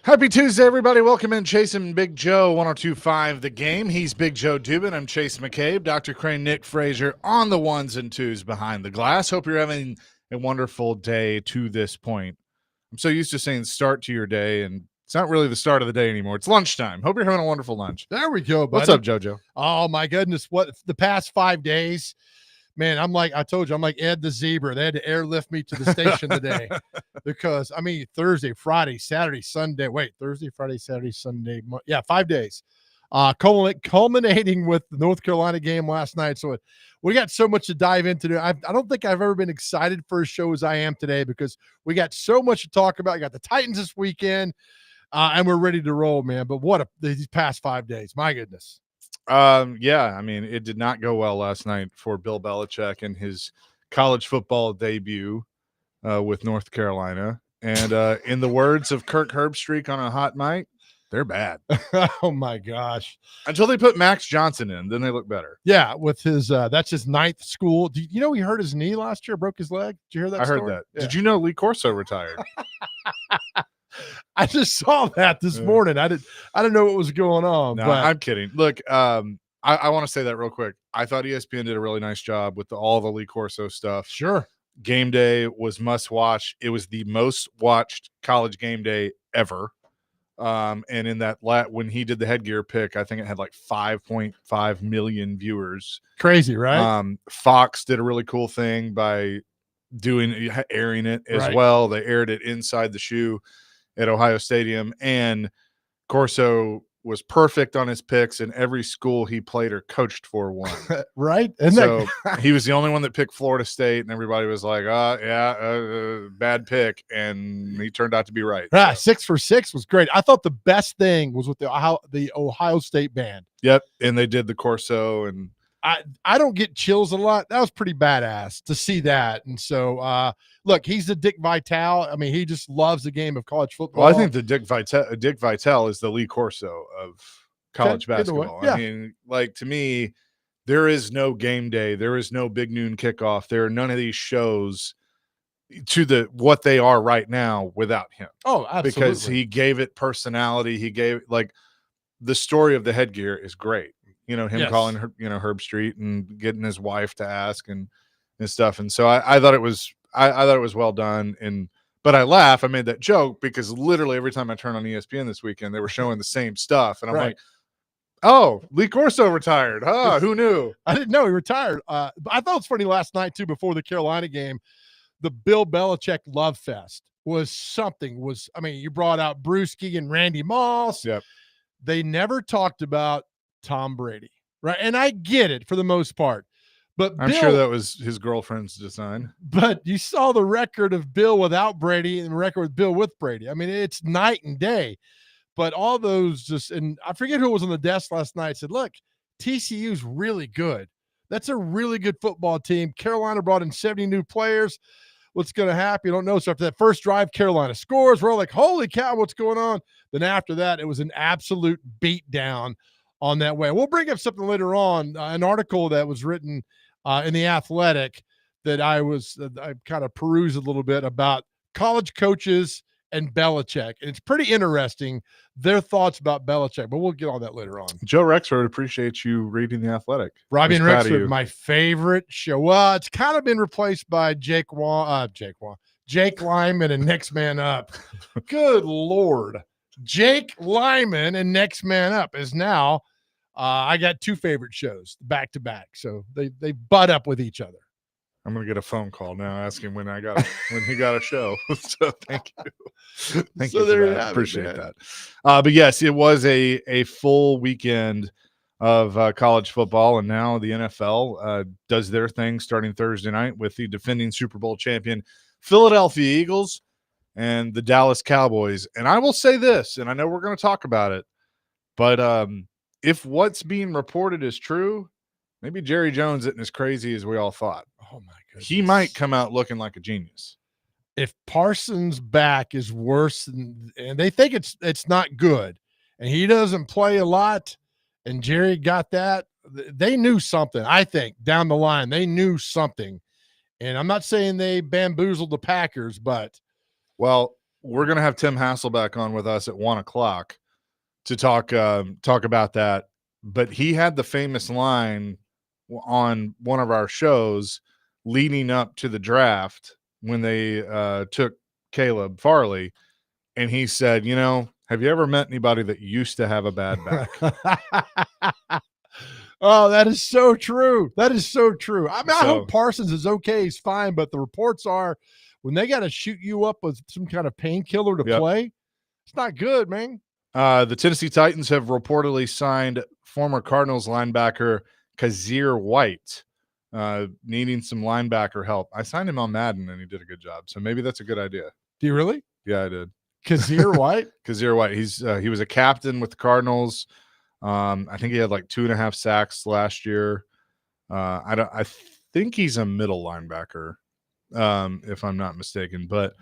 Happy Tuesday, everybody. Welcome in Chasing Big Joe, 102.5 The Game. He's Big Joe Dubin. I'm Chase McCabe. Dr. Crane, Nick Frazier on the ones and twos behind the glass. Hope you're having a wonderful day to this point. I'm so used to saying start to your day, and it's not really the start of the day anymore. It's lunchtime. Hope you're having a wonderful lunch. There we go, buddy. What's up, JoJo? Oh, my goodness. What the past 5 days, man, I told you, I'm like Ed the Zebra. They had to airlift me to the station today because, Thursday, Friday, Saturday, Sunday. Wait, Thursday, Friday, Saturday, Sunday. 5 days. Culminating with the North Carolina game last night. So we got so much to dive into. I don't think I've ever been excited for a show as I am today because we got so much to talk about. We got the Titans this weekend, and we're ready to roll, man. But these past 5 days, my goodness. It did not go well last night for Bill Belichick in his college football debut with North Carolina. And in the words of Kirk Herbstreit on a hot mic, they're bad. Oh, my gosh. Until they put Max Johnson in, then they look better. Yeah, with his that's his 9th school. You know he hurt his knee last year, broke his leg? Did you hear that story? I heard that. Yeah. Did you know Lee Corso retired? I just saw that this morning. I didn't know what was going on. No, but I'm kidding. Look, I want to say that real quick. I thought ESPN did a really nice job with all the Lee Corso stuff. Sure. Game day was must watch. It was the most watched college game day ever. And in that when he did the headgear pick, I think it had like 5.5 million viewers. Crazy, right? Fox did a really cool thing by airing it as well. They aired it inside the shoe at Ohio Stadium, and Corso was perfect on his picks, and every school he played or coached for won. Right? He was the only one that picked Florida State, and everybody was like, bad pick, and he turned out to be right. Yeah, 6 for 6 was great. I thought the best thing was with the Ohio State band. Yep, and they did the Corso, and I don't get chills a lot. That was pretty badass to see that. And so, look, he's the Dick Vitale. I mean, he just loves the game of college football. Well, I think the Dick Vitale is the Lee Corso of college basketball. Yeah. I mean, like, to me, there is no game day. There is no big noon kickoff. There are none of these shows to what they are right now without him. Oh, absolutely. Because he gave it personality. He gave, like, the story of the headgear is great. You know, him calling her, Herbstreit and getting his wife to ask and stuff. And so I thought it was well done. But I laugh. I made that joke because literally every time I turn on ESPN this weekend, they were showing the same stuff. And I'm like, oh, Lee Corso retired. Huh? Who knew? I didn't know he retired. I thought it was funny last night, too, before the Carolina game. The Bill Belichick Love Fest was something. You brought out Brewski and Randy Moss. Yep. They never talked about Tom Brady, right? And I get it for the most part, but I'm sure that was his girlfriend's design. But you saw the record of Bill without Brady and the record with Bill with Brady. I mean, it's night and day. But all those and I forget who was on the desk last night, said, look, TCU's really good. That's a really good football team. Carolina brought in 70 new players. What's going to happen? You don't know. So after that first drive, Carolina scores. We're all like, holy cow, what's going on? Then after that, it was an absolute beatdown on that way. We'll bring up something later on, an article that was written in The Athletic that I kind of perused a little bit about college coaches and Belichick. And it's pretty interesting, their thoughts about Belichick, but we'll get on that later on. Joe Rexford appreciates you reading The Athletic. Robbie and Rexford, my favorite show. Well, it's kind of been replaced by Jake Lyman and Next Man Up. Good Lord. Jake Lyman and Next Man Up is now I got 2 favorite shows back to back. So they butt up with each other. I'm gonna get a phone call now asking when he got a show. So thank you. Thank you for that. Appreciate that. But yes, it was a full weekend of college football, and now the NFL does their thing starting Thursday night with the defending Super Bowl champion Philadelphia Eagles and the Dallas Cowboys. And I will say this, and I know we're going to talk about it, but if what's being reported is true, maybe Jerry Jones isn't as crazy as we all thought. Oh, my goodness. He might come out looking like a genius. If Parsons' back is worse and they think it's not good, and he doesn't play a lot, and Jerry got that, they knew something, I think, down the line. They knew something. And I'm not saying they bamboozled the Packers, but. Well, we're gonna have Tim Hasselbeck on with us at 1:00 to talk about that. But he had the famous line on one of our shows leading up to the draft when they took Caleb Farley, and he said, have you ever met anybody that used to have a bad back? Oh, that is so true. That is so true. I mean, I hope Parsons is okay. He's fine, but the reports are when they got to shoot you up with some kind of painkiller to play, it's not good, man. The Tennessee Titans have reportedly signed former Cardinals linebacker Kazir White, needing some linebacker help. I signed him on Madden, and he did a good job. So maybe that's a good idea. Do you really? Yeah, I did. Kazir White? Kazir White. He was a captain with the Cardinals. I think he had like 2.5 sacks last year. I think he's a middle linebacker, if I'm not mistaken. But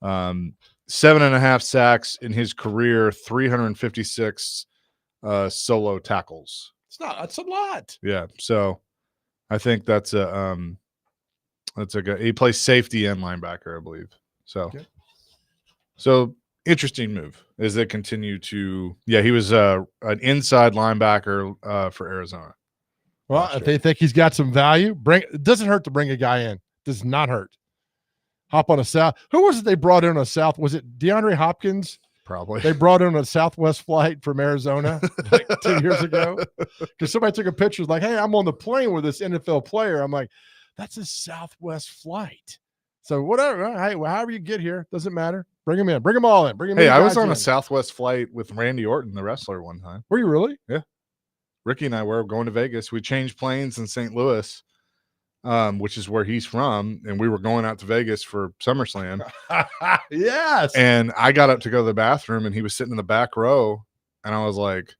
7.5 sacks in his career, 356 solo tackles. That's a lot. Yeah. So I think that's a good. He plays safety and linebacker, I believe. So, so interesting move as they continue to. Yeah, he was an inside linebacker for Arizona. Well, if they think he's got some value, it doesn't hurt to bring a guy in. Does not hurt. Hop on a South. Who was it they brought in on a South? Was it DeAndre Hopkins? Probably. They brought in a Southwest flight from Arizona like 2 years ago because somebody took a picture like, hey, I'm on the plane with this NFL player. I'm like, that's a Southwest flight. So whatever. Hey, however you get here, doesn't matter. Bring him in. Bring them all in. Bring him in. Hey, I was on a Southwest flight with Randy Orton, the wrestler, one time. Were you really? Yeah. Ricky and I were going to Vegas. We changed planes in St. Louis, which is where he's from, and we were going out to Vegas for SummerSlam. Yes. And I got up to go to the bathroom, and he was sitting in the back row, and I was like,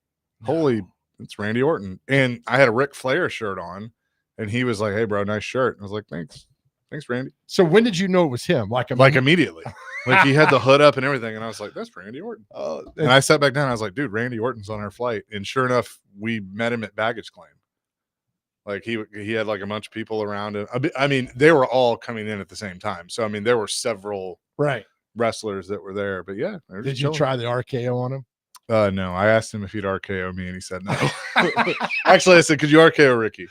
holy, it's Randy Orton. And I had a Ric Flair shirt on, and he was like, hey, bro, nice shirt. And I was like, thanks, Randy. So when did you know it was him? Like immediately. Like he had the hood up and everything, and I was like, that's Randy Orton. And I sat back down, and I was like, dude, Randy Orton's on our flight. And sure enough, we met him at baggage claim. Like he had like a bunch of people around him. I mean, they were all coming in at the same time. So I mean, there were several wrestlers that were there. But yeah, did you try the RKO on him? No, I asked him if he'd RKO me, and he said no. Actually, I said, could you RKO Ricky?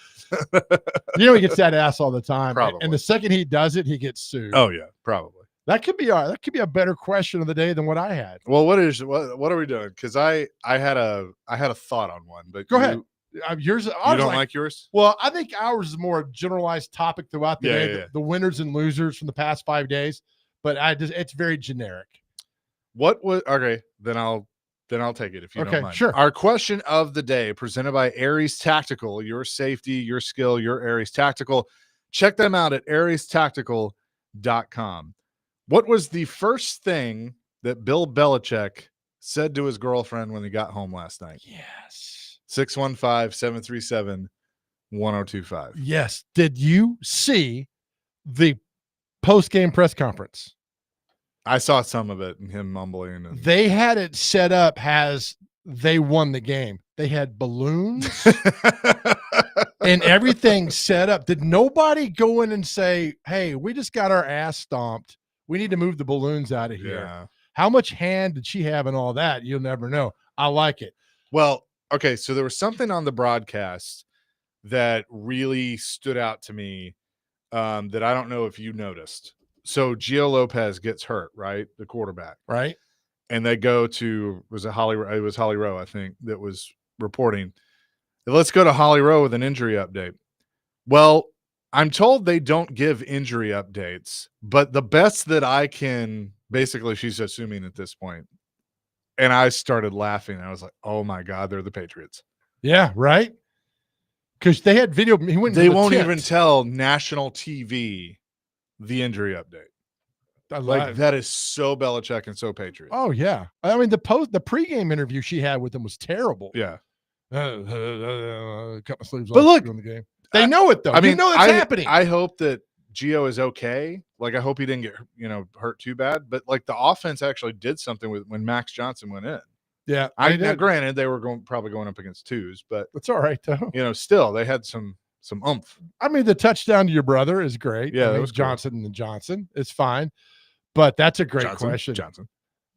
He gets that ass all the time. Probably. And the second he does it, he gets sued. Oh yeah, probably. That could be a better question of the day than what I had. Well, what are we doing? Because I had a thought on one, but go ahead. Yours. You don't like yours? Well, I think ours is more a generalized topic throughout the day. Yeah. The winners and losers from the past 5 days, but it's very generic. What was okay? Then I'll take it if you don't mind. Sure. Our question of the day presented by Aries Tactical. Your safety, your skill, your Aries Tactical. Check them out at ariestactical.com. What was the first thing that Bill Belichick said to his girlfriend when he got home last night? Yes. 615-737-1025. Yes. Did you see the post-game press conference? I saw some of it and him mumbling. And they had it set up as they won the game. They had balloons and everything set up. Did nobody go in and say, hey, we just got our ass stomped. We need to move the balloons out of here. Yeah. How much hand did she have in all that? You'll never know. I like it. Well, okay, so there was something on the broadcast that really stood out to me that I don't know if you noticed. So Gio Lopez gets hurt, right? The quarterback. Right. And they go to, it was Holly Rowe, I think, that was reporting. Let's go to Holly Rowe with an injury update. Well, I'm told they don't give injury updates, but the best that I can, basically she's assuming at this point. And I started laughing. I was like, oh my God, they're the Patriots. Yeah, right? Because they had video. They won't even tell national TV the injury update. That is so Belichick and so Patriots. Oh, yeah. I mean, the pregame interview she had with him was terrible. Yeah. Cut my sleeves off. But look, the game. They know it though. I mean, that's happening. I hope that Gio is okay. Like, I hope he didn't get hurt too bad. But like, the offense actually did something with when Max Johnson went in. Yeah, now, granted, they were probably going up against twos, but it's all right though. Still they had some oomph. I mean, the touchdown to your brother is great. Yeah, that was Johnson and Johnson. It's fine. But that's a great question. Johnson.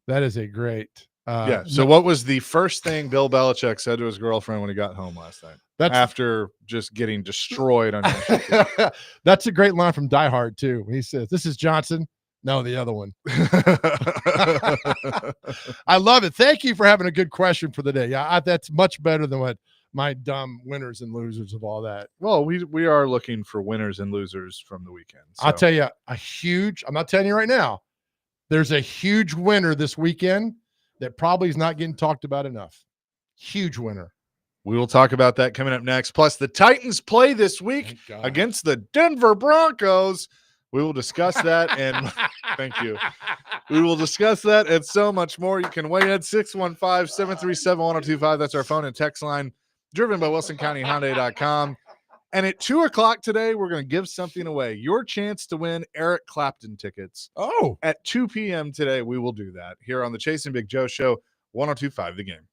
That is a great. Yeah. So what was the first thing Bill Belichick said to his girlfriend when he got home last night? After just getting destroyed on That's a great line from Die Hard too. He says, "This is Johnson." No, the other one. I love it. Thank you for having a good question for the day. Yeah, that's much better than what my dumb winners and losers of all that. Well, we are looking for winners and losers from the weekend. So. I'll tell you I'm not telling you right now. There's a huge winner this weekend that probably is not getting talked about enough. Huge winner. We will talk about that coming up next. Plus, the Titans play this week against the Denver Broncos. We will discuss that, and thank you. We will discuss that and so much more. You can weigh in 615-737-1025. That's our phone and text line, driven by WilsonCountyHyundai.com. And at 2 o'clock today, we're going to give something away. Your chance to win Eric Clapton tickets. Oh. At 2 p.m. today, we will do that here on the Chase and Big Joe Show, 102.5 The Game.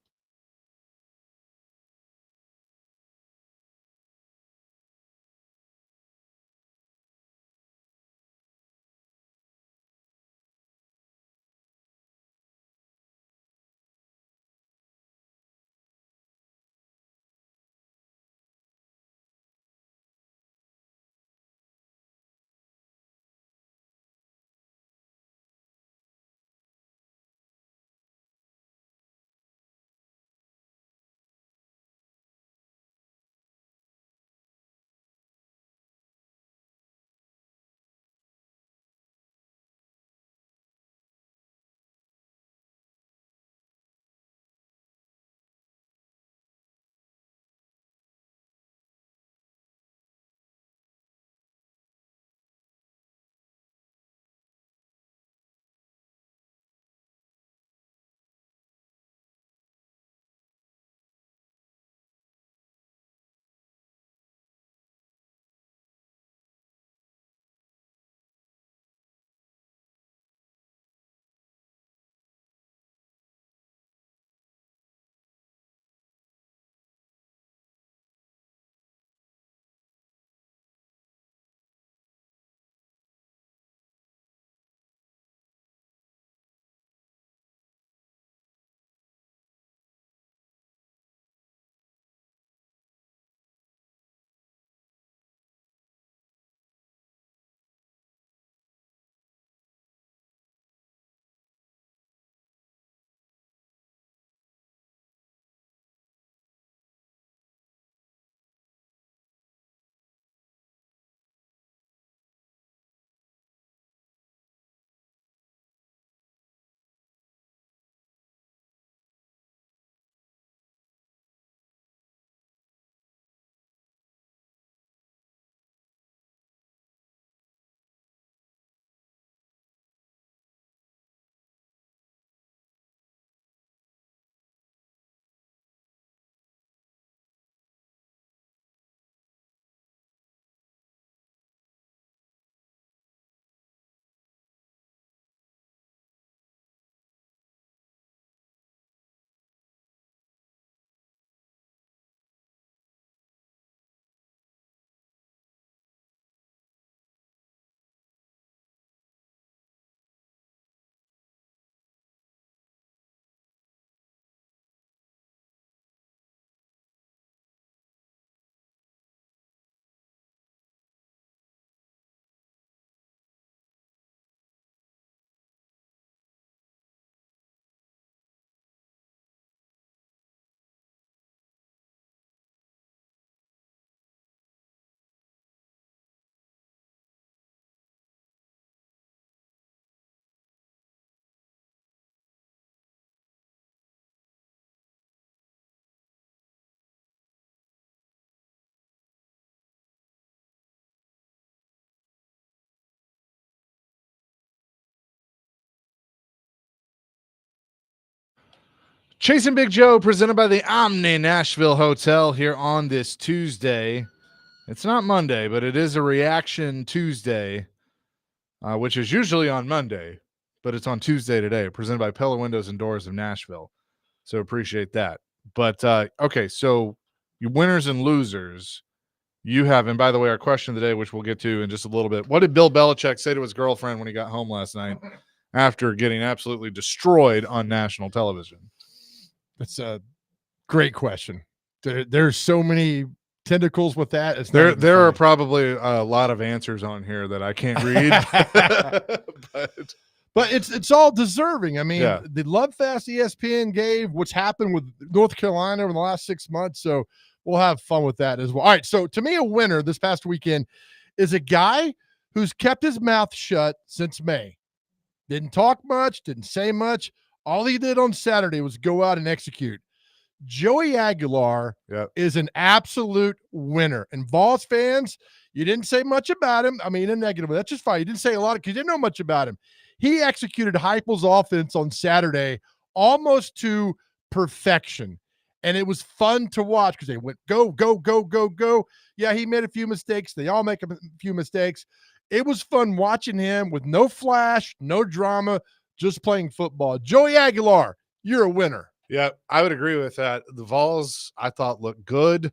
Chasing Big Joe, presented by the Omni Nashville Hotel here on this Tuesday. It's not Monday, but it is a reaction Tuesday, which is usually on Monday, but it's on Tuesday today, presented by Pillar Windows and Doors of Nashville. So appreciate that. But, okay, so you winners and losers, you have, and by the way, our question of the day, which we'll get to in just a little bit, what did Bill Belichick say to his girlfriend when he got home last night after getting absolutely destroyed on national television? That's a great question. There's so many tentacles with that. It's there are probably a lot of answers on here that I can't read. But it's all deserving. I mean, the Love Fest ESPN gave what's happened with North Carolina over the last 6 months. So we'll have fun with that as well. All right. So to me, a winner this past weekend is a guy who's kept his mouth shut since May. Didn't talk much, didn't say much. All he did on Saturday was go out and execute. Joey Aguilar is an absolute winner. And Vols fans, you didn't say much about him. I mean, in a negative way. That's just fine. You didn't say a lot because you didn't know much about him. He executed Heupel's offense on Saturday almost to perfection. And it was fun to watch because they went go, go, go, go, go. Yeah, he made a few mistakes. They all make a few mistakes. It was fun watching him with no flash, no drama, just playing football. Joey Aguilar, you're a winner. Yeah, I would agree with that. The Vols, I thought, looked good.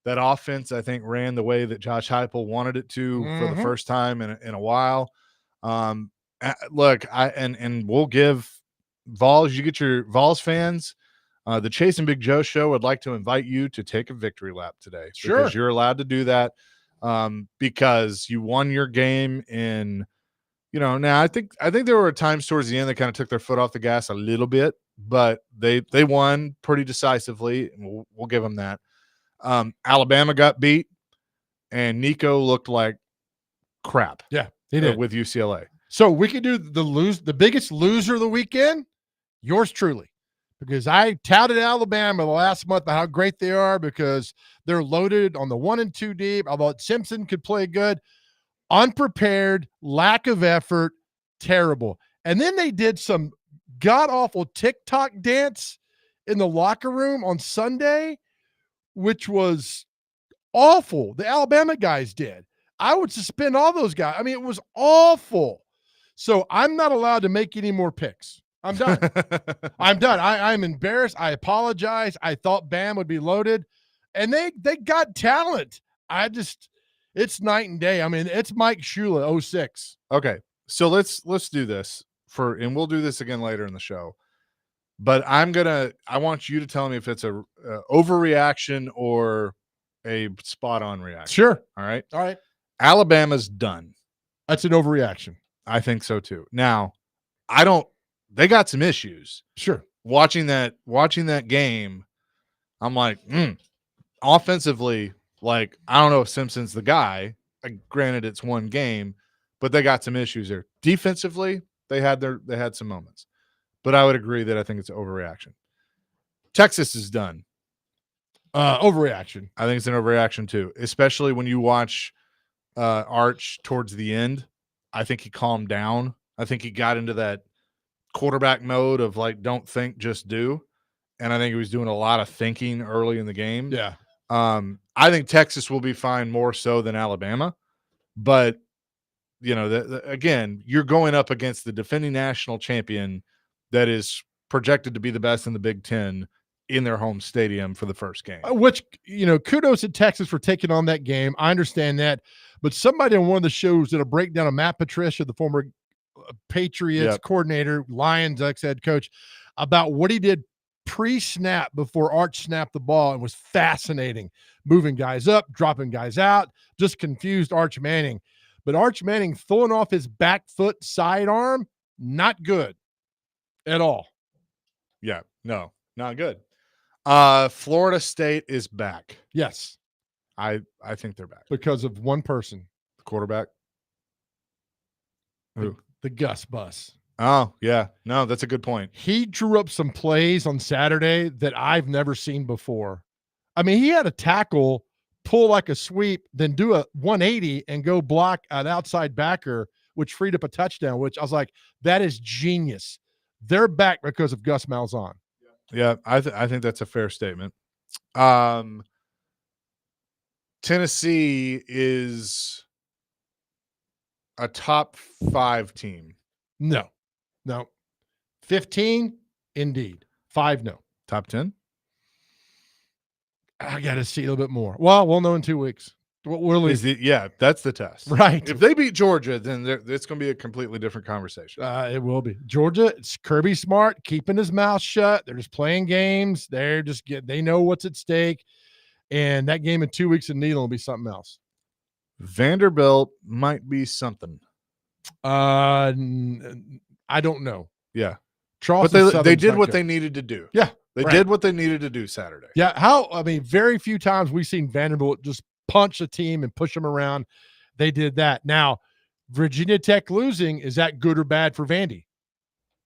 That offense, I think, ran the way that Josh Heupel wanted it to for the first time in a while. Look, we'll give Vols, you get your Vols fans, the Chase and Big Joe show would like to invite you to take a victory lap today. Sure. Because you're allowed to do that because you won your game in, now I think there were times towards the end that kind of took their foot off the gas a little bit, but they won pretty decisively. And we'll give them that. Alabama got beat, and Nico looked like crap. Yeah, he did with UCLA. So we could do the biggest loser of the weekend, yours truly, because I touted Alabama the last month about how great they are because they're loaded on the 1 and 2 deep. I thought Simpson could play good. Unprepared, lack of effort, terrible. And then they did some god-awful TikTok dance in the locker room on Sunday, which was awful. The Alabama guys did. I would suspend all those guys. I mean, it was awful. So I'm not allowed to make any more picks. I'm done. I'm done. I'm embarrassed. I apologize. I thought Bam would be loaded, and they got talent. It's night and day. I mean, it's Mike Shula, 06. Okay, so let's do this and we'll do this again later in the show. But I want you to tell me if it's a overreaction or a spot on reaction. Sure. All right. All right. Alabama's done. That's an overreaction. I think so too. Now, they got some issues. Sure. Watching that game, I'm like, offensively, like, I don't know if Simpson's the guy. Granted, it's one game, but they got some issues there. Defensively, they had some moments. But I would agree that I think it's an overreaction. Texas is done. Overreaction. I think it's an overreaction too, especially when you watch Arch towards the end. I think he calmed down. I think he got into that quarterback mode of like, don't think, just do. And I think he was doing a lot of thinking early in the game. Yeah. I think Texas will be fine more so than Alabama. But, again, you're going up against the defending national champion that is projected to be the best in the Big Ten in their home stadium for the first game. Which, kudos to Texas for taking on that game. I understand that. But somebody on one of the shows did a breakdown of Matt Patricia, the former Patriots coordinator, Lions ex-head coach, about what he did pre-snap before Arch snapped the ball, and was fascinating. Moving guys up, dropping guys out, just confused Arch Manning. But Arch Manning throwing off his back foot sidearm, not good at all. Yeah, no, not good. Florida State is back. Yes. I think they're back. Because of one person. The quarterback? Who? The Gus Bus. Oh, yeah. No, that's a good point. He drew up some plays on Saturday that I've never seen before. I mean, he had a tackle pull like a sweep, then do a 180 and go block an outside backer, which freed up a touchdown, which I was like, that is genius. They're back because of Gus Malzahn. Yeah, I think that's a fair statement. Tennessee is a top 5 team. No. 15, indeed. 5, no. Top 10? I got to see a little bit more. Well, we'll know in 2 weeks. That's the test. Right. If they beat Georgia, then it's going to be a completely different conversation. It will be. Georgia, it's Kirby Smart keeping his mouth shut. They're just playing games. They know what's at stake. And that game in 2 weeks in Neyland will be something else. Vanderbilt might be something. I don't know. Yeah. Charleston, but they did what they needed to do. Yeah. They did what they needed to do Saturday. Yeah. Very few times we've seen Vanderbilt just punch a team and push them around. They did that. Now, Virginia Tech losing, is that good or bad for Vandy?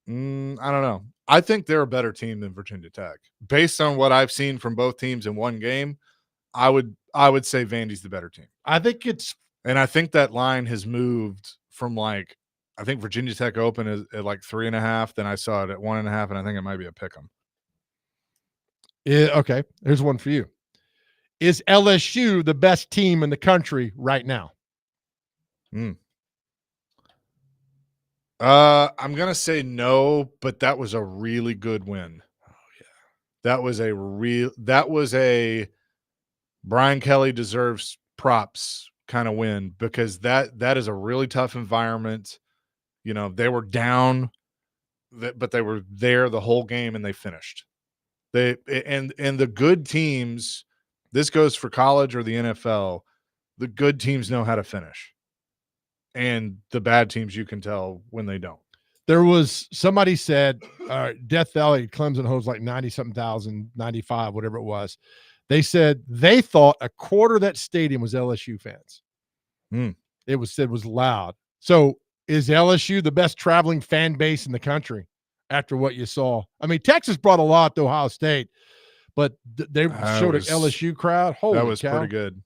I don't know. I think they're a better team than Virginia Tech. Based on what I've seen from both teams in one game, I would say Vandy's the better team. I think that line has moved from I think Virginia Tech opened at 3.5. Then I saw it at 1.5, and I think it might be a pick 'em. Yeah, okay. Here's one for you. Is LSU the best team in the country right now? I'm gonna say no, but that was a really good win. Oh yeah, that was a Brian Kelly deserves props kind of win, because that is a really tough environment. They were down, but they were there the whole game and they finished. And the good teams, this goes for college or the NFL, the good teams know how to finish. And the bad teams, you can tell when they don't. There was somebody said Death Valley, Clemson holds 90-something thousand, 95, whatever it was. They said they thought a quarter of that stadium was LSU fans. It was said was loud. So is LSU the best traveling fan base in the country after what you saw? I mean, Texas brought a lot to Ohio State, but they showed an LSU crowd. Holy cow. That was pretty good.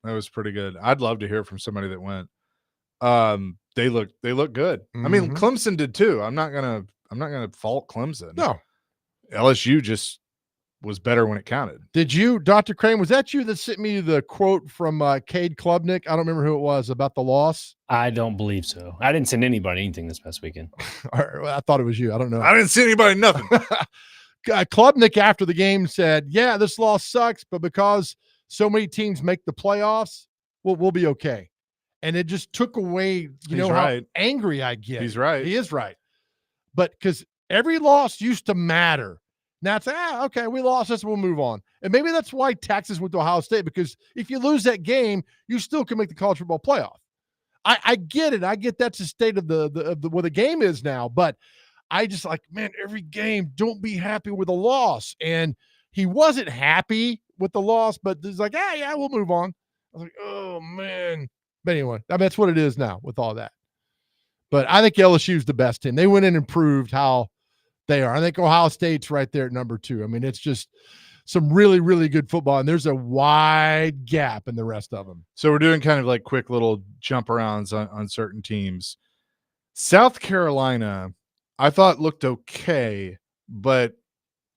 That was pretty good. I'd love to hear from somebody that went. They look good. I mean, Clemson did too. I'm not gonna fault Clemson. No, LSU just was better when it counted. Did you, Dr. Crane? Was that you that sent me the quote from Cade Klubnik? I don't remember who it was about the loss. I don't believe so. I didn't send anybody anything this past weekend. I thought it was you. I don't know. I didn't see anybody nothing. Klubnik after the game said, "Yeah, this loss sucks, but because so many teams make the playoffs, we'll be okay." And it just took away, how angry I get. He's right. He is right. But because every loss used to matter. Now it's okay, we lost this, we'll move on. And maybe that's why Texas went to Ohio State, because if you lose that game, you still can make the college football playoff. I get it. I get that's the state of the where the game is now. But I just every game, don't be happy with a loss. And he wasn't happy with the loss, but he's yeah, we'll move on. I was like, oh man. But anyway, that's what it is now with all that. But I think LSU's the best team. They went in and proved how they are. I think Ohio State's right there at number 2. I mean, it's just some really, really good football, and there's a wide gap in the rest of them. So we're doing kind of quick little jump arounds on certain teams. South Carolina, I thought looked okay, but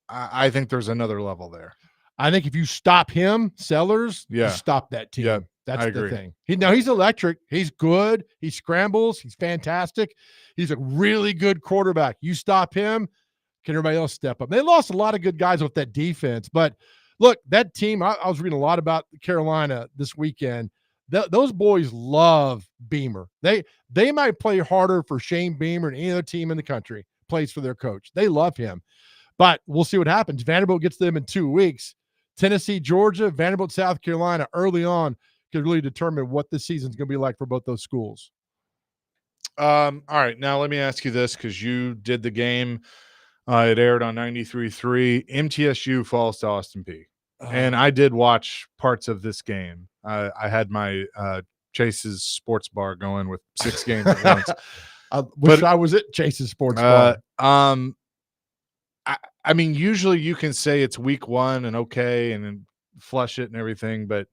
I think there's another level there. I think if you stop him, Sellers, you stop that team. Yeah, that's the thing. He's electric. He's good. He scrambles. He's fantastic. He's a really good quarterback. You stop him, can everybody else step up? They lost a lot of good guys with that defense. But look, that team, I was reading a lot about Carolina this weekend. Those boys love Beamer. They might play harder for Shane Beamer than any other team in the country plays for their coach. They love him. But we'll see what happens. Vanderbilt gets them in 2 weeks. Tennessee, Georgia, Vanderbilt, South Carolina early on could really determine what this season's going to be like for both those schools. All right. Now let me ask you this, because you did the game. It aired on 93.3. MTSU falls to Austin Peay. And I did watch parts of this game. I had my Chase's Sports Bar going with 6 games at once. I wish I was at Chase's Sports Bar. I mean, usually you can say it's week 1 and okay, and then flush it and everything, but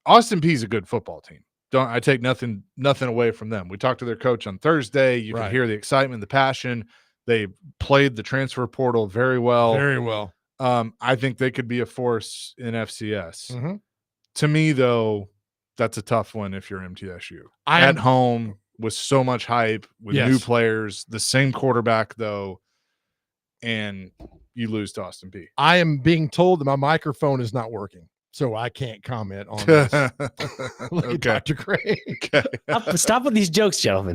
Austin Peay is a good football team. I take nothing away from them. We talked to their coach on Thursday. You can hear the excitement, the passion. They played the transfer portal very well. Very well. I think they could be a force in FCS. To me, though, that's a tough one if you're MTSU. At home with so much hype, with new players, the same quarterback, though, and you lose to Austin Peay. I am being told that my microphone is not working. so I can't comment on this. Look at Dr. Craig. Stop with these jokes, gentlemen.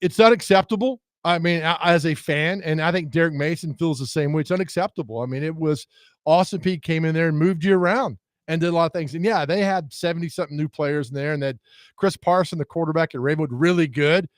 It's unacceptable. I mean, as a fan, and I think Derek Mason feels the same way. It's unacceptable. I mean, it was Austin Peay came in there and moved you around and did a lot of things. And yeah, they had 70-something new players in there, and that Chris Parson, the quarterback at Ravenwood, really good,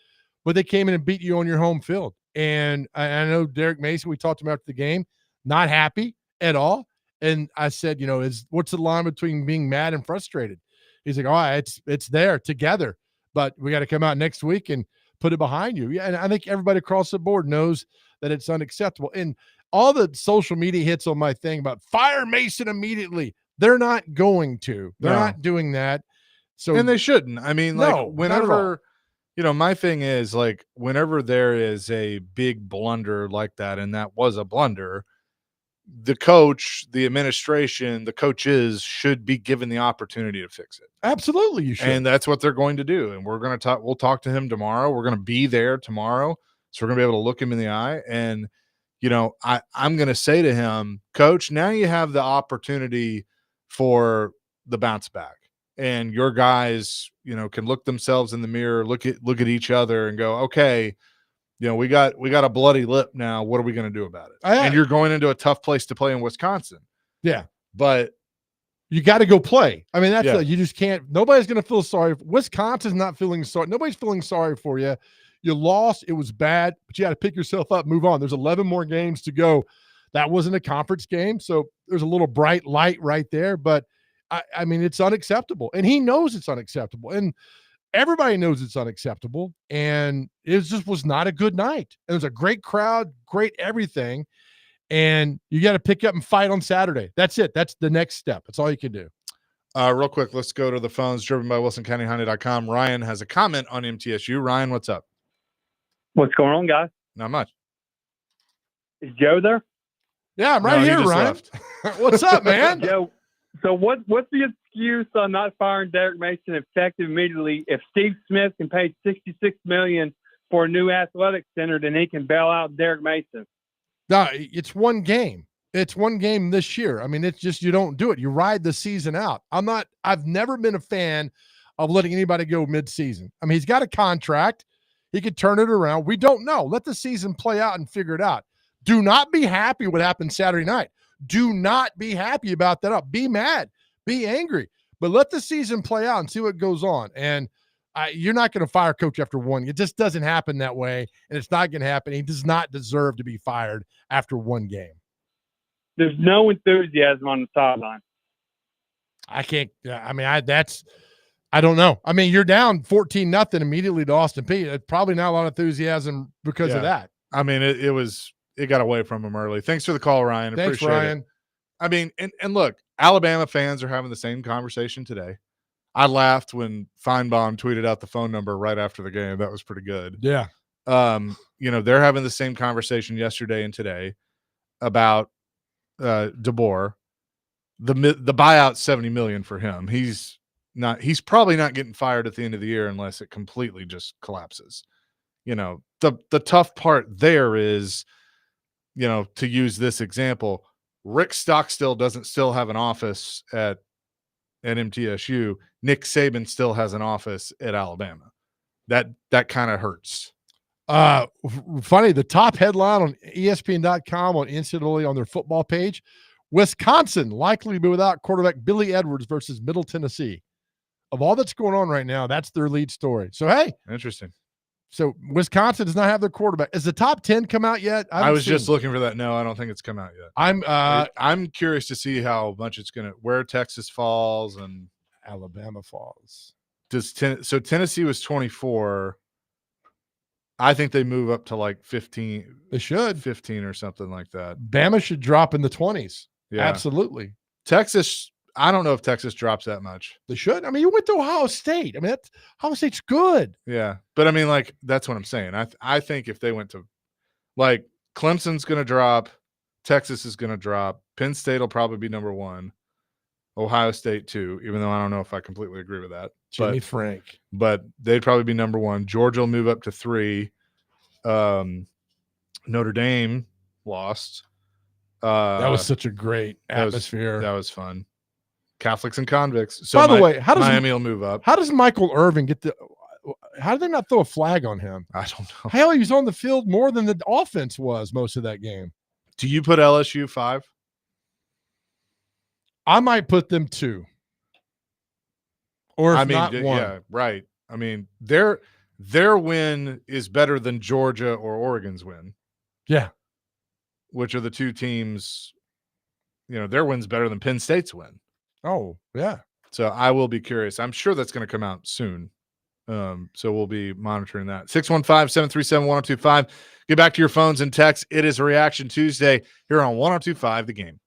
but they came in and beat you on your home field. And I know Derek Mason, we talked to him after the game, not happy at all. And I said, what's the line between being mad and frustrated? He's like, it's there together, but we got to come out next week and put it behind you. Yeah, and I think everybody across the board knows that it's unacceptable. And all the social media hits on my thing about fire Mason immediately. They're not going to. They're not doing that. So, and they shouldn't. I mean, whenever, my thing is like whenever there is a big blunder like that, and that was a blunder, the coach, the administration, the coaches should be given the opportunity to fix it. Absolutely, you should. And that's what they're going to do. And we're going to talk. We'll talk to him tomorrow. We're going to be there tomorrow, so we're going to be able to look him in the eye. And I'm going to say to him, Coach, now you have the opportunity for the bounce back, and your guys, can look themselves in the mirror, look at each other, and go, okay. We got a bloody lip now. What are we going to do about it? And you're going into a tough place to play in Wisconsin. Yeah. But you got to go play. I mean, you just can't. Nobody's going to feel sorry. Wisconsin's not feeling sorry. Nobody's feeling sorry for you. You lost. It was bad, but you got to pick yourself up, move on. There's 11 more games to go. That wasn't a conference game, so there's a little bright light right there. But, I mean, it's unacceptable. And he knows it's unacceptable. And everybody knows it's unacceptable, and it just was not a good night. It was a great crowd, great everything, and you got to pick up and fight on Saturday. That's it. That's the next step. That's all you can do. Real quick, let's go to the phones, driven by WilsonCountyHonda.com. Ryan has a comment on MTSU. Ryan, what's up? What's going on, guys? Not much. Is Joe there? Yeah, I'm right here, Ryan. What's up, man? Joe, so what's the excuse on not firing Derek Mason effective immediately? If Steve Smith can pay $66 million for a new athletic center, then he can bail out Derek Mason. No, it's one game. It's one game this year. I mean, it's just you don't do it. You ride the season out. I've never been a fan of letting anybody go mid-season. I mean, he's got a contract. He could turn it around. We don't know. Let the season play out and figure it out. Do not be happy what happened Saturday night. Do not be happy about that. Be mad. Be angry. But let the season play out and see what goes on. And you're not going to fire coach after one. It just doesn't happen that way, and it's not going to happen. He does not deserve to be fired after one game. There's no enthusiasm on the sideline. I can't. I mean, I don't know. I mean, you're down 14-0 immediately to Austin Peay. Probably not a lot of enthusiasm because of that. I mean, it got away from him early. Thanks for the call, Ryan. Thanks, appreciate Ryan. it. I mean, and look, Alabama fans are having the same conversation today. I laughed when Feinbaum tweeted out the phone number right after the game. That was pretty good. Yeah. They're having the same conversation yesterday and today about DeBoer. The buyout $70 million for him. He's probably not getting fired at the end of the year unless it completely just collapses. The tough part there is, to use this example, Rick Stockstill doesn't still have an office at MTSU. Nick Saban still has an office at Alabama. That kind of hurts. Funny, the top headline on ESPN.com on NCAA on their football page, Wisconsin likely to be without quarterback Billy Edwards versus Middle Tennessee. Of all that's going on right now, that's their lead story. So, hey. Interesting. So, Wisconsin does not have their quarterback. Has the top 10 come out yet? I was just looking for that. No, I don't think it's come out yet. I'm curious to see how much it's going to – where Texas falls and – Alabama falls. So, Tennessee was 24. I think they move up to like 15. They should. 15 or something like that. Bama should drop in the 20s. Yeah. Absolutely. Texas – I don't know if Texas drops that much. They should. I mean, you went to Ohio State. I mean, Ohio State's good. Yeah. But I mean, like, that's what I'm saying. I think if they went to, like, Clemson's going to drop, Texas is going to drop, Penn State will probably be number 1, Ohio State 2, even though I don't know if I completely agree with that. Jimmy Frank. But they'd probably be number 1. Georgia will move up to 3. Notre Dame lost. That was such a great atmosphere. That was fun. Catholics and convicts. So by the way, how does Miami will move up? How does Michael Irvin get the? How did they not throw a flag on him? I don't know. Hell, he was on the field more than the offense was most of that game. Do you put LSU 5? I might put them 2. Or if not 1. Yeah, right. I mean, their win is better than Georgia or Oregon's win. Yeah. Which are the two teams, their win's better than Penn State's win. Oh, yeah. So I will be curious. I'm sure that's going to come out soon. So we'll be monitoring that. 615-737-1025. Get back to your phones and texts. It is a Reaction Tuesday here on 1025 The Game.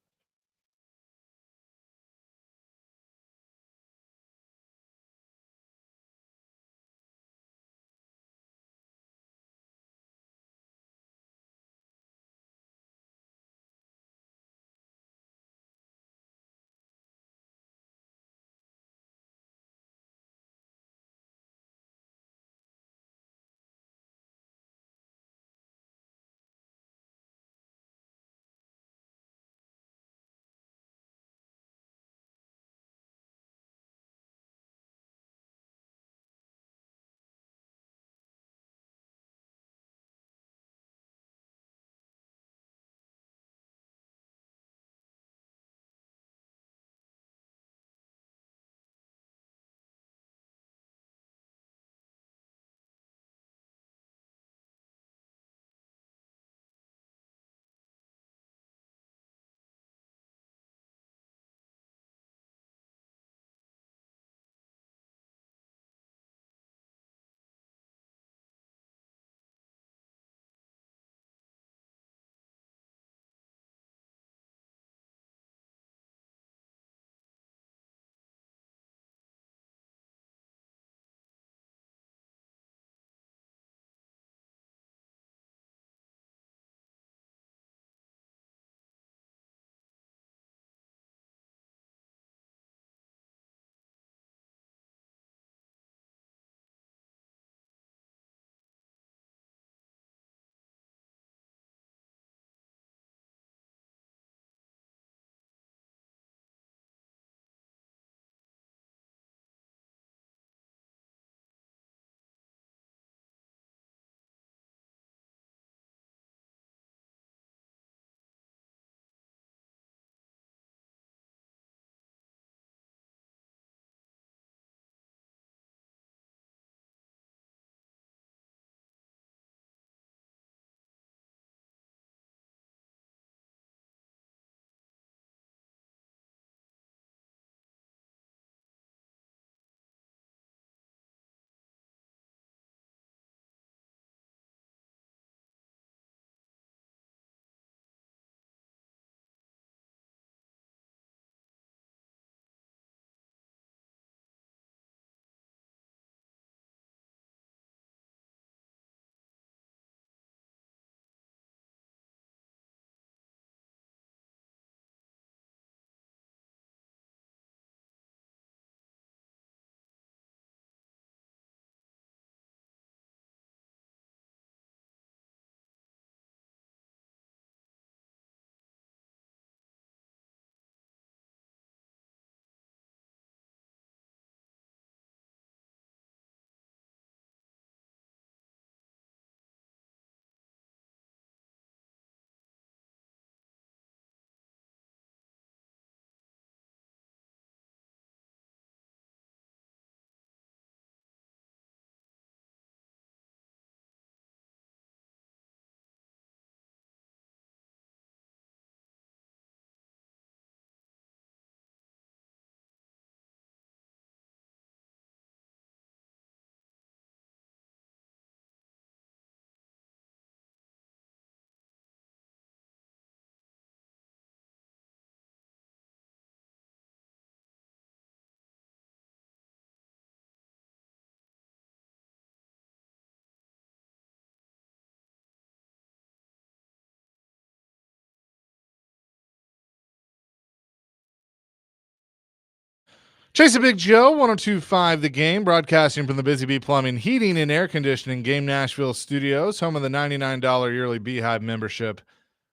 Chase a Big Joe, 1025 The Game, broadcasting from the Busy Bee Plumbing, Heating, and Air Conditioning Game Nashville studios, home of the $99 yearly Beehive membership,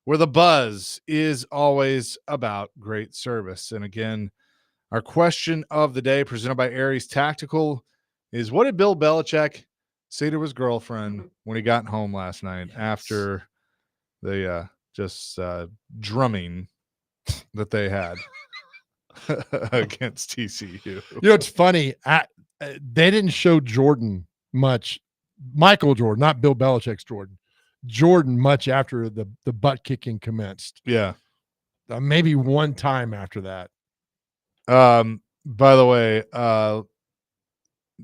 where the buzz is always about great service. And again, Our question of the day, presented by Aries Tactical, is what did Bill Belichick say to his girlfriend when he got home last night after the drumming that they had against TCU? You know, it's funny. They didn't show Jordan much. Michael Jordan, not Bill Belichick's Jordan. Jordan much after the butt kicking commenced. Yeah. Maybe one time after that. By the way,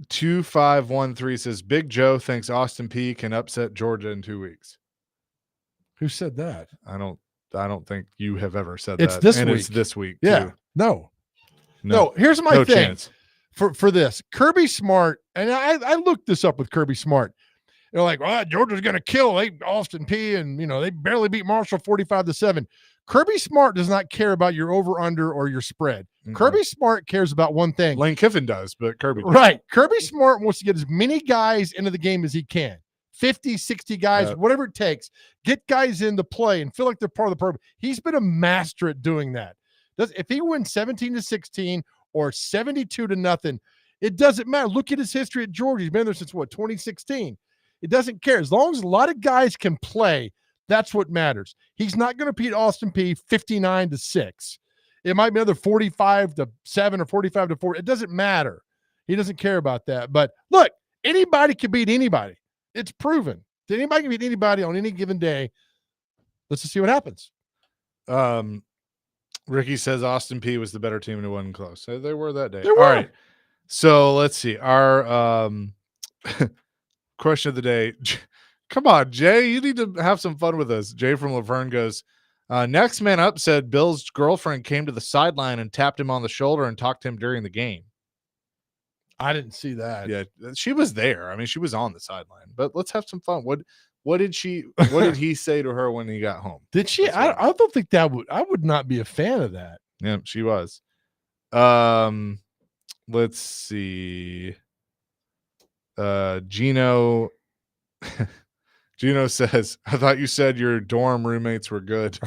2513 says Big Joe thinks Austin Peay can upset Georgia in 2 weeks. Who said that? I don't think you have ever said it's that. This and week. It's this week. Yeah. Too. No. Here's my thing. Chance. For this. Kirby Smart, and I looked this up with Kirby Smart. They're like, well, Georgia's going to kill Austin Peay, and they barely beat Marshall 45-7. Kirby Smart does not care about your over/under or your spread. Mm-hmm. Kirby Smart cares about one thing. Lane Kiffin does, but Kirby does. Right. Kirby Smart wants to get as many guys into the game as he can. 50, 60 guys, whatever it takes. Get guys into play and feel like they're part of the program. He's been a master at doing that. If he wins 17-16 or 72-0, it doesn't matter. Look at his history at Georgia. He's been there since 2016. It doesn't care. As long as a lot of guys can play, that's what matters. He's not going to beat Austin Peay 59-6. It might be another 45-7 or 45-4. It doesn't matter. He doesn't care about that. But look, anybody can beat anybody. It's proven that anybody can beat anybody on any given day. Let's just see what happens. Ricky says Austin Peay was the better team and it wasn't close. So they were that day. All right. So let's see. Our question of the day. Come on, Jay. You need to have some fun with us. Jay from Laverne goes, next man up said Bill's girlfriend came to the sideline and tapped him on the shoulder and talked to him during the game. I didn't see that. Yeah, she was there. I mean, she was on the sideline. But let's have some fun. What did he say to her when he got home? Did she? I don't think I would not be a fan of that. Yeah, she was. Let's see. Gino says, I thought you said your dorm roommates were good.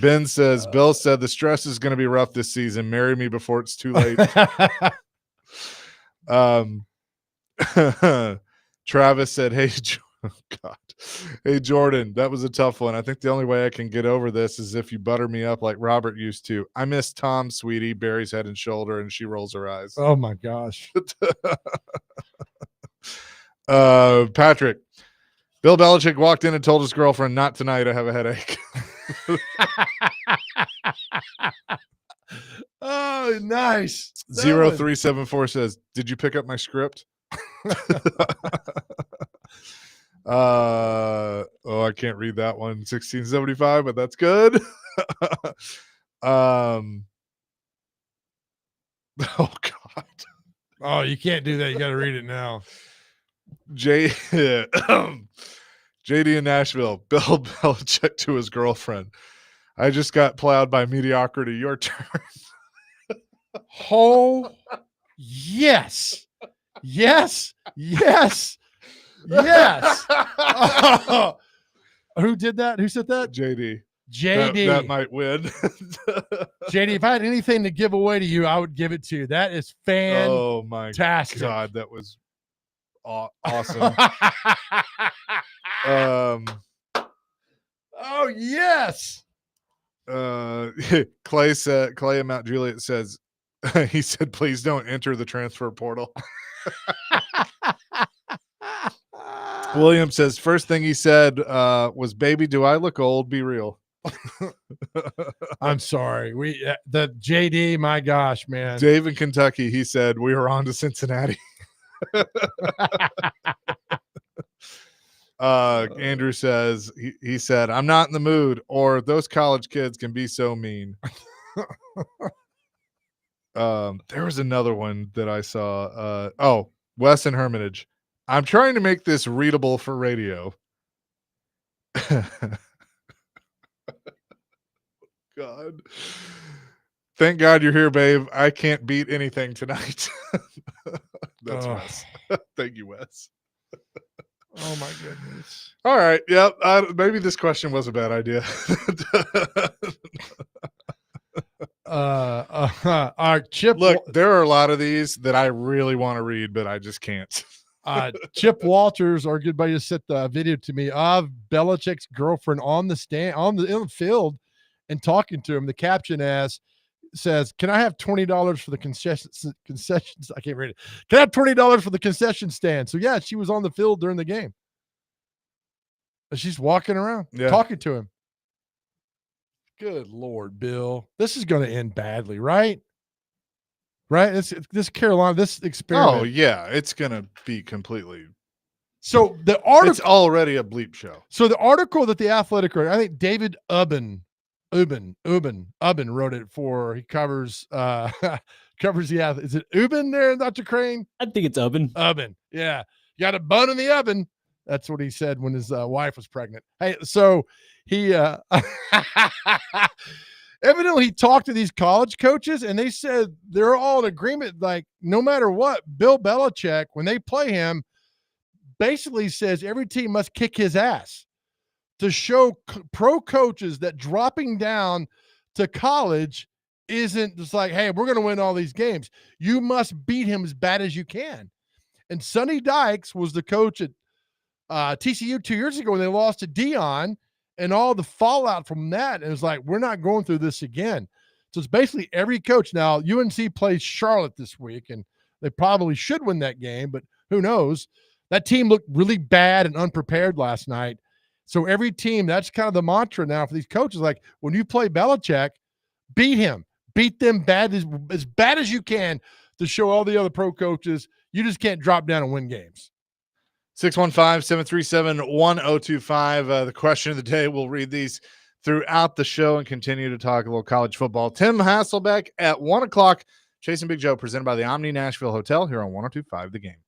Ben says, Bill said the stress is going to be rough this season. Marry me before it's too late. Travis said, hey, hey, Jordan, that was a tough one. I think the only way I can get over this is if you butter me up like Robert used to. I miss Tom, sweetie, Barry's head and shoulder, and she rolls her eyes. Oh, my gosh. Patrick, Bill Belichick walked in and told his girlfriend, not tonight, I have a headache. Oh, nice. 0374 says, did you pick up my script? I can't read that one. 1675, but that's good. Oh God. Oh, you can't do that. You got to read it now. JD in Nashville. Bill Belichick to his girlfriend. I just got plowed by mediocrity. Your turn. Oh, yes. Yes. Yes. Yes. Oh. Who did that? Who said that? JD. That might win. JD, if I had anything to give away to you, I would give it to you. That is fantastic. Oh, my God. That was awesome. Oh, yes. Clay Mount Juliet says, he said, please don't enter the transfer portal. William says, first thing he said was, baby, do I look old? Be real. I'm sorry. The JD, my gosh, man. Dave in Kentucky, he said, we were on to Cincinnati. Andrew says, he said, I'm not in the mood, or those college kids can be so mean. There was another one that I saw. Wes and Hermitage. I'm trying to make this readable for radio. God. Thank God you're here, babe. I can't beat anything tonight. That's Wes. Thank you, Wes. Oh, my goodness. All right. Yep. Maybe this question was a bad idea. All right, Chip. Look, there are a lot of these that I really want to read, but I just can't. Chip Walters, our good buddy, sent the video to me of Belichick's girlfriend on the stand, in the field, and talking to him. The caption says, "Can I have $20 for the concessions? I can't read it. Can I have $20 for the concession stand?" So yeah, she was on the field during the game. She's walking around, talking to him. Good Lord, Bill. This is going to end badly, right? Right? This Carolina, this experiment. Oh, yeah. It's going to be completely. So the article. It's already a bleep show. So the article that the Athletic wrote, I think David Ubben wrote it for. He covers covers the athlete. Is it Ubben there, Dr. Crane? I think it's Ubben. Ubben. Yeah. You got a bun in the oven. That's what he said when his wife was pregnant. Hey, so he evidently he talked to these college coaches, and they said they're all in agreement. Like, no matter what, Bill Belichick, when they play him, basically says every team must kick his ass to show pro coaches that dropping down to college isn't just like, hey, we're going to win all these games. You must beat him as bad as you can. And Sonny Dykes was the coach at TCU 2 years ago when they lost to Dion, and all the fallout from that. And it was like, we're not going through this again. So it's basically every coach. Now, UNC plays Charlotte this week, and they probably should win that game, but who knows? That team looked really bad and unprepared last night. So every team, that's kind of the mantra now for these coaches. Like, when you play Belichick, beat him. Beat them as bad as you can to show all the other pro coaches you just can't drop down and win games. 615-737-1025. The question of the day, we'll read these throughout the show and continue to talk a little college football. Tim Hasselbeck at 1 o'clock. Chasing Big Joe, presented by the Omni Nashville Hotel here on 102.5 The Game.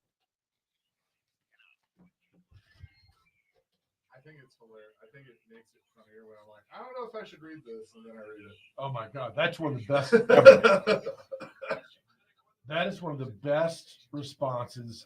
I think it's hilarious. I think it makes it funnier when I'm like, I don't know if I should read this, and then I read it. Oh my God, that's one of the best ever. That is one of the best responses.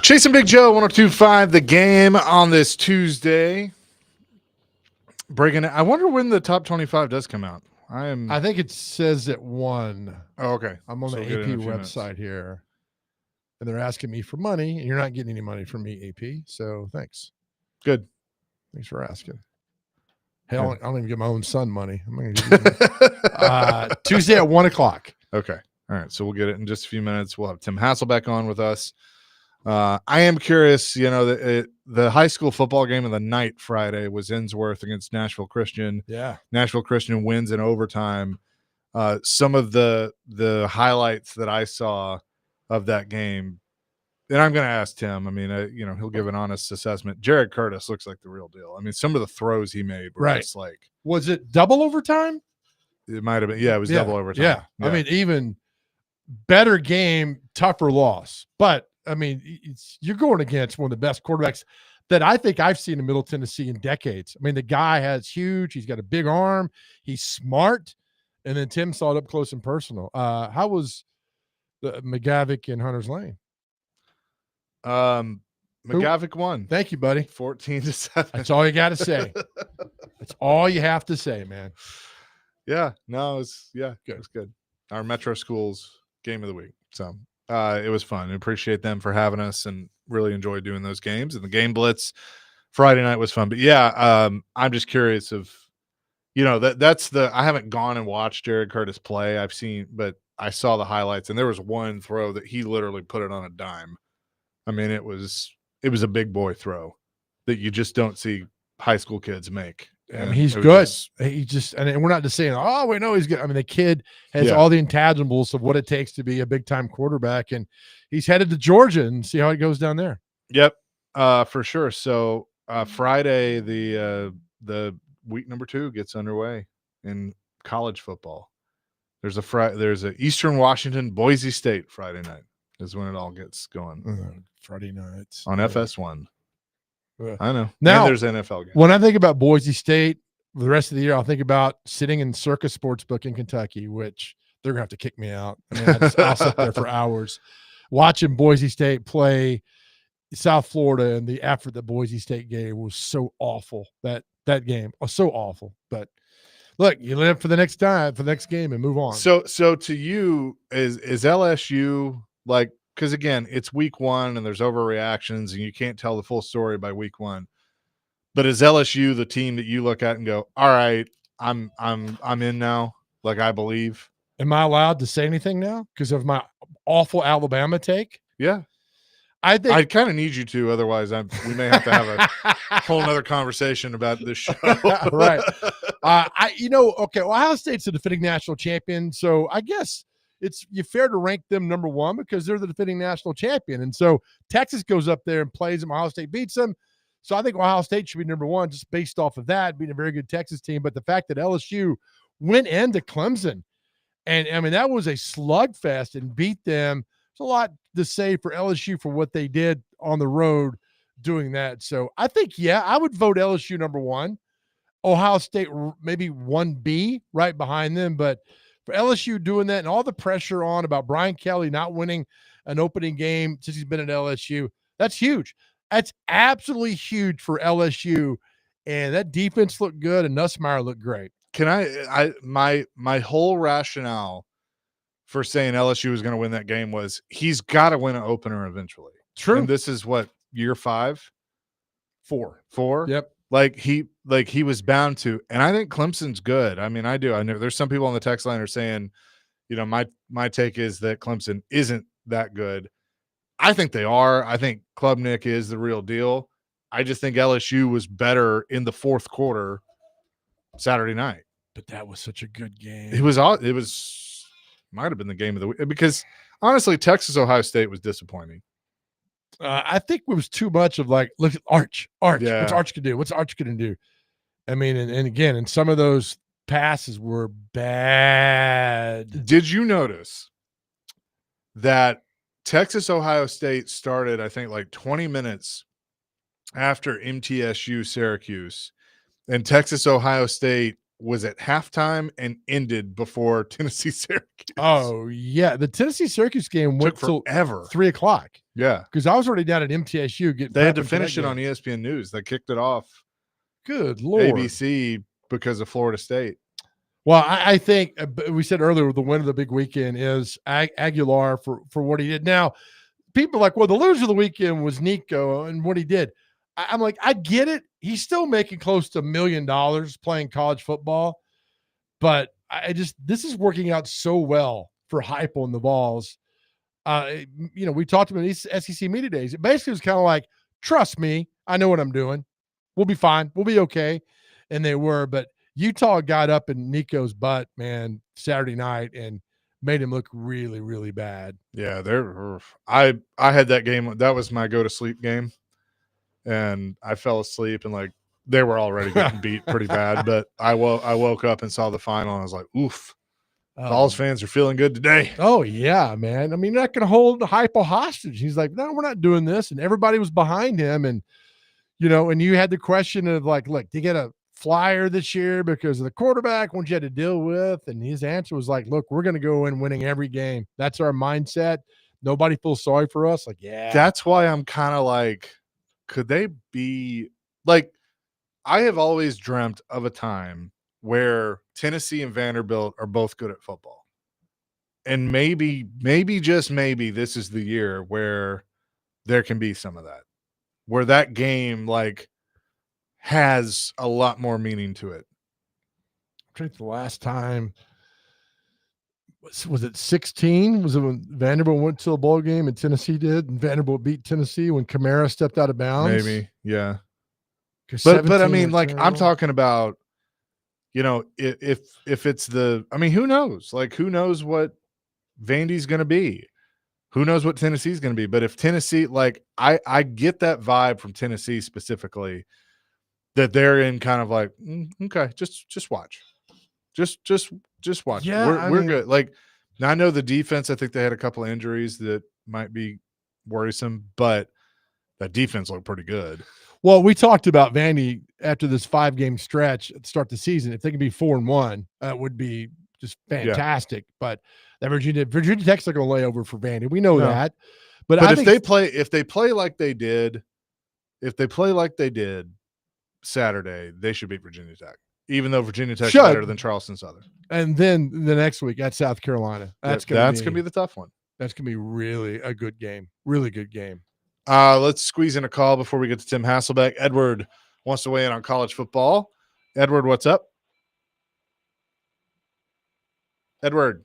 Chasing Big Joe, 102.5 The Game on this Tuesday. Breaking it. I wonder when the top 25 does come out. I think it says at 1. Oh, okay. I'm on the AP website here, and they're asking me for money, and you're not getting any money from me, AP. So thanks. Good. Thanks for asking. Hell, I don't even get my own son money. I'm going to give you Tuesday at 1 o'clock. Okay. All right. So we'll get it in just a few minutes. We'll have Tim Hasselbeck on with us. I am curious, the high school football game of the night Friday was Innsworth against Nashville Christian. Yeah. Nashville Christian wins in overtime. Some of the highlights that I saw of that game, and I'm going to ask Tim. I mean, he'll give an honest assessment. Jared Curtis looks like the real deal. I mean, some of the throws he made were just like. Was it double overtime? It might have been. Yeah, it was double overtime. Yeah. I mean, even better game, tougher loss. But, I mean, you're going against one of the best quarterbacks that I think I've seen in Middle Tennessee in decades. I mean, the guy has huge. He's got a big arm. He's smart. And then Tim saw it up close and personal. How was the McGavick and Hunter's Lane? McGavick won. Thank you, buddy. 14-7. That's all you got to say. That's all you have to say, man. Yeah. No, it was good. Our Metro Schools game of the week. So it was fun. I appreciate them for having us and really enjoyed doing those games. And the Game Blitz Friday night was fun. But yeah, I'm just curious of, I haven't gone and watched Jared Curtis play. But I saw the highlights, and there was one throw that he literally put it on a dime. I mean, it was a big boy throw that you just don't see high school kids make. I mean, he's good. And we're not just saying, oh, we know he's good. I mean, the kid has all the intangibles of what it takes to be a big time quarterback, and he's headed to Georgia and see how it goes down there. Yep, for sure. So Friday, the week number 2 gets underway in college football. There's a Eastern Washington Boise State Friday night is when it all gets going. Friday nights on FS1. I know. Now and there's NFL games. When I think about Boise State for the rest of the year, I'll think about sitting in Circus Sportsbook in Kentucky, which they're gonna have to kick me out. I mean, I'll sit there for hours watching Boise State play South Florida, and the effort that Boise State gave was so awful. That game was so awful. But look, you live for the next game and move on. So to you, is LSU like? Because again, it's week 1 and there's overreactions and you can't tell the full story by week 1. But is LSU the team that you look at and go, all right, I'm in now? Like, I believe. Am I allowed to say anything now because of my awful Alabama take? Yeah. I think I kind of need you to, otherwise we may have to have a whole nother conversation about this show. Right. Ohio State's the defending national champion, so I guess it's fair to rank them number 1 because they're the defending national champion. And so Texas goes up there and plays them. Ohio State beats them. So I think Ohio State should be number 1 just based off of that, being a very good Texas team. But the fact that LSU went into Clemson, and I mean, that was a slugfest and beat them. There's a lot to say for LSU for what they did on the road doing that. So I think, I would vote LSU number 1. Ohio State maybe 1B right behind them. But for LSU doing that and all the pressure on about Brian Kelly not winning an opening game since he's been at LSU, that's huge. That's absolutely huge for LSU. And that defense looked good and Nussmeier looked great. Can my whole rationale for saying LSU was going to win that game was he's got to win an opener eventually. True. And this is what, year 5? 4? Yep. Like he was bound to, and I think Clemson's good. I mean, I know there's some people on the text line are saying, my take is that Clemson isn't that good. I think they are. I think Klubnik is the real deal. I just think LSU was better in the 4th quarter Saturday night. But that was such a good game. It might have been the game of the week because honestly, Texas Ohio State was disappointing. I think it was too much of like, look at Arch. Yeah. What's Arch going to do? What's Arch going to do? I mean, and again, and some of those passes were bad. Did you notice that Texas Ohio State started, I think, like 20 minutes after MTSU Syracuse, and Texas Ohio State was at halftime and ended before Tennessee Syracuse. Oh yeah, the Tennessee Syracuse game went till forever. 3:00. Yeah, because I was already down at MTSU getting. They had to prepping for that finish it game. on ESPN News. They kicked it off Good Lord. ABC because of Florida State. Well, I think we said earlier the win of the big weekend is Aguilar for what he did. Now, people are like, well, the loser of the weekend was Nico and what he did. I'm like, I get it. He's still making close to $1 million playing college football, but this is working out so well for Heupel and the Vols. We talked about these SEC media days. It basically was kind of like, trust me, I know what I'm doing. We'll be fine. We'll be okay. And they were, but Utah got up in Nico's butt, man, Saturday night and made him look really, really bad. Yeah, I had that game. That was my go to sleep game, and I fell asleep and they were already getting beat pretty bad. But I woke up and saw the final and I was like, oof. Vols fans are feeling good today. Oh yeah, man. I mean, you're not going to hold Heupel hostage. He's like, no, we're not doing this, and everybody was behind him, and and you had the question of like, look, do you get a flyer this year because of the quarterback, what you had to deal with? And his answer was like, look, we're going to go in winning every game. That's our mindset. Nobody feels sorry for us. Like, yeah. That's why I'm kind of like, could they be like, I have always dreamt of a time where Tennessee and Vanderbilt are both good at football. And maybe just maybe this is the year where there can be some of that, where that game has a lot more meaning to it. I think the last time was it 16? Was it when Vanderbilt went to a bowl game and Tennessee did, and Vanderbilt beat Tennessee when Kamara stepped out of bounds? Maybe, yeah. But I mean, I'm talking about, if it's who knows? Who knows what Vandy's going to be? Who knows what Tennessee's going to be? But if Tennessee, I get that vibe from Tennessee specifically, that they're in kind of like, okay, just watch, just watch. Yeah, We're good. Now I know the defense. I think they had a couple of injuries that might be worrisome, but that defense looked pretty good. Well, we talked about Vandy after this 5-game stretch at the start of the season. If they can be 4-1, that would be just fantastic. Yeah. But that Virginia Tech's not going to lay over for Vandy. We know that. But I think if they play like they did Saturday, they should beat Virginia Tech, even though Virginia Tech's better than Charleston Southern. And then the next week at South Carolina, that's going to be the tough one. That's going to be really a good game. Really good game. Let's squeeze in a call before we get to Tim Hasselbeck. Edward wants to weigh in on college football. Edward, what's up? Edward.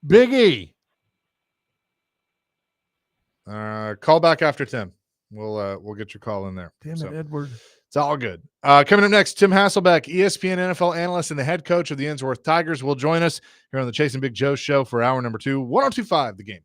Biggie. Call back after Tim. We'll get your call in there. Damn it, Edward. It's all good. Coming up next, Tim Hasselbeck, ESPN NFL analyst and the head coach of the Ensworth Tigers, will join us here on the Chasing Big Joe show for hour number 2, 102.5 The Game.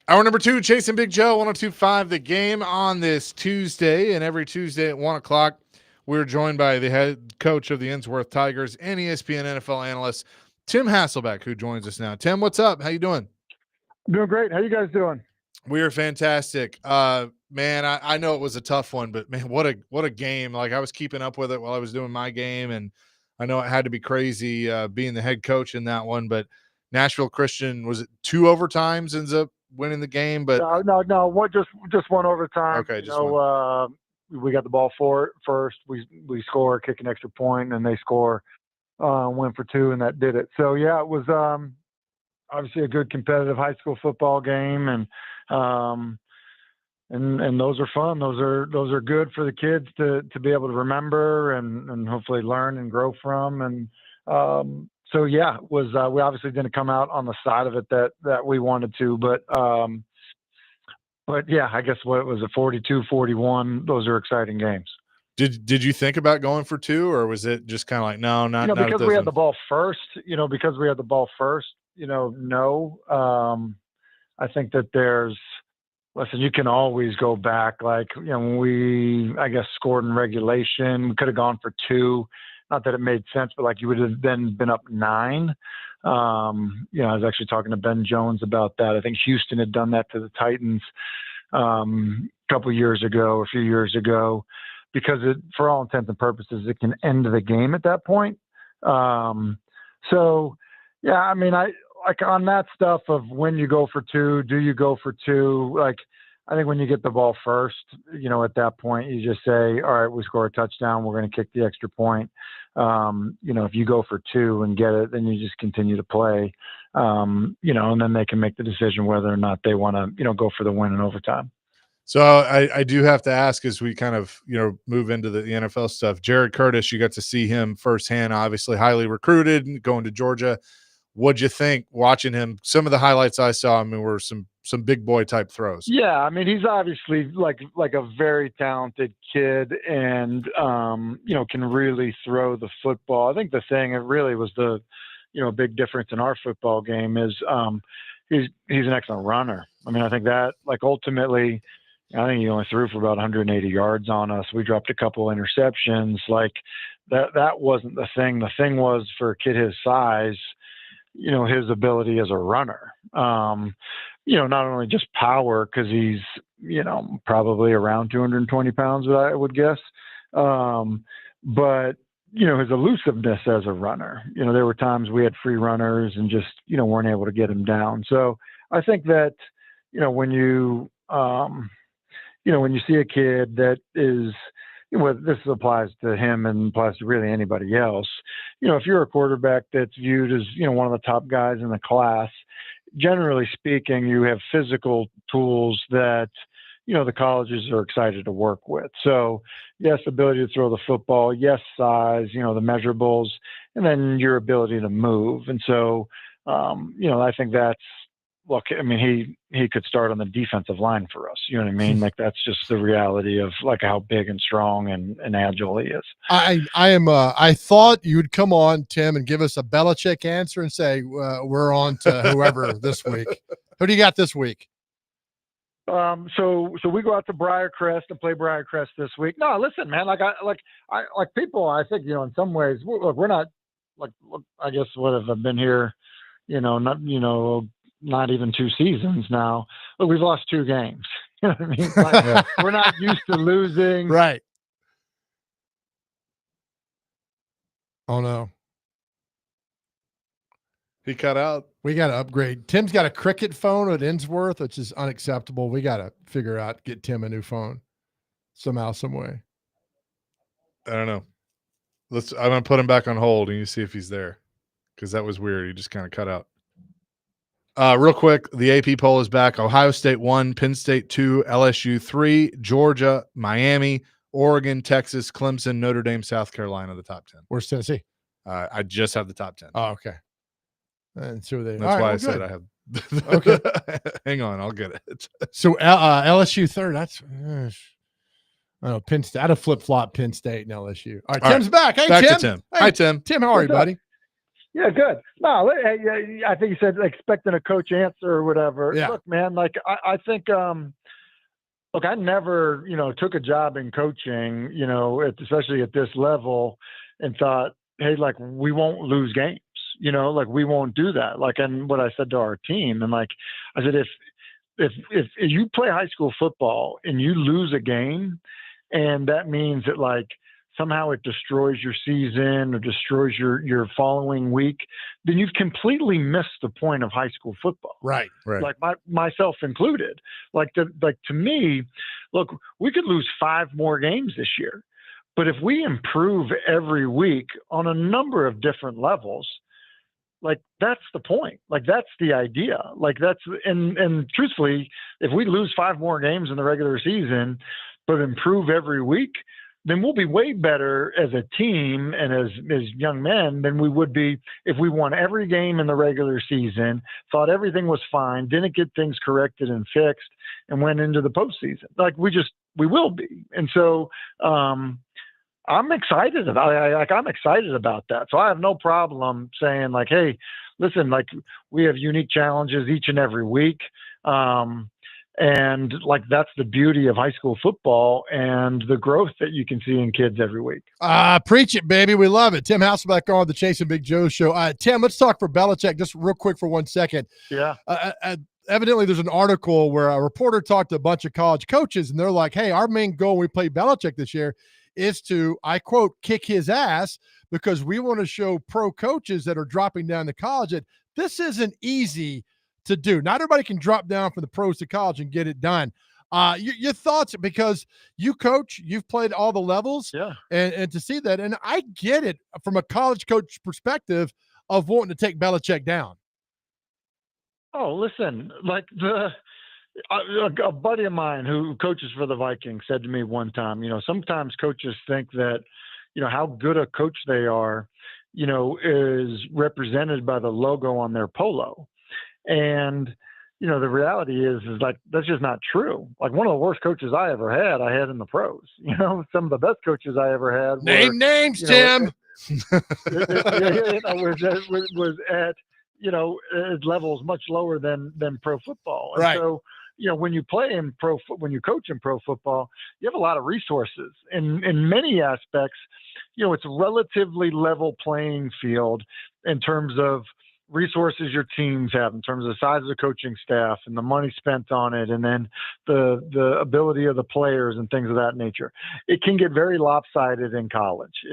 Hour number 2, Chasing Big Joe, 102.5 The Game on this Tuesday. And every Tuesday at 1 o'clock, we're joined by the head coach of the Innsworth Tigers and ESPN NFL analyst, Tim Hasselbeck, who joins us now. Tim, what's up? How you doing? Doing great. How you guys doing? We are fantastic. Man, I know it was a tough one, but man, what a game. Like, I was keeping up with it while I was doing my game, and I know it had to be crazy being the head coach in that one, but Nashville Christian, was it 2 overtimes, ends up winning the game? But no, what just one overtime. Okay, just one. We got the ball for first. We score, kick an extra point, and they score, win for 2, and that did it. So yeah, it was obviously a good competitive high school football game, and those are fun. Those are good for the kids to be able to remember and hopefully learn and grow from. And so yeah, it was we obviously didn't come out on the side of it that we wanted to, but yeah, I guess what was it, 42-41? Those are exciting games. Did you think about going for 2, or was it just kind of like, no, not because we had the ball first? No. I think that listen, you can always go back. Like, when we, I guess, scored in regulation, we could have gone for 2. Not that it made sense, but like you would have then been up 9. I was actually talking to Ben Jones about that. I think Houston had done that to the Titans a few years ago, because for all intents and purposes, it can end the game at that point. So yeah, I mean, I like on that stuff of when you go for 2, do you go for 2? Like, I think when you get the ball first, at that point, you just say, all right, we score a touchdown, we're going to kick the extra point. If you go for 2 and get it, then you just continue to play, and then they can make the decision whether or not they want to, go for the win in overtime. So I do have to ask, as we kind of, move into the NFL stuff, Jared Curtis, you got to see him firsthand, obviously highly recruited, going to Georgia. What'd you think watching him? Some of the highlights I saw, were some big boy type throws. Yeah, I mean, he's obviously like a very talented kid, and can really throw the football. I think the thing that really was the big difference in our football game is he's an excellent runner. I mean, I think that, like, ultimately, I think he only threw for about 180 yards on us. We dropped a couple interceptions. Like, that wasn't the thing. The thing was, for a kid his size, his ability as a runner, not only just power, because he's, probably around 220 pounds, I would guess, but, his elusiveness as a runner. There were times we had free runners and just, weren't able to get him down. So I think that, when you see a kid that is, this applies to him and applies to really anybody else. If you're a quarterback that's viewed as, one of the top guys in the class, generally speaking, you have physical tools that, the colleges are excited to work with. So yes, ability to throw the football, yes, size, the measurables, and then your ability to move. And so, I think that's, look, I mean, he could start on the defensive line for us. You know what I mean? Like, that's just the reality of, like, how big and strong and agile he is. I thought you'd come on, Tim, and give us a Belichick answer and say, we're on to whoever this week. Who do you got this week? So we go out to Briarcrest and play Briarcrest this week. No, listen, man, people, I think, in some ways, look, we're not, like, look, I guess what have I been here, not even 2 seasons now. Look, we've lost 2 games. You know what I mean? Like, we're not used to losing. Right. Oh, no. He cut out. We got to upgrade. Tim's got a Cricket phone at Innsworth, which is unacceptable. We got to figure out, get Tim a new phone somehow, some way. I don't know. I'm going to put him back on hold and you see if he's there, because that was weird. He just kind of cut out. Real quick, the AP poll is back. Ohio State 1, Penn State 2, LSU 3, Georgia, Miami, Oregon, Texas, Clemson, Notre Dame, South Carolina, the top 10. Where's Tennessee? I just have the top 10. Oh, okay. And so that's why I said I have. Okay. Hang on, I'll get it. So LSU 3rd. That's I don't know, Penn State. I'd have flip-flop Penn State and LSU. All right, Tim's back. Hey, back Tim. to Tim. Hey, hi, Tim. Tim, how are you, buddy? Yeah, good. No, I think you said expecting a coach answer or whatever. Yeah. Look, man, like I think, look, I never, took a job in coaching, especially at this level, and thought, hey, like we won't lose games, like we won't do that. Like, and what I said to our team, and like I said, if you play high school football and you lose a game, and that means that like somehow it destroys your season or destroys your following week, then you've completely missed the point of high school football. Right. Like myself included. Like to me, look, we could lose 5 more games this year, but if we improve every week on a number of different levels, like that's the point. Like that's the idea. Like that's and truthfully, if we lose 5 more games in the regular season, but improve every week, then we'll be way better as a team and as young men than we would be if we won every game in the regular season, thought everything was fine, didn't get things corrected and fixed, and went into the postseason. Like we will be. And so I'm excited about that. So I have no problem saying like, hey, listen, like we have unique challenges each and every week. And like that's the beauty of high school football and the growth that you can see in kids every week. Preach it, baby. We love it. Tim Hasselbeck on the Chasing Big Joe show. Tim, let's talk for Belichick just real quick for 1 second. Yeah. Evidently, there's an article where a reporter talked to a bunch of college coaches, and they're like, hey, our main goal when we play Belichick this year is to, I quote, kick his ass because we want to show pro coaches that are dropping down to college that this isn't easy to do. Not everybody can drop down from the pros to college and get it done. Your thoughts, because you coach, you've played all the levels, yeah, and to see that, and I get it from a college coach perspective of wanting to take Belichick down. Oh, listen, like a buddy of mine who coaches for the Vikings said to me one time, sometimes coaches think that, how good a coach they are, is represented by the logo on their polo. And, the reality is like, that's just not true. Like one of the worst coaches I ever had, I had in the pros. Some of the best coaches I ever had. Name names, Tim. Was at, at levels much lower than pro football. And right. So, when you when you coach in pro football, you have a lot of resources. And in many aspects, it's a relatively level playing field in terms of resources your teams have, in terms of the size of the coaching staff and the money spent on it, and then the ability of the players and things of that nature. It can get very lopsided in college.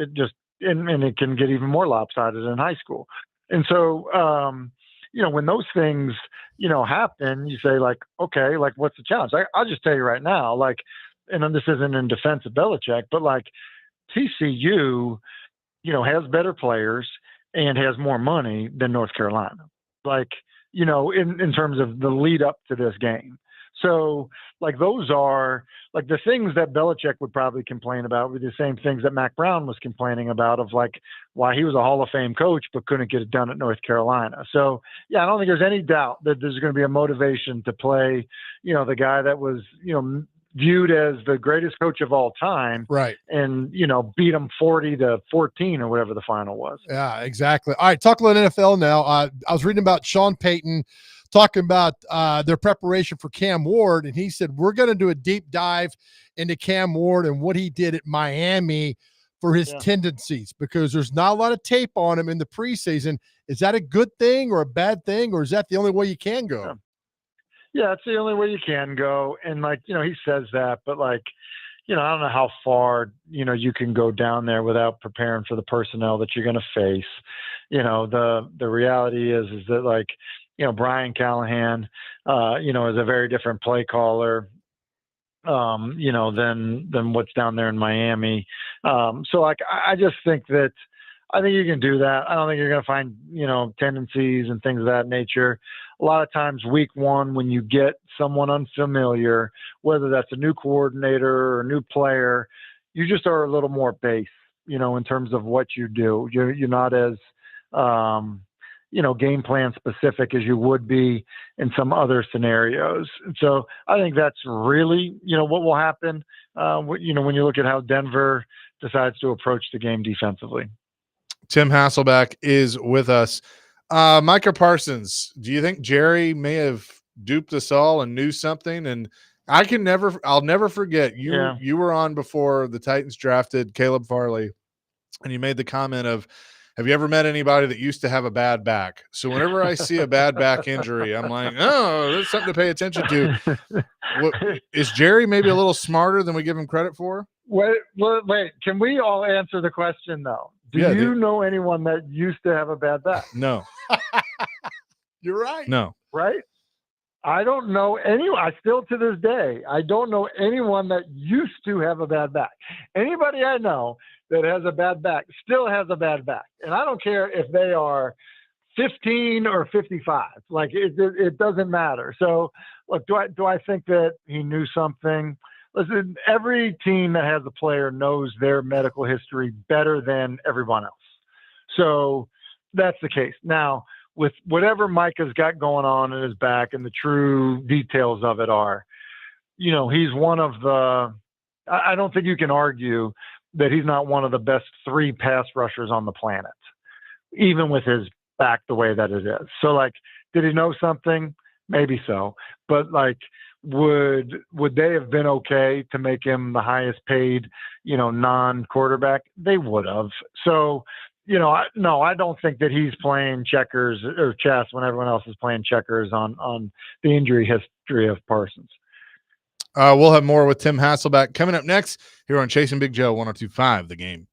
And it can get even more lopsided in high school. And so, when those things, happen, you say like, okay, like what's the challenge? I'll just tell you right now, like, and then this isn't in defense of Belichick, but like TCU, has better players and has more money than North Carolina, like, in terms of the lead up to this game. So like those are like the things that Belichick would probably complain about were the same things that Mac Brown was complaining about, of like why he was a Hall of Fame coach but couldn't get it done at North Carolina. So yeah, I don't think there's any doubt that there's going to be a motivation to play, the guy that was, viewed as the greatest coach of all time, right? And beat them 40-14 or whatever the final was. Yeah, exactly. All right, talk a little NFL now. I was reading about Sean Payton talking about their preparation for Cam Ward, and he said we're going to do a deep dive into Cam Ward and what he did at Miami for his tendencies, because there's not a lot of tape on him in the preseason. Is that a good thing or a bad thing, or is that the only way you can go? Yeah, it's the only way you can go. And like, he says that, but like, I don't know how far, you can go down there without preparing for the personnel that you're going to face. The reality is that like, Brian Callahan, is a very different play caller, than what's down there in Miami. So like, I just think that, I think you can do that. I don't think you're going to find, tendencies and things of that nature. A lot of times week one, when you get someone unfamiliar, whether that's a new coordinator or a new player, you just are a little more base, in terms of what you do. You're not as, game plan specific as you would be in some other scenarios. And so I think that's really, what will happen, when you look at how Denver decides to approach the game defensively. Tim Hasselback is with us. Micah Parsons, do you think Jerry may have duped us all and knew something? And I'll never forget you were on before the Titans drafted Caleb Farley, and you made the comment of, have you ever met anybody that used to have a bad back? So whenever I see a bad back injury, I'm like, oh, there's something to pay attention to. What is Jerry maybe a little smarter than we give him credit for? Wait. Can we all answer the question though? Do you know anyone that used to have a bad back? No. You're right. No. Right? I don't know anyone. I still to this day, I don't know anyone that used to have a bad back. Anybody I know that has a bad back still has a bad back. And I don't care if they are 15 or 55. Like it doesn't matter. So look, do I think that he knew something? Listen, every team that has a player knows their medical history better than everyone else. So that's the case. Now, with whatever Micah's got going on in his back and the true details of it are, he's one of the, I don't think you can argue that he's not one of the best 3 pass rushers on the planet, even with his back the way that it is. So like, did he know something? Maybe so. But like, would they have been okay to make him the highest paid, non-quarterback? They would have. So, no, I don't think that he's playing checkers or chess when everyone else is playing checkers on the injury history of Parsons. We'll have more with Tim Hasselback coming up next here on Chasing Big Joe 102.5 The Game.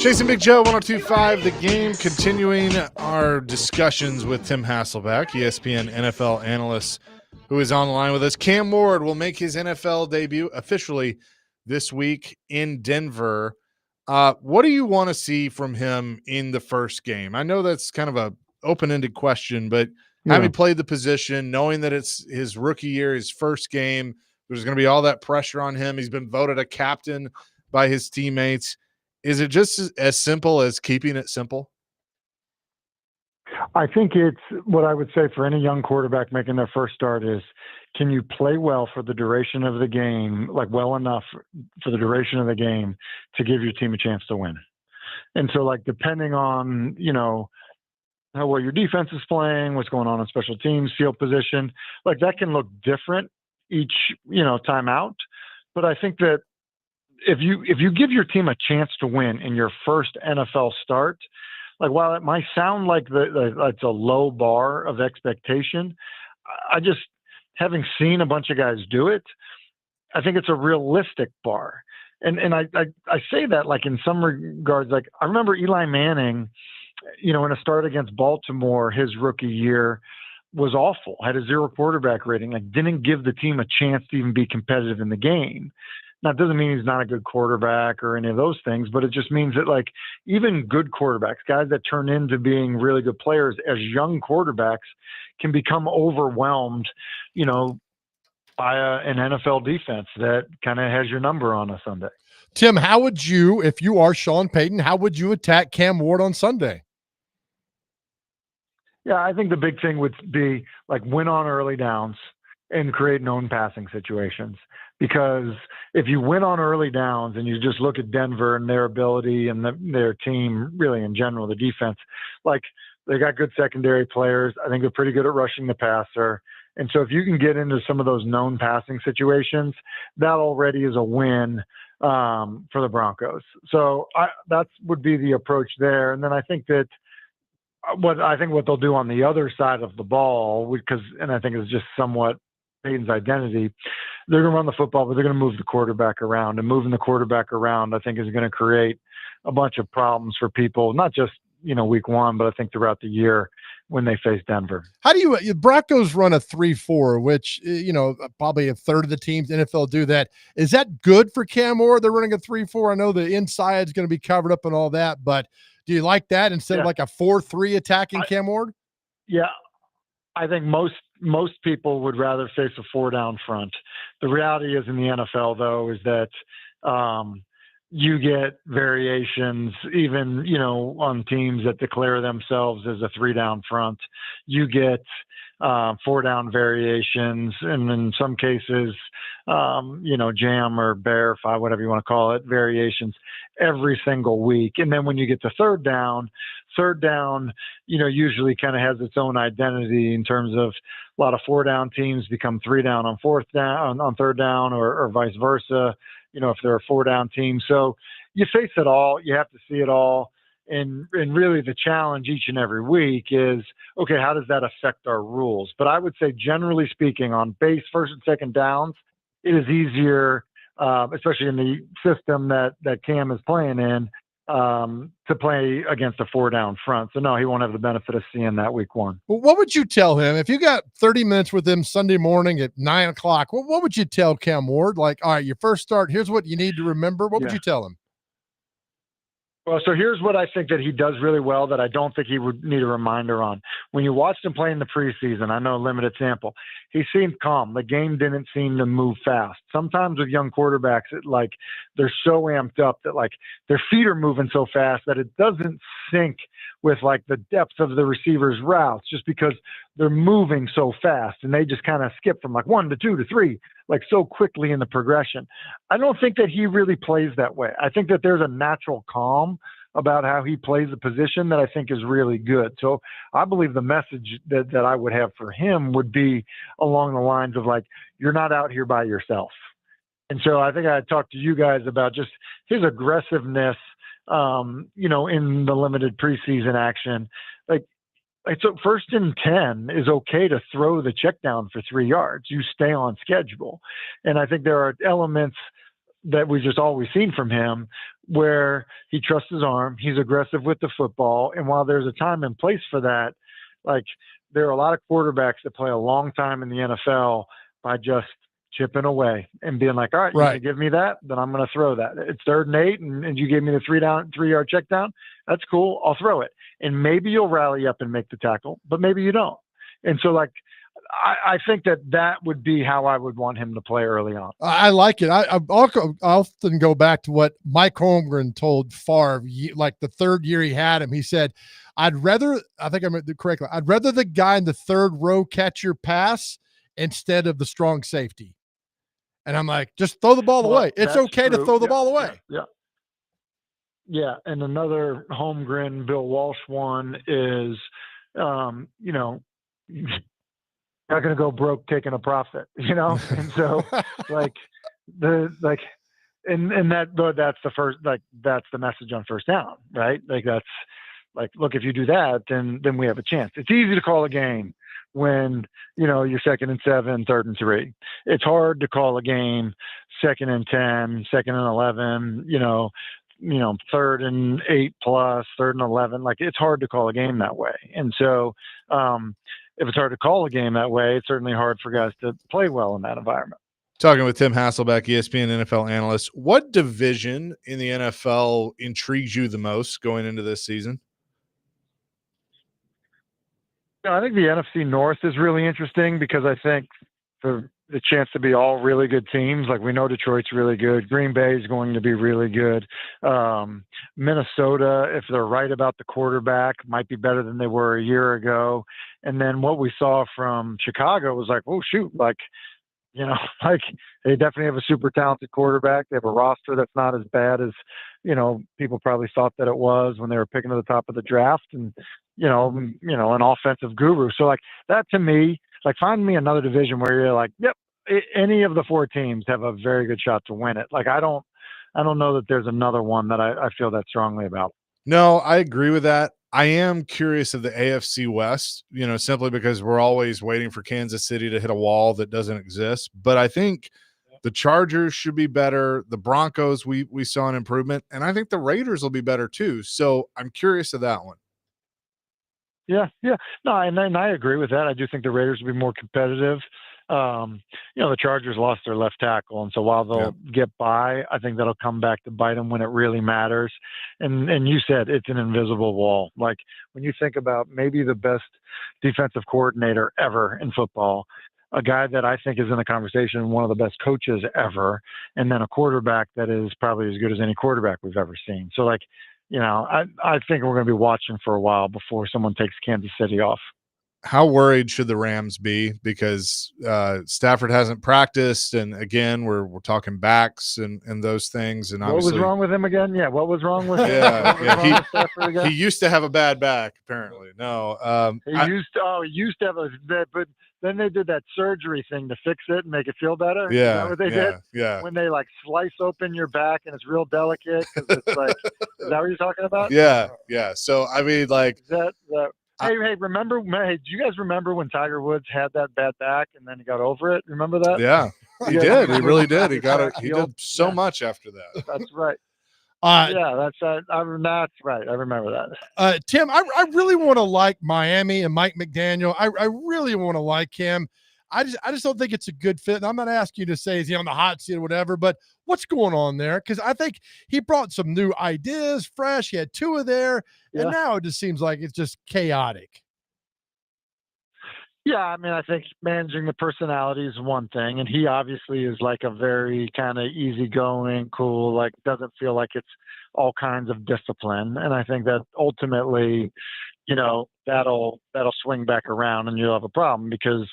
Chasing Big Joe, 102.5 The Game, continuing our discussions with Tim Hasselbeck, ESPN NFL analyst, who is on the line with us. Cam Ward will make his NFL debut officially this week in Denver. What do you want to see from him in the first game? I know that's kind of a open-ended question, but having played the position, knowing that it's his rookie year, his first game, there's going to be all that pressure on him. He's been voted a captain by his teammates. Is it just as simple as keeping it simple? I think it's what I would say for any young quarterback making their first start is, can you play well for the duration of the game, like well enough for the duration of the game to give your team a chance to win? And so, like, depending on, how well your defense is playing, what's going on special teams, field position, like that can look different each, time out. But I think that if you give your team a chance to win in your first NFL start, like while it might sound like it's a low bar of expectation, I just, having seen a bunch of guys do it, I think it's a realistic bar. And I say that like in some regards, like I remember Eli Manning, in a start against Baltimore, his rookie year was awful, had a 0 quarterback rating, like didn't give the team a chance to even be competitive in the game. Now, it doesn't mean he's not a good quarterback or any of those things, but it just means that, like, even good quarterbacks, guys that turn into being really good players as young quarterbacks, can become overwhelmed, by an NFL defense that kind of has your number on a Sunday. Tim, how would you, if you are Sean Payton, how would you attack Cam Ward on Sunday? Yeah, I think the big thing would be, like, win on early downs and create known passing situations. Because if you win on early downs and you just look at Denver and their ability and their team, really in general, the defense, like they got good secondary players. I think they're pretty good at rushing the passer. And so if you can get into some of those known passing situations, that already is a win for the Broncos. So that would be the approach there. And then I think that what they'll do on the other side of the ball, and I think it's just somewhat Payton's identity, they're going to run the football, but they're going to move the quarterback around. And moving the quarterback around, I think, is going to create a bunch of problems for people, not just, week one, but I think throughout the year when they face Denver. How do you Broncos run a 3-4, which, probably a third of the teams in NFL do that. Is that good for Cam Ward? They're running a 3-4. I know the inside is going to be covered up and all that, but do you like that instead of like a 4-3 attacking Cam Ward? Yeah. I think most people would rather face a 4-down front. The reality is in the NFL, though, is that you get variations even, on teams that declare themselves as a 3-down front. You get 4-down variations, and in some cases, jam or bear, whatever you want to call it, variations every single week. And then when you get to third down, usually kind of has its own identity in terms of a lot of 4-down teams become 3-down on third down, or vice versa, if they're a 4-down team. So you face it all, you have to see it all. And really the challenge each and every week is, okay, how does that affect our rules? But I would say, generally speaking, on base, first and second downs, it is easier, especially in the system that Cam is playing in, to play against a 4-down front. So no, he won't have the benefit of seeing that week one. Well, what would you tell him if you got 30 minutes with him Sunday morning at 9:00? What would you tell Cam Ward? Like, all right, your first start, here's what you need to remember. What would you tell him? Well, so here's what I think that he does really well that I don't think he would need a reminder on. When you watched him play in the preseason, I know limited sample, he seemed calm. The game didn't seem to move fast. Sometimes with young quarterbacks, they're so amped up that their feet are moving so fast that it doesn't sync with the depth of the receiver's routes, just because they're moving so fast and they just kind of skip from 1 to 2 to 3, so quickly in the progression. I don't think that he really plays that way. I think that there's a natural calm about how he plays the position that I think is really good. So I believe the message that I would have for him would be along the lines of you're not out here by yourself. And so I think I talked to you guys about just his aggressiveness, in the limited preseason action. So 1st and 10 is okay to throw the check down for 3 yards. You stay on schedule. And I think there are elements that we've just always seen from him, where he trusts his arm, he's aggressive with the football. And while there's a time and place for that, like there are a lot of quarterbacks that play a long time in the NFL by just chipping away and being like, all right, you can give me that, then I'm going to throw that. It's 3rd and 8, and you gave me the 3-yard check down. That's cool. I'll throw it. And maybe you'll rally up and make the tackle, but maybe you don't. And so like, I think that would be how I would want him to play early on. I like it. I often go back to what Mike Holmgren told Favre, like the 3rd year he had him. He said, I'd rather the guy in the 3rd row catch your pass instead of the strong safety. And I'm like, just throw the ball away. It's okay to throw the ball away. Yeah. And another Holmgren, Bill Walsh one is, not going to go broke taking a profit, and so that's the first, that's the message on first down, right? Like that's like, look, if you do that, then we have a chance. It's easy to call a game when you're 2nd and 7, 3rd and 3. It's hard to call a game 2nd and 10, 2nd and 11, 3rd and 8 plus, 3rd and 11. Like it's hard to call a game that way, and so if it's hard to call a game that way, it's certainly hard for guys to play well in that environment. Talking with Tim Hasselbeck, ESPN NFL analyst. What division in the NFL intrigues you the most going into this season? I think the NFC North is really interesting because I think the chance to be all really good teams. Like we know Detroit's really good. Green Bay is going to be really good. Minnesota, if they're right about the quarterback, might be better than they were a year ago. And then what we saw from Chicago was like, oh shoot, like they definitely have a super talented quarterback. They have a roster that's not as bad as, people probably thought that it was when they were picking at the top of the draft, and, an offensive guru. So like that to me, like find me another division where you're like, yep, any of the 4 teams have a very good shot to win it. Like I don't know that there's another one that I feel that strongly about. No, I agree with that. I am curious of the AFC West, simply because we're always waiting for Kansas City to hit a wall that doesn't exist. But I think the Chargers should be better. The Broncos, we saw an improvement, and I think the Raiders will be better too. So I'm curious of that one. Yeah. No, and I agree with that. I do think the Raiders will be more competitive. The Chargers lost their left tackle, and so while they'll get by, I think that'll come back to bite them when it really matters. And you said it's an invisible wall. Like when you think about maybe the best defensive coordinator ever in football, a guy that I think is in the conversation, one of the best coaches ever, and then a quarterback that is probably as good as any quarterback we've ever seen. So like, I think we're going to be watching for a while before someone takes Kansas City off. How worried should the Rams be? Because Stafford hasn't practiced, and again, we're talking backs and those things. And what was wrong with him again? Yeah, what was wrong with him? He used to have a bad back, apparently. No, he used to have a bad, but then they did that surgery thing to fix it and make it feel better. Yeah, is that what they did? Yeah. When they like slice open your back and it's real delicate because it's like, is that what you're talking about? Yeah. So I mean, like that. Hey, remember? Hey, do you guys remember when Tiger Woods had that bad back and then he got over it? Remember that? Yeah, he did. He really did. He did so much after that. That's right. That's right. I remember that. Tim, I really want to like Miami and Mike McDaniel. I really want to like him. I just don't think it's a good fit. And I'm not asking you to say is he on the hot seat or whatever, but what's going on there? Because I think he brought some new ideas, fresh. He had Tua there, and now it just seems like it's just chaotic. Yeah, I mean, I think managing the personality is one thing, and he obviously is like a very kind of easygoing, cool, like doesn't feel like it's all kinds of discipline. And I think that ultimately, that'll swing back around, and you'll have a problem because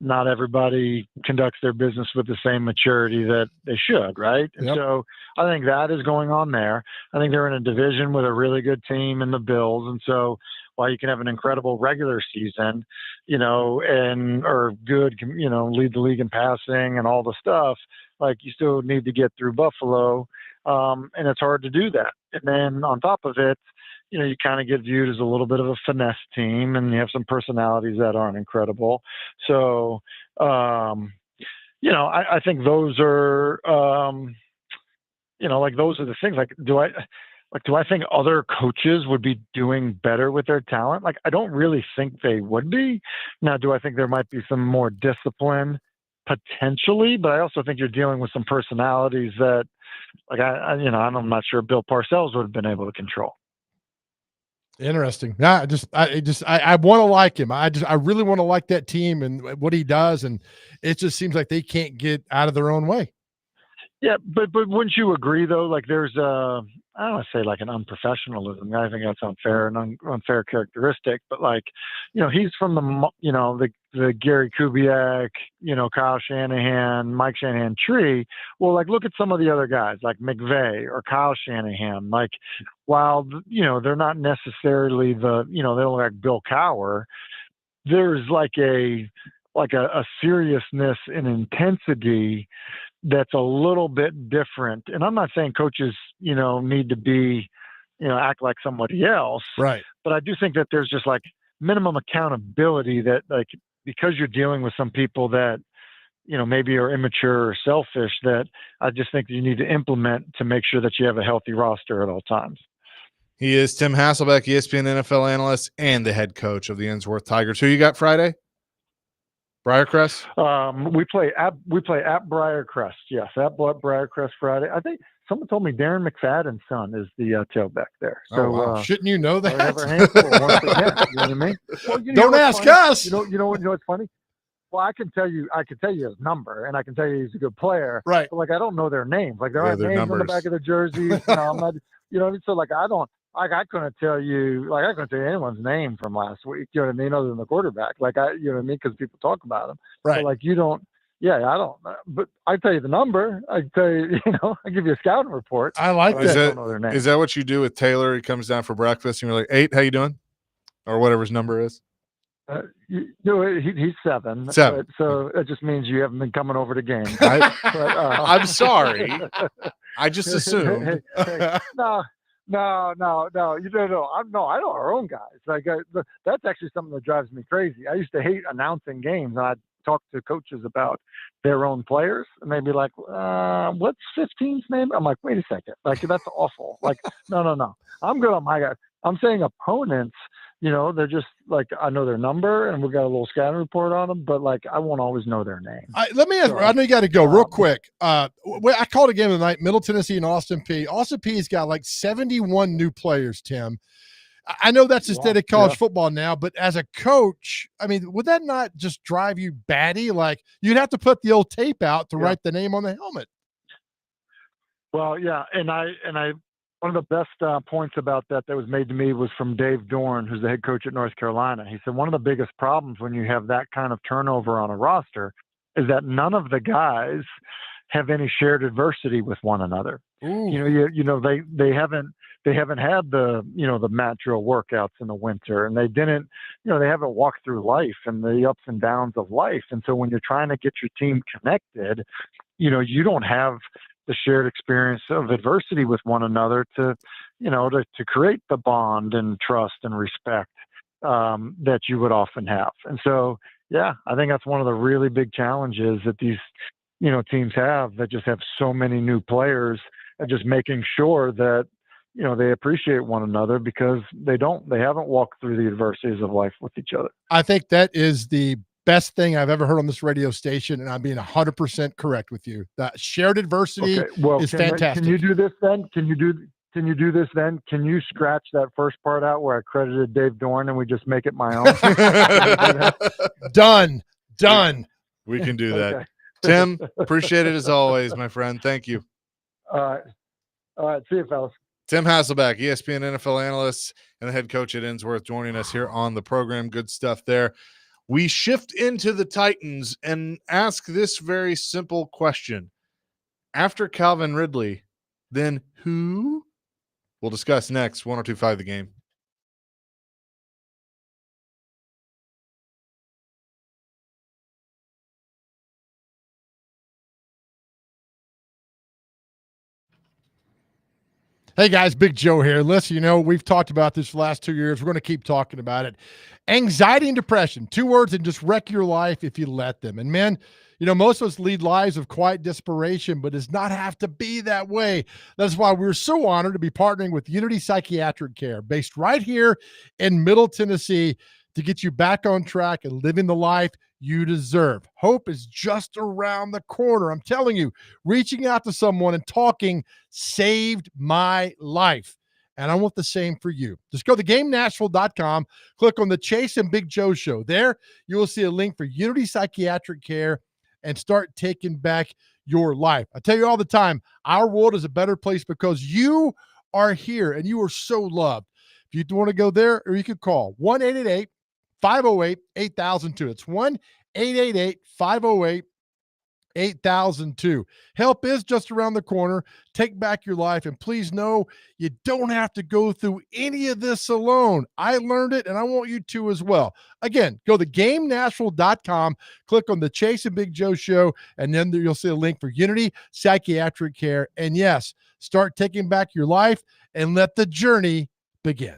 not everybody conducts their business with the same maturity that they should, right? And so I think that is going on there. I think they're in a division with a really good team in the Bills. And so while you can have an incredible regular season, or good, lead the league in passing and all the stuff, like you still need to get through Buffalo. And it's hard to do that. And then on top of it, you kind of get viewed as a little bit of a finesse team, and you have some personalities that aren't incredible. So, I think those are, like those are the things. Like, do I think other coaches would be doing better with their talent? Like, I don't really think they would be. Now, do I think there might be some more discipline potentially? But I also think you're dealing with some personalities that, like, I'm not sure Bill Parcells would have been able to control. Interesting. I want to like him. I really want to like that team and what he does. And it just seems like they can't get out of their own way. Yeah, but wouldn't you agree though? Like, there's I don't want to say like an unprofessionalism. I think that's unfair and unfair characteristic. But like, he's from the Gary Kubiak, Kyle Shanahan, Mike Shanahan tree. Well, like, look at some of the other guys like McVay or Kyle Shanahan. Like, while they're not necessarily they don't look like Bill Cowher. There's like a seriousness and intensity that's a little bit different. And I'm not saying coaches, need to be, act like somebody else. Right. But I do think that there's just like minimum accountability that, like, because you're dealing with some people that, maybe are immature or selfish, that I just think you need to implement to make sure that you have a healthy roster at all times. He is Tim Hasselbeck, ESPN NFL analyst and the head coach of the Ensworth Tigers. Who you got Friday? Briarcrest? We play at Briarcrest. Yes, at Briarcrest Friday. I think someone told me Darren McFadden's son is the tailback there. So wow. Shouldn't you know that? I have our hands full once again. You know what I mean? Well, Don't ask us. You know what's funny? Well, I can tell you his number, and I can tell you he's a good player. Right. But like, I don't know their names. Like, there aren't names numbers on the back of their jerseys. I'm not. So like, I don't. Like, I couldn't tell you anyone's name from last week, you know what I mean, other than the quarterback. Like, you know what I mean? Because people talk about him. Right. So, like, you don't, I don't, but I tell you the number. I tell you, I give you a scouting report. I like that. I don't know their name. Is that what you do with Taylor? He comes down for breakfast and you're like, 8, how you doing? Or whatever his number is. He's 7. But, so it just means you haven't been coming over to games. I'm sorry. I just assumed. No. I know our own guys. Like, that's actually something that drives me crazy. I used to hate announcing games, and I'd talk to coaches about their own players, and they'd be like, "What's 15's name?" I'm like, "Wait a second. Like, that's awful. Like, no. I'm good on my guys. I'm saying opponents. They're just like, I know their number, and we've got a little scouting report on them, but like, I won't always know their name." Let me ask. So, I know you got to go real quick. I called a game tonight, Middle Tennessee and Austin Peay. Austin Peay's got like 71 new players, Tim. I know that's the state of college football now, but as a coach, I mean, would that not just drive you batty? Like, you'd have to put the old tape out to write the name on the helmet. Well, yeah, and I one of the best points about that was made to me was from Dave Dorn, who's the head coach at North Carolina. He said one of the biggest problems when you have that kind of turnover on a roster is that none of the guys have any shared adversity with one another. Ooh. They haven't had the mat drill workouts in the winter, and they didn't, they haven't walked through life and the ups and downs of life. And so when you're trying to get your team connected, you don't have the shared experience of adversity with one another to create the bond and trust and respect that you would often have. And so, I think that's one of the really big challenges that these, teams have that just have so many new players, and just making sure that, they appreciate one another because they haven't walked through the adversities of life with each other. I think that is the best thing I've ever heard on this radio station, and I'm being 100% correct with you. That shared adversity is fantastic. Can you do this then? Can you do this then? Can you scratch that first part out where I credited Dave Dorn and we just make it my own? Done. We can do that. Okay. Tim, appreciate it as always, my friend. Thank you. All right. See you, fellas. Tim Hasselbeck, ESPN NFL analyst and the head coach at Ensworth, joining us here on the program. Good stuff there. We shift into the Titans and ask this very simple question. After Calvin Ridley, then who? We'll discuss next. 102.5 The Game. Hey guys, Big Joe here. Listen, we've talked about this for the last 2 years. We're going to keep talking about it. Anxiety and depression, 2 words that just wreck your life if you let them. And men, most of us lead lives of quiet desperation, but does not have to be that way. That's why we're so honored to be partnering with Unity Psychiatric Care, based right here in Middle Tennessee, to get you back on track and living the life you deserve. Hope is just around the corner. I'm telling you, reaching out to someone and talking saved my life. And I want the same for you. Just go to GameNashville.com, click on the Chase and Big Joe show. There, you will see a link for Unity Psychiatric Care and start taking back your life. I tell you all the time, our world is a better place because you are here and you are so loved. If you want to go there, or you could call 1-888-508-8002. It's 1-888-508-8002. Help is just around the corner. Take back your life, and please know you don't have to go through any of this alone. I learned it, and I want you to as well. Again, go to GameNashville.com, click on the Chase and Big Joe show, and then you'll see a link for Unity Psychiatric Care. And yes, start taking back your life and let the journey begin.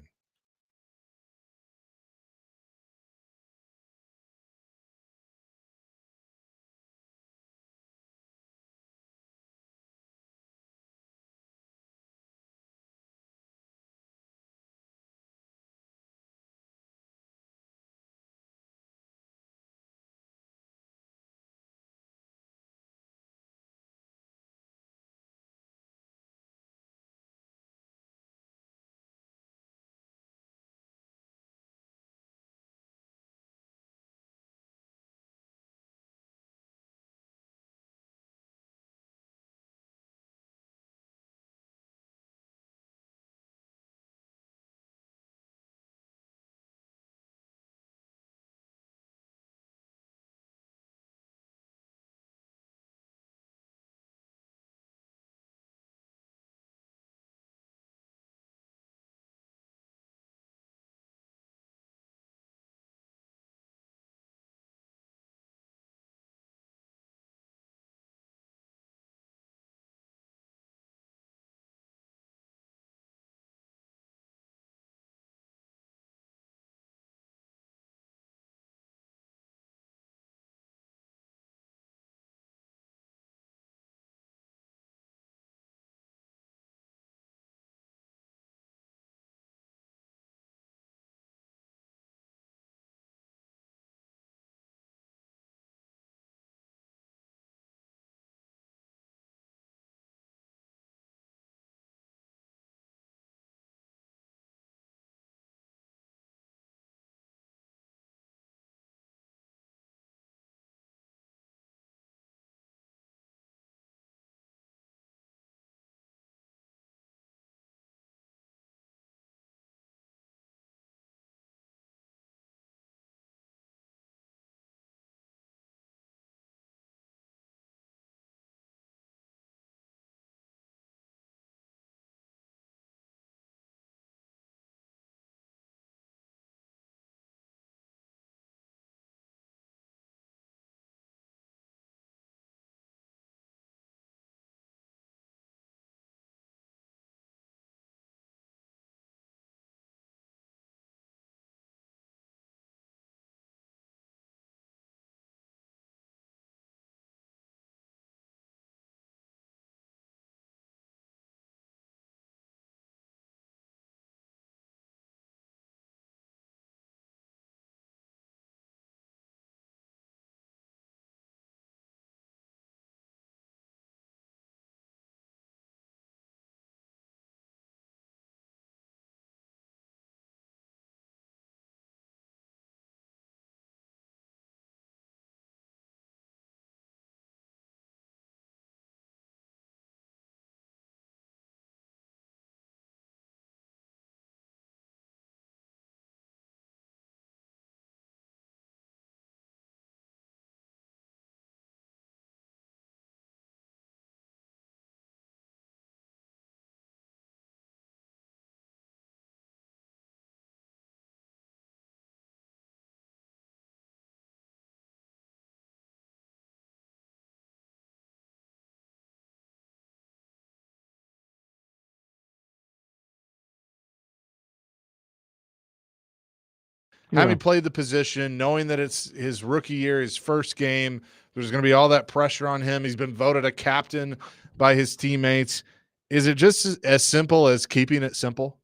having played the position, knowing that it's his rookie year, his first game, there's going to be all that pressure on him. He's been voted a captain by his teammates. Is it just as simple as keeping it simple?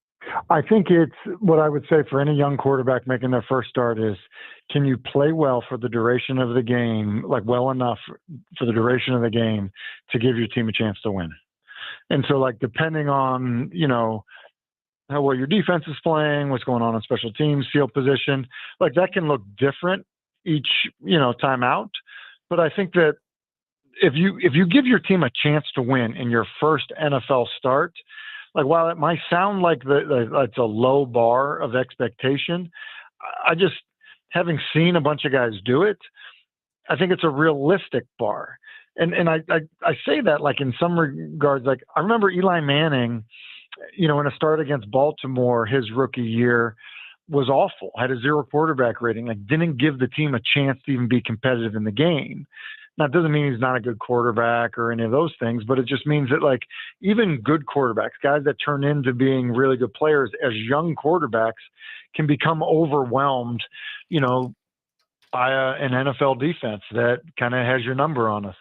I think it's what I would say for any young quarterback making their first start is, can you play well for the duration of the game, like well enough for the duration of the game to give your team a chance to win? And so, like, depending on, how well your defense is playing, what's going on special teams, field position, like that can look different each, time out. But I think that if you give your team a chance to win in your first NFL start, like while it might sound like it's a low bar of expectation, I just, having seen a bunch of guys do it, I think it's a realistic bar. And I say that like in some regards, like I remember Eli Manning, in a start against Baltimore, his rookie year was awful, had a 0 quarterback rating, like didn't give the team a chance to even be competitive in the game. Now, it doesn't mean he's not a good quarterback or any of those things, but it just means that like even good quarterbacks, guys that turn into being really good players as young quarterbacks, can become overwhelmed, by an NFL defense that kind of has your number on us.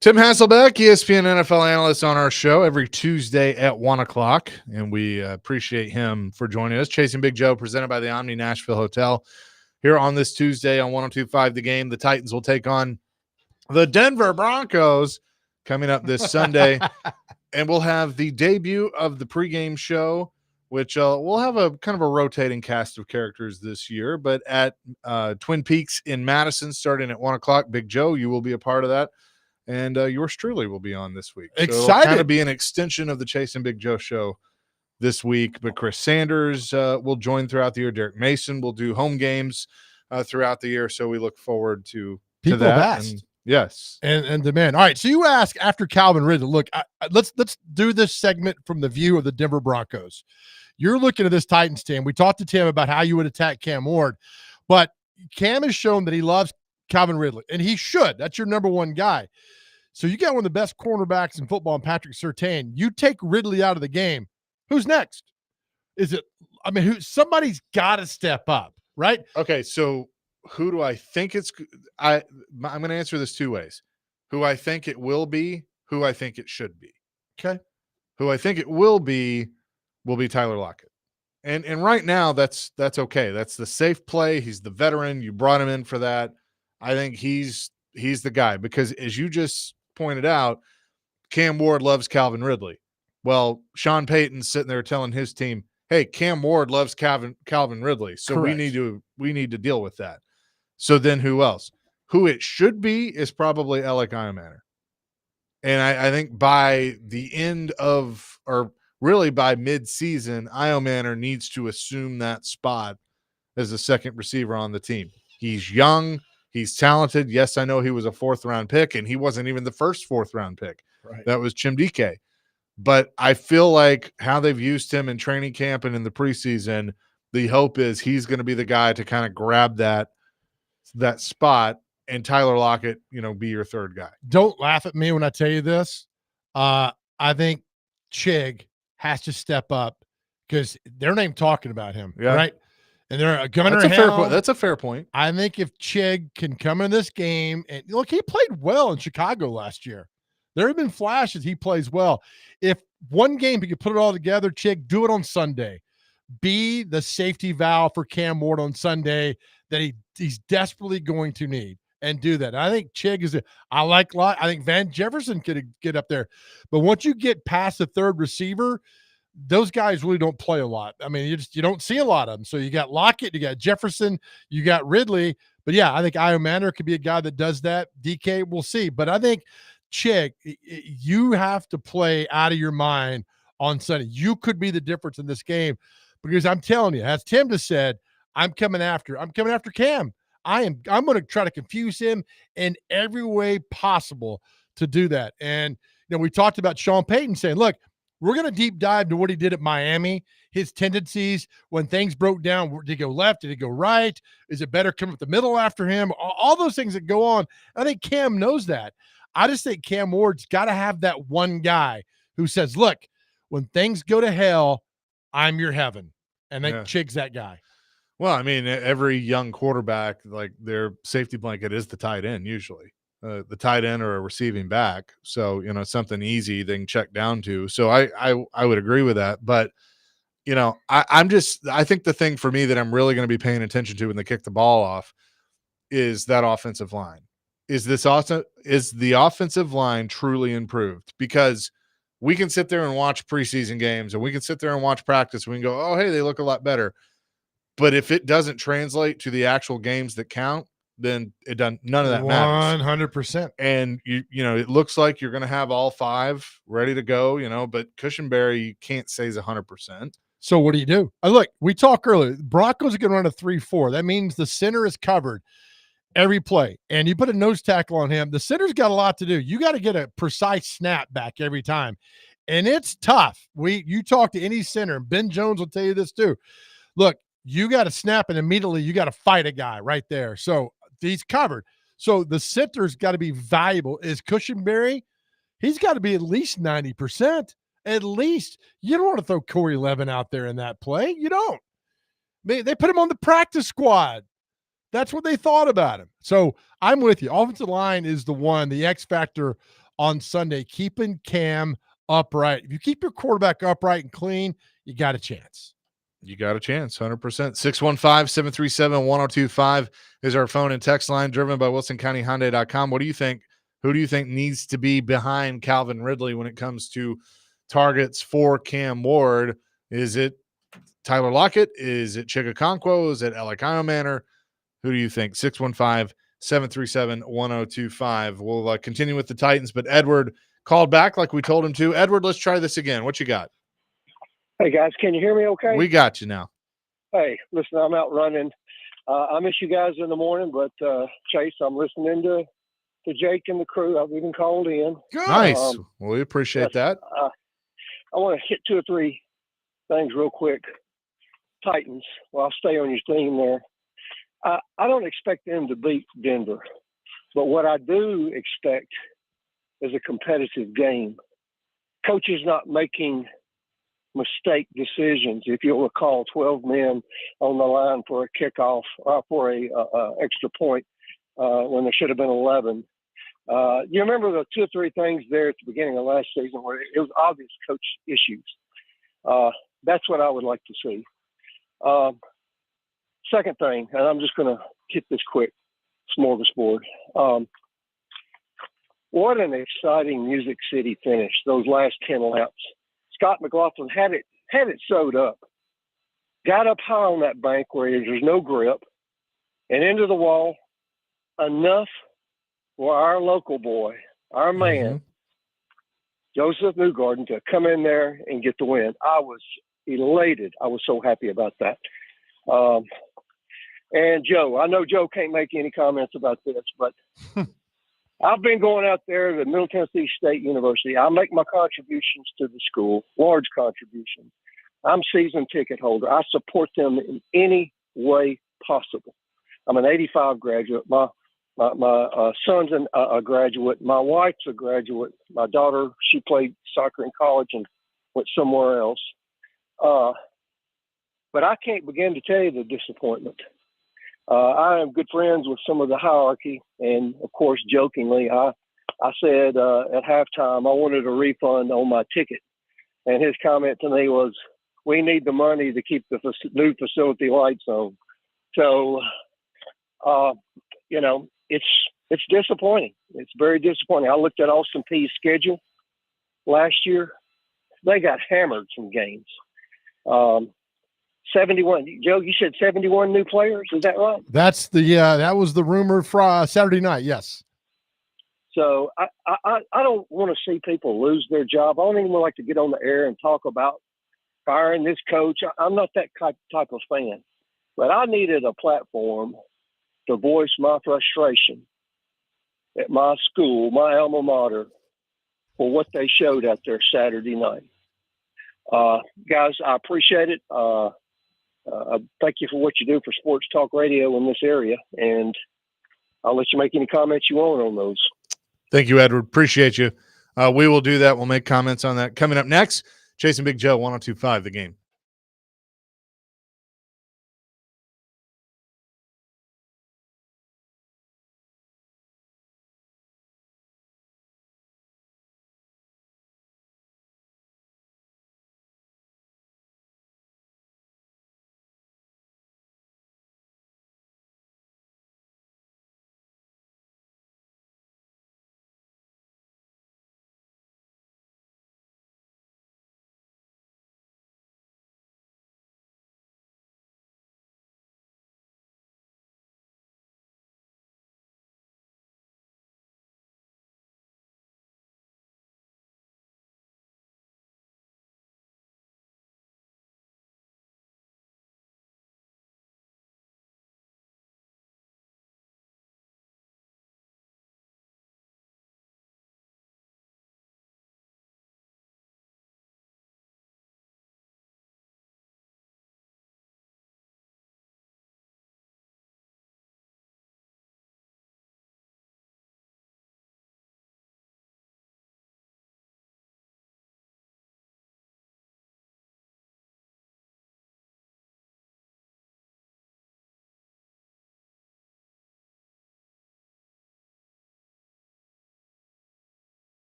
Tim Hasselbeck, ESPN NFL analyst on our show every Tuesday at 1:00, and we appreciate him for joining us. Chasing Big Joe, presented by the Omni Nashville Hotel. Here on this Tuesday on 102.5 The Game, the Titans will take on the Denver Broncos coming up this Sunday, and we'll have the debut of the pregame show, which we'll have a kind of a rotating cast of characters this year, but at Twin Peaks in Madison starting at 1:00. Big Joe, you will be a part of that. And yours truly will be on this week. So Excited. It'll kind of be an extension of the Chase and Big Joe show this week. But Chris Sanders will join throughout the year. Derek Mason will do home games throughout the year. So we look forward to People that. have asked. And, yes. And demand. All right. So you ask after Calvin Ridley. Look, let's do this segment from the view of the Denver Broncos. You're looking at this Titans team. We talked to Tim about how you would attack Cam Ward, but Cam has shown that he loves Calvin Ridley, and he should. That's your number one guy. So you got one of the best cornerbacks in football, and Patrick Surtain. You take Ridley out of the game. Who's next? Is it? I mean, somebody's got to step up, right? Okay, so who do I think it's? I'm going to answer this 2 ways. Who I think it will be, who I think it should be. Okay. Who I think it will be Tyler Lockett. And right now that's okay. That's the safe play. He's the veteran. You brought him in for that. I think he's the guy, because as you just pointed out, Cam Ward loves Calvin Ridley. Well, Sean Payton's sitting there telling his team, hey, Cam Ward loves Calvin Ridley. So Correct. we need to deal with that. So then who else? Who it should be is probably Alec Iomanner. And I think by the end of, or really by mid-season, Iomanner needs to assume that spot as a second receiver on the team. He's young. He's talented. Yes, I know he was a 4th-round pick, and he wasn't even the first 4th-round pick. Right. That was Chimdike. But I feel like how they've used him in training camp and in the preseason, the hope is he's going to be the guy to kind of grab that spot, and Tyler Lockett, be your third guy. Don't laugh at me when I tell you this. I think Chig has to step up, because their name talking about him, right? And they're coming That's around. a fair point. That's a fair point. I think if Chig can come in this game, and look, he played well in Chicago last year. There have been flashes. He plays well. If one game he could put it all together, Chig, do it on Sunday. Be the safety valve for Cam Ward on Sunday that he's desperately going to need, and do that. I think Chig is I think Van Jefferson could get up there. But once you get past the third receiver, those guys really don't play a lot. I mean, you don't see a lot of them. So you got Lockett, you got Jefferson, you got Ridley. But yeah, I think Iomanner could be a guy that does that. DK, we'll see. But I think Chig, you have to play out of your mind on Sunday. You could be the difference in this game, because I'm telling you, as Tim just said, I'm coming after Cam. I'm going to try to confuse him in every way possible to do that. And we talked about Sean Payton saying, look, we're going to deep dive into what he did at Miami, his tendencies when things broke down. Did he go left? Did he go right? Is it better come up the middle after him? All those things that go on. I think Cam knows that. I just think Cam Ward's got to have that one guy who says, look, when things go to hell, I'm your heaven. And then Chig's that guy. Well, I mean, every young quarterback, like their safety blanket is the tight end usually. The tight end or a receiving back. So, something easy they can check down to. So I would agree with that. But, I think the thing for me that I'm really going to be paying attention to when they kick the ball off is that offensive line. Is the offensive line truly improved? Because we can sit there and watch preseason games and we can sit there and watch practice. And we can go, oh, hey, they look a lot better. But if it doesn't translate to the actual games that count, then it doesn't. None of that matters. 100%. And it looks like you're going to have all 5 ready to go. But Cushenberry, you can't say is 100%. So what do you do? Look, we talked earlier. Broncos are going to run a 3-4. That means the center is covered every play, and you put a nose tackle on him. The center's got a lot to do. You got to get a precise snap back every time, and it's tough. You talk to any center, Ben Jones will tell you this too. Look, you got to snap, and immediately you got to fight a guy right there. So he's covered. So the center's got to be valuable. Is Cushenberry? He's got to be at least 90%. At least. You don't want to throw Corey Levin out there in that play. You don't. They put him on the practice squad. That's what they thought about him. So I'm with you. Offensive line is the X factor on Sunday, keeping Cam upright. If you keep your quarterback upright and clean, you got a chance. You got a chance, 100%. 615-737-1025 is our phone and text line, driven by WilsonCountyHyundai.com. What do you think? Who do you think needs to be behind Calvin Ridley when it comes to targets for Cam Ward? Is it Tyler Lockett? Is it Chigakonkwo? Is it Elikayo Manor? Who do you think? 615-737-1025. We'll continue with the Titans, but Edward called back like we told him to. Edward, let's try this again. What you got? Hey, guys, can you hear me okay? We got you now. Hey, listen, I'm out running. I miss you guys in the morning, but Chase, I'm listening to Jake and the crew. I've even called in. Good. Nice. Well, we appreciate that. I want to hit 2 or 3 things real quick. Titans, well, I'll stay on your theme there. I don't expect them to beat Denver, but what I do expect is a competitive game. Coaches not making mistake decisions. If you'll recall, 12 men on the line for a kickoff for a extra point when there should have been 11. You remember the 2 or 3 things there at the beginning of last season where it was obvious coach issues. That's what I would like to see. Second thing, and I'm just going to hit this quick, smorgasbord. What an exciting Music City finish, those last 10 laps. Scott McLaughlin had it sewed up, got up high on that bank where there's no grip, and into the wall, enough for our local boy, our man, Joseph Newgarden, to come in there and get the win. I was elated. I was so happy about that. And Joe, I know Joe can't make any comments about this, but I've been going out there to Middle Tennessee State University. I make my contributions to the school, large contributions. I'm season ticket holder. I support them in any way possible. I'm an 85 graduate. My son's a graduate. My wife's a graduate. My daughter, she played soccer in college and went somewhere else. But I can't begin to tell you the disappointment. I am good friends with some of the hierarchy, and of course, jokingly, I said at halftime I wanted a refund on my ticket, and his comment to me was, "We need the money to keep the new facility lights on." So, it's disappointing. It's very disappointing. I looked at Austin Peay's schedule last year; they got hammered some games. 71. Joe, you said 71 new players. Is that right? That's that was the rumor for Saturday night. Yes. So I don't want to see people lose their job. I don't even like to get on the air and talk about firing this coach. I'm not that type of fan, but I needed a platform to voice my frustration at my school, my alma mater, for what they showed out there Saturday night. Guys, I appreciate it. Thank you for what you do for sports talk radio in this area, and I'll let you make any comments you want on those. Thank you, Edward. Appreciate you. We will do that. We'll make comments on that. Coming up next, Chasing Big Joe, 102.5 The Game.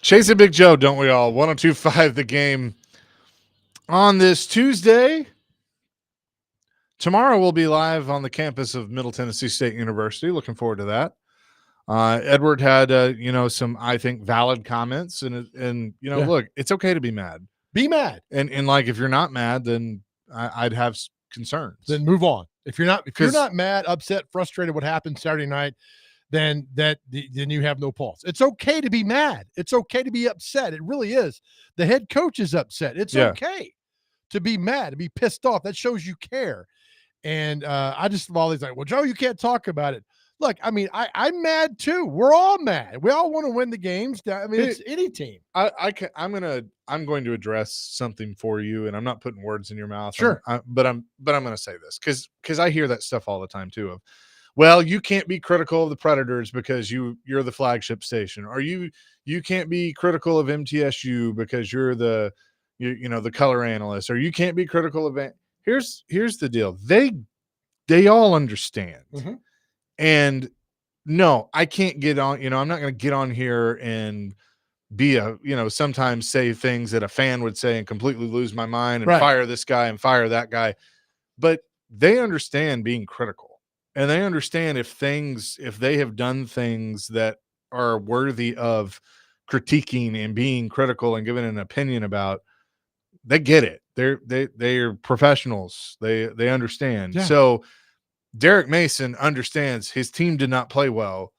Chasing Big Joe, don't we all? 102.5 The Game on this Tuesday. Tomorrow we'll be live on the campus of Middle Tennessee State University. Looking forward to that. Edward had, some, I think, valid comments. And look, it's okay to be mad. Be mad. And like, if you're not mad, then I'd have concerns. Then move on. If you're not mad, upset, frustrated what happened Saturday night, then you have no pulse. It's okay to be mad. It's okay to be upset. It really is. The head coach is upset. It's okay to be mad, to be pissed off. That shows you care. And I just love all these like, well, Joe, you can't talk about it. Look, I mean, I'm mad too. We're all mad. We all want to win the games. I mean, it's any team. I'm going to address something for you, and I'm not putting words in your mouth. Sure, but I'm going to say this because I hear that stuff all the time too. Of, well, you can't be critical of the Predators because you're the flagship station, or you can't be critical of MTSU because you're the color analyst, or you can't be critical of. Here's the deal. They all understand. Mm-hmm. And no, I can't get on, I'm not going to get on here and be sometimes say things that a fan would say and completely lose my mind and fire this guy and fire that guy. But they understand being critical, and they understand if they have done things that are worthy of critiquing and being critical and giving an opinion about, they get it. They're professionals. They understand. Yeah. So Derek Mason understands his team did not play well,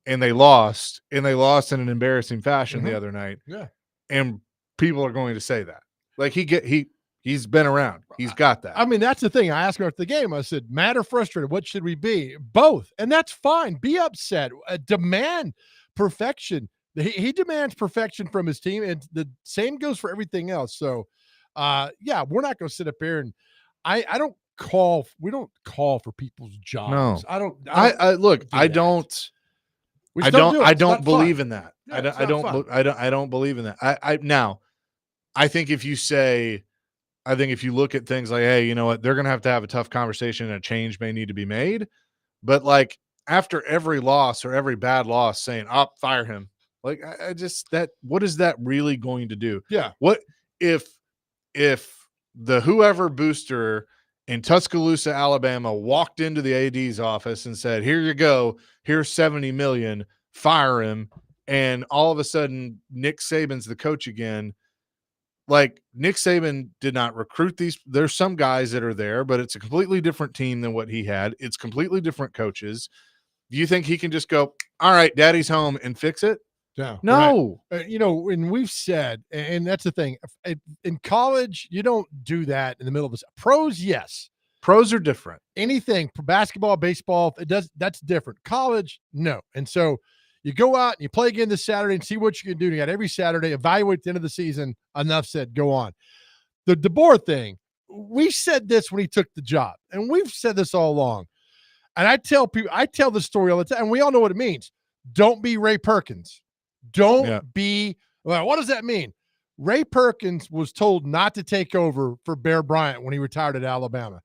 and they lost in an embarrassing fashion the other night. Yeah. And people are going to say that. Like he's been around. He's got that. I mean, that's the thing. I asked him after the game. I said, mad or frustrated? What should we be? Both. And that's fine. Be upset. Demand perfection. He demands perfection from his team, and the same goes for everything else. So, we're not going to sit up here and we don't call for people's jobs. No. I don't believe in that. Yeah, I don't believe in that. Now, I think if you look at things like, hey, you know what, they're going to have a tough conversation and a change may need to be made. But like after every loss or every bad loss saying, fire him. Like what is that really going to do? Yeah. What if the whoever booster in Tuscaloosa, Alabama walked into the AD's office and said, here you go, here's $70 million, fire him. And all of a sudden Nick Saban's the coach again. Like, Nick Saban did not recruit these. There's some guys that are there, but it's a completely different team than what he had. It's completely different coaches. Do you think he can just go, all right, daddy's home and fix it? No. And we've said, and that's the thing, in college, you don't do that in the middle of this. Pros, yes. Pros are different. Anything, basketball, baseball, that's different. College, no. And so you go out and you play again this Saturday and see what you can do. You got every Saturday, evaluate at the end of the season. Enough said, go on. The DeBoer thing, we said this when he took the job, and we've said this all along. And I tell the story all the time, and we all know what it means. Don't be Ray Perkins. Don't be, well, what does that mean? Ray Perkins was told not to take over for Bear Bryant when he retired at Alabama.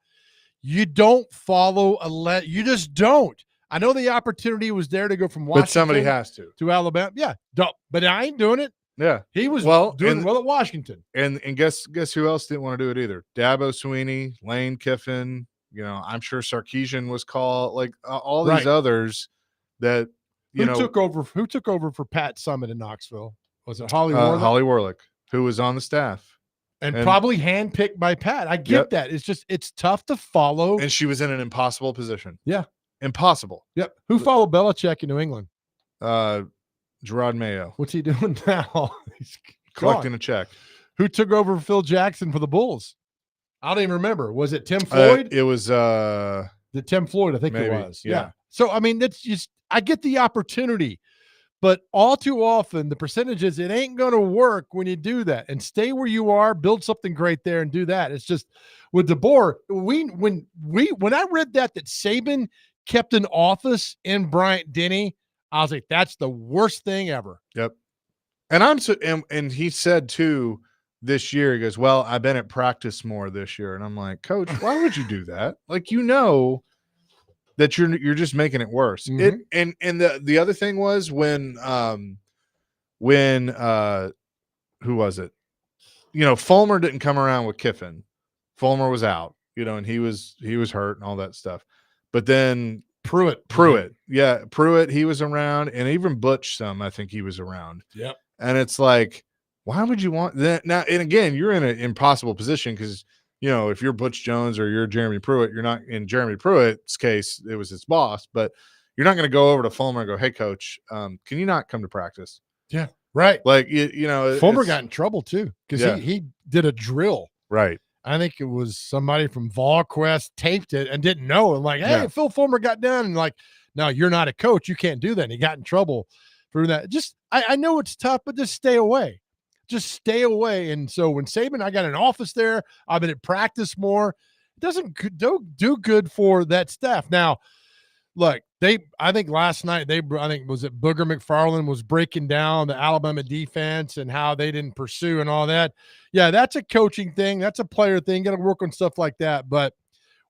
You don't follow you just don't. I know the opportunity was there to go from Washington, but somebody has to Alabama. Yeah, but I ain't doing it. Yeah, he was doing well at Washington. And guess who else didn't want to do it either? Dabo Swinney, Lane Kiffin. I'm sure Sarkisian was called. Like all these others that. Who took over for Pat Summitt in Knoxville? Was it Holly Warlick? Holly Warlick, who was on the staff. And probably handpicked by Pat. I get that. It's tough to follow. And she was in an impossible position. Yeah. Impossible. Yep. Who followed Belichick in New England? Gerard Mayo. What's he doing now? He's collecting a check. Who took over for Phil Jackson for the Bulls? I don't even remember. Was it Tim Floyd? It was Tim Floyd, I think maybe, it was. Yeah. So I mean, that's just, I get the opportunity, but all too often the percentages, it ain't going to work when you do that. And stay where you are, build something great there, and do that. It's just with DeBoer. When I read that Saban kept an office in Bryant-Denny, I was like, that's the worst thing ever. Yep. And he said too this year, he goes, well, I've been at practice more this year, and I'm like, Coach, why would you do that? Like, that you're just making it worse. Mm-hmm. And the other thing was when when who was it? Fulmer didn't come around with Kiffin. Fulmer was out, and he was hurt and all that stuff. But then Pruitt, yeah, Pruitt, he was around, and even Butch, I think he was around. Yep. And it's like, why would you want that now? And again, you're in an impossible position because if you're Butch Jones or you're Jeremy Pruitt, you're not. In Jeremy Pruitt's case, it was his boss, but you're not going to go over to Fulmer and go, "Hey, coach, can you not come to practice?" Yeah, right. Like Fulmer got in trouble too because Yeah. he did a drill. Right. I think it was somebody from VolQuest taped it and didn't know. And like, hey, Yeah. Phil Fulmer got done. And like, no, you're not a coach. You can't do that. And he got in trouble for that. Just, I know it's tough, but just stay away. Just stay away. And so when Saban, I got an office there, I've been at practice more. It doesn't do good for that staff. Now, look, I think last night was it Booger McFarland was breaking down the Alabama defense and how they didn't pursue and all that. Yeah, that's a coaching thing. That's a player thing. Got to work on stuff like that. But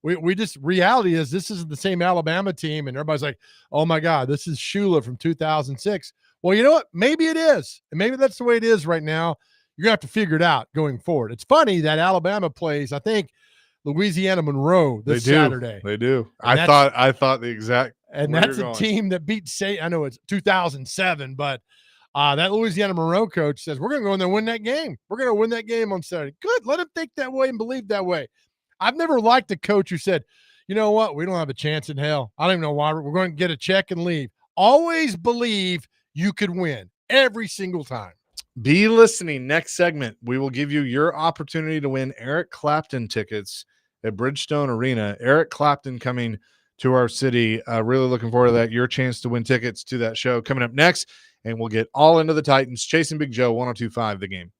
we just reality is this is the same Alabama team, and everybody's like, oh my God, this is Shula from 2006. Well, you know what? Maybe it is, and maybe that's the way it is right now. You're gonna have to figure it out going forward. It's funny that Alabama plays, I think, Louisiana Monroe this Saturday. They do. And I thought the exact. And that's a team that beat State. I know it's 2007, but that Louisiana Monroe coach says, we're going to go in there and win that game. We're going to win that game on Saturday. Good. Let him think that way and believe that way. I've never liked a coach who said, you know what? We don't have a chance in hell. I don't even know why. We're going to get a check and leave. Always believe you could win every single time. Be listening. Next segment, we will give you your opportunity to win Eric Clapton tickets at Bridgestone Arena. Eric Clapton coming to our city. Really looking forward to that. Your chance to win tickets to that show coming up next. And we'll get all into the Titans. Chasing Big Joe, 102.5 The Game.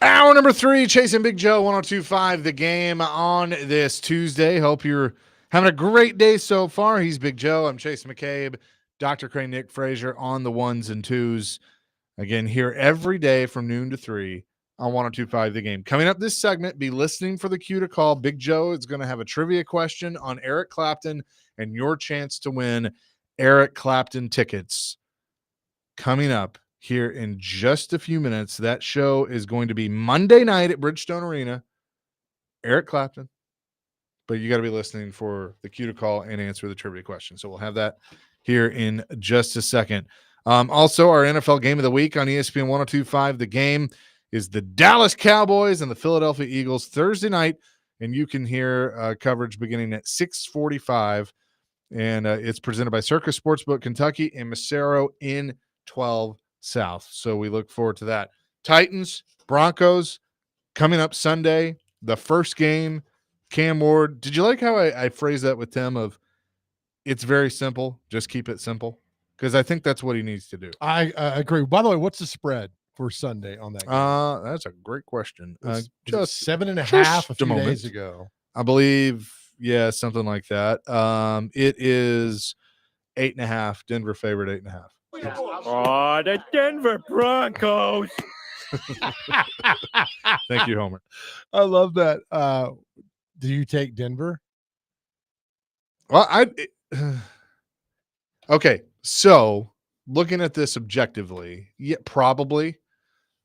Hour number 3, Chasing Big Joe, 102.5 The Game on this Tuesday. Hope you're having a great day so far. He's Big Joe. I'm Chase McCabe. Dr. Crane, Nick Frazier on the ones and twos. Again, here every day from noon to 3 on 102.5 The Game. Coming up this segment, be listening for the cue to call. Big Joe is going to have a trivia question on Eric Clapton and your chance to win Eric Clapton tickets. Coming up here in just a few minutes. That show is going to be Monday night at Bridgestone Arena. Eric Clapton. But you got to be listening for the cue to call and answer the trivia question. So we'll have that here in just a second. Also, our NFL game of the week on ESPN 102.5 The Game is the Dallas Cowboys and the Philadelphia Eagles Thursday night. And you can hear coverage beginning at 6:45. And it's presented by Circus Sportsbook Kentucky and Massaro in 12 South. So we look forward to that. Titans, Broncos coming up Sunday. The first game, Cam Ward. Did you like how I phrased that with Tim of it's very simple. Just keep it simple. Because I think that's what he needs to do. I agree. By the way, what's the spread for Sunday on that game? That's a great question. Just 7.5 a few days ago. I believe, yeah, something like that. It is 8.5. Denver favored 8.5. Oh, the Denver Broncos. Thank you, Homer. I love that. Do you take Denver? Well, okay. So looking at this objectively, yeah, probably.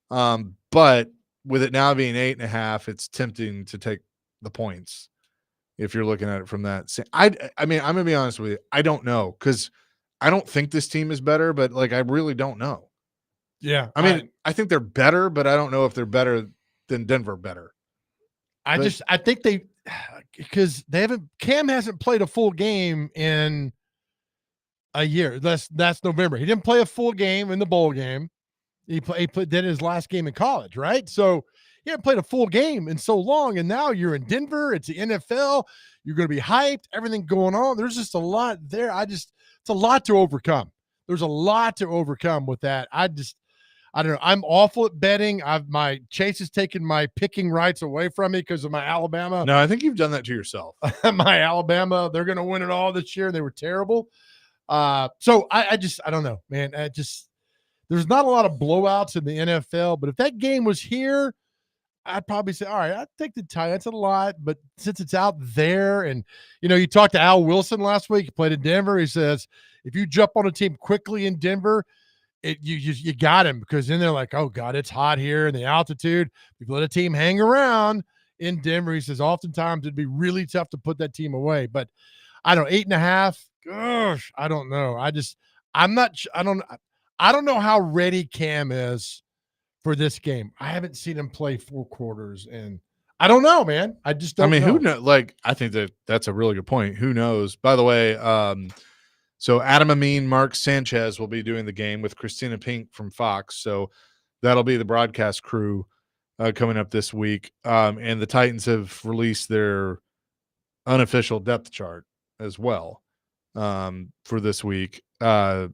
But with it now being 8.5, it's tempting to take the points if you're looking at it from that. I mean, I'm gonna be honest with you. I don't know because I don't think this team is better, but like I really don't know. Yeah. I mean, I think they're better, but I don't know if they're better than Denver better. I think because Cam hasn't played a full game in a year. That's November. He didn't play a full game in the bowl game. He did his last game in college, right? So he hadn't played a full game in so long, and now you're in Denver. It's the NFL. You're going to be hyped. Everything going on. There's just a lot there. It's a lot to overcome. There's a lot to overcome with that. I don't know. I'm awful at betting. My Chase has taken my picking rights away from me because of my Alabama. No, I think you've done that to yourself. My Alabama, they're going to win it all this year. They were terrible. So I don't know, man. There's not a lot of blowouts in the NFL, but if that game was here, I'd probably say, all right, I'd take the Titans a lot, but since it's out there and, you talked to Al Wilson last week, he played in Denver. He says, if you jump on a team quickly in Denver, you got him because then they're like, oh God, it's hot here and the altitude. If you let a team hang around in Denver, he says, oftentimes it'd be really tough to put that team away, but I don't know, 8.5. Gosh, I don't know. I don't know how ready Cam is for this game. I haven't seen him play 4 quarters, and I don't know, man. I just don't know. Who knows? Like, I think that's a really good point. Who knows? By the way, so Adam Amin, Mark Sanchez will be doing the game with Christina Pink from Fox. So that'll be the broadcast crew coming up this week. And the Titans have released their unofficial depth chart as well for this week. Cam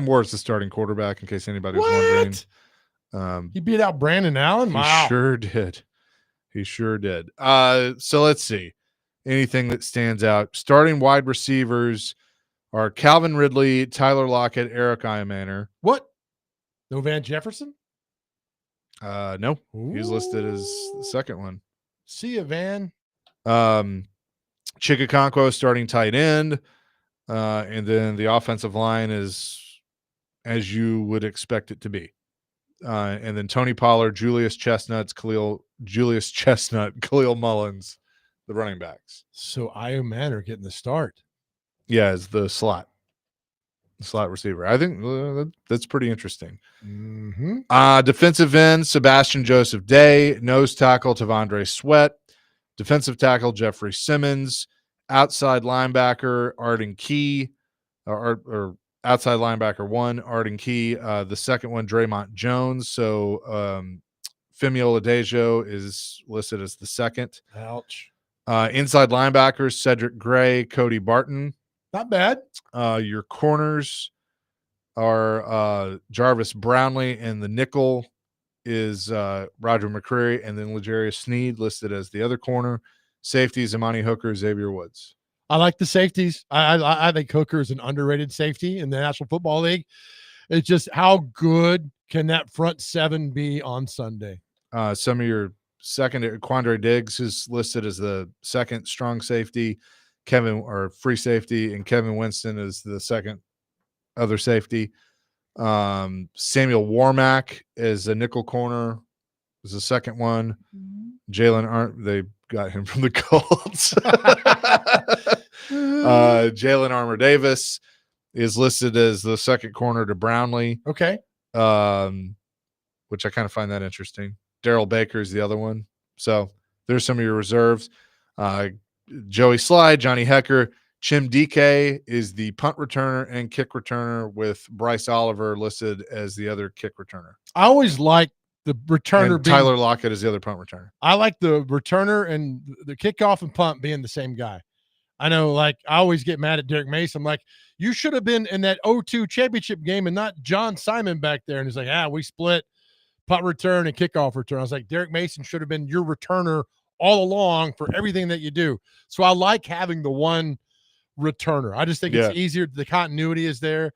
Ward's the starting quarterback, in case anybody was wondering. He beat out Brandon Allen? He sure did. So let's see. Anything that stands out. Starting wide receivers are Calvin Ridley, Tyler Lockett, Eric Iamaner. What? No Van Jefferson? No. He's listed as the second one. See ya, Van. Chikakonko starting tight end. And then the offensive line is as you would expect it to be. And then Tony Pollard, Julius Chestnut, Khalil Mullins, the running backs. So Iamaner getting the start. Yeah, as the slot receiver. I think that's pretty interesting. Mm-hmm. Defensive end, Sebastian Joseph Day. Nose tackle, Tavondre Sweat. Defensive tackle, Jeffrey Simmons. Outside linebacker, Arden Key. Or outside linebacker 1, Arden Key. The second one, Draymond Jones. So Femi Oladejo is listed as the second. Ouch. Inside linebackers, Cedric Gray, Cody Barton. Not bad. Your corners are Jarvis Brownlee and the nickel, is Roger McCreary, and then L'Jarius Sneed listed as the other corner. Safeties, Imani Hooker, Xavier Woods. I like the safeties. I think Hooker is an underrated safety in the National Football League. It's just how good can that front seven be on Sunday? Some of your secondary, Quandre Diggs is listed as the second strong safety, free safety, and Kevin Winston is the second other safety. Samuel Warmack is a nickel corner, is the second one. They got him from the Colts. Jalen Armour Davis is listed as the second corner to Brownlee. Okay. Which I kind of find that interesting. Daryl Baker is the other one. So there's some of your reserves. Joey Slide, Johnny Hecker, Chim DK is the punt returner and kick returner, with Bryce Oliver listed as the other kick returner. I always like the returner. And Tyler Lockett is the other punt returner. I like the returner and the kickoff and punt being the same guy. I know, like, I always get mad at Derek Mason. I'm like, you should have been in that 0-2 championship game and not John Simon back there. And he's like, we split punt return and kickoff return. I was like, Derek Mason should have been your returner all along for everything that you do. So I like having the one returner. I just think it's easier. The continuity is there,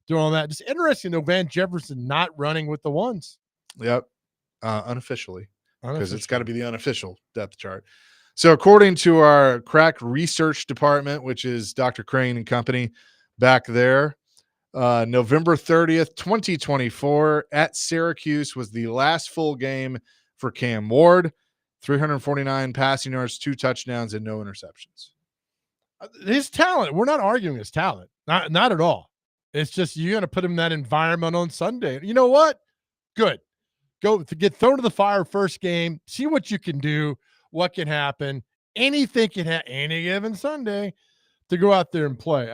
doing all that. Just interesting though, Van Jefferson not running with the ones. Yep. Unofficially, because it's got to be the unofficial depth chart. So according to our crack research department, which is Dr. Crane and company back there, November 30th, 2024 at Syracuse was the last full game for Cam Ward. 349 passing yards, 2 touchdowns, and no interceptions. His talent, we're not arguing his talent. Not at all. It's just you're going to put him in that environment on Sunday. You know what? Good. Go to get thrown to the fire first game, see what you can do, what can happen. Anything can happen any given Sunday to go out there and play.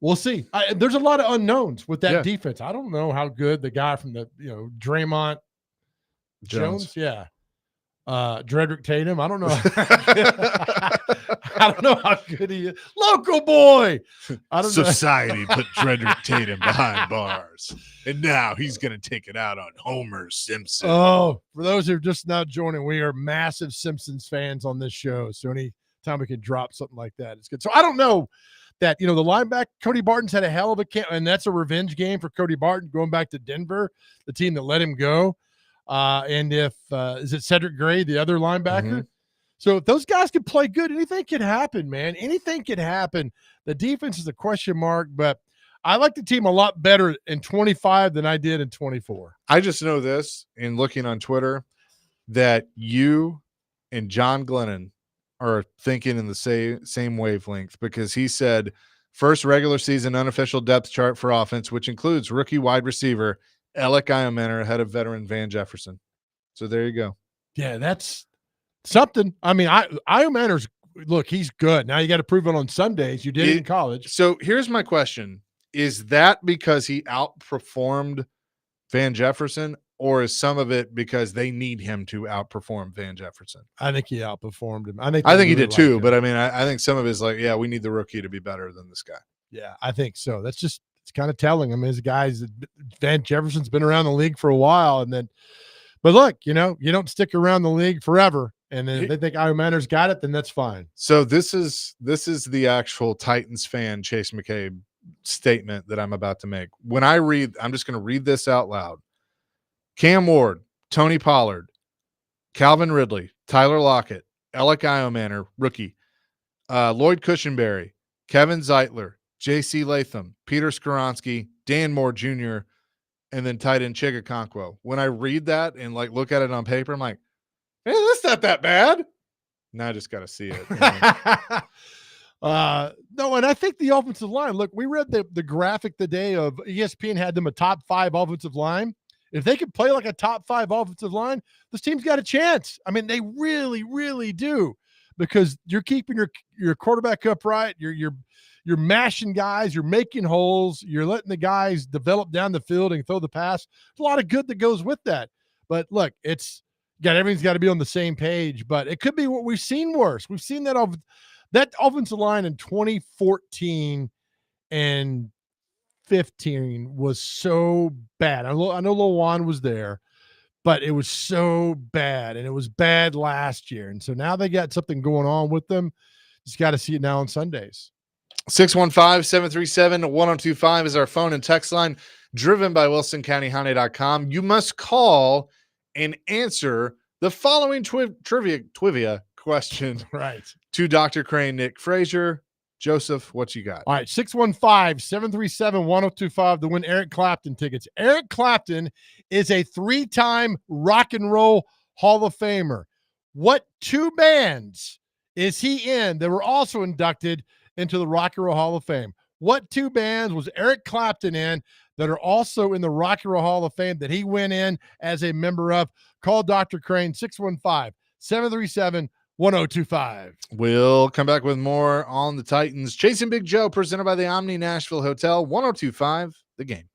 We'll see. There's a lot of unknowns with that defense. I don't know how good the guy from the, Draymond Jones. Yeah. Dredrick Tatum. I don't know. I don't know how good he is. Local boy. Society put Dredrick Tatum behind bars, and now he's going to take it out on Homer Simpson. Oh, for those who are just now joining, we are massive Simpsons fans on this show. So anytime we can drop something like that, it's good. So I don't know that, the linebacker, Cody Barton's had a hell of a camp, and that's a revenge game for Cody Barton going back to Denver, the team that let him go. And if is it Cedric Gray, the other linebacker? Mm-hmm. So if those guys can play good, anything can happen, man. Anything can happen. The defense is a question mark, but I like the team a lot better in 25 than I did in 24. I just know this in looking on Twitter that you and John Glennon are thinking in the same wavelength, because he said first regular season unofficial depth chart for offense, which includes rookie wide receiver Alec Iomanner ahead of veteran Van Jefferson. So there you go. Yeah, that's something. I mean, Iomanner's, look, he's good. Now you got to prove it on Sundays. You did it in college. So here's my question. Is that because he outperformed Van Jefferson, or is some of it because they need him to outperform Van Jefferson? I think he outperformed him. I think he did too, but I mean, I think some of it is like, we need the rookie to be better than this guy. Yeah, I think so. That's just, it's kind of telling. I mean, his guys, Van Jefferson's been around the league for a while, but look, you don't stick around the league forever. And then if they think Iomanner's got it, then that's fine. So this is the actual Titans fan Chase McCabe statement that I'm about to make. When I read, I'm just going to read this out loud. Cam Ward, Tony Pollard, Calvin Ridley, Tyler Lockett, Alec Iomanner, rookie, Lloyd Cushenberry, Kevin Zeitler, J.C. Latham, Peter Skoronski, Dan Moore Jr., and then tight end Chigakonkwo. When I read that and look at it on paper, I'm like, man, that's not that bad. Now I just got to see it. No, and I think the offensive line, look, we read the graphic the day of ESPN had them a top 5 offensive line. If they could play like a top 5 offensive line, this team's got a chance. I mean, they really, really do, because you're keeping your quarterback upright. You're mashing guys. You're making holes. You're letting the guys develop down the field and throw the pass. There's a lot of good that goes with that. But look, everything's got to be on the same page. But it could be what we've seen worse. We've seen that offensive line in 2014 and 15 was so bad. I know Lawan was there, but it was so bad, and it was bad last year. And so now they got something going on with them. Just got to see it now on Sundays. 615-737-1025 is our phone and text line, driven by WilsonCountyHyundai.com. You must call and answer the following trivia question Right. to Dr. Crane, Nick Frazier. Joseph, what you got? All right, 615-737-1025 to win Eric Clapton tickets. Eric Clapton is a 3-time Rock and Roll Hall of Famer. What 2 bands is he in that were also inducted into the Rock and Roll Hall of Fame? What 2 bands was Eric Clapton in that are also in the Rock and Roll Hall of Fame that he went in as a member of? Call Dr. Crane, 615-737-1025. We'll come back with more on the Titans. Chasing Big Joe, presented by the Omni Nashville Hotel, 1025 The Game.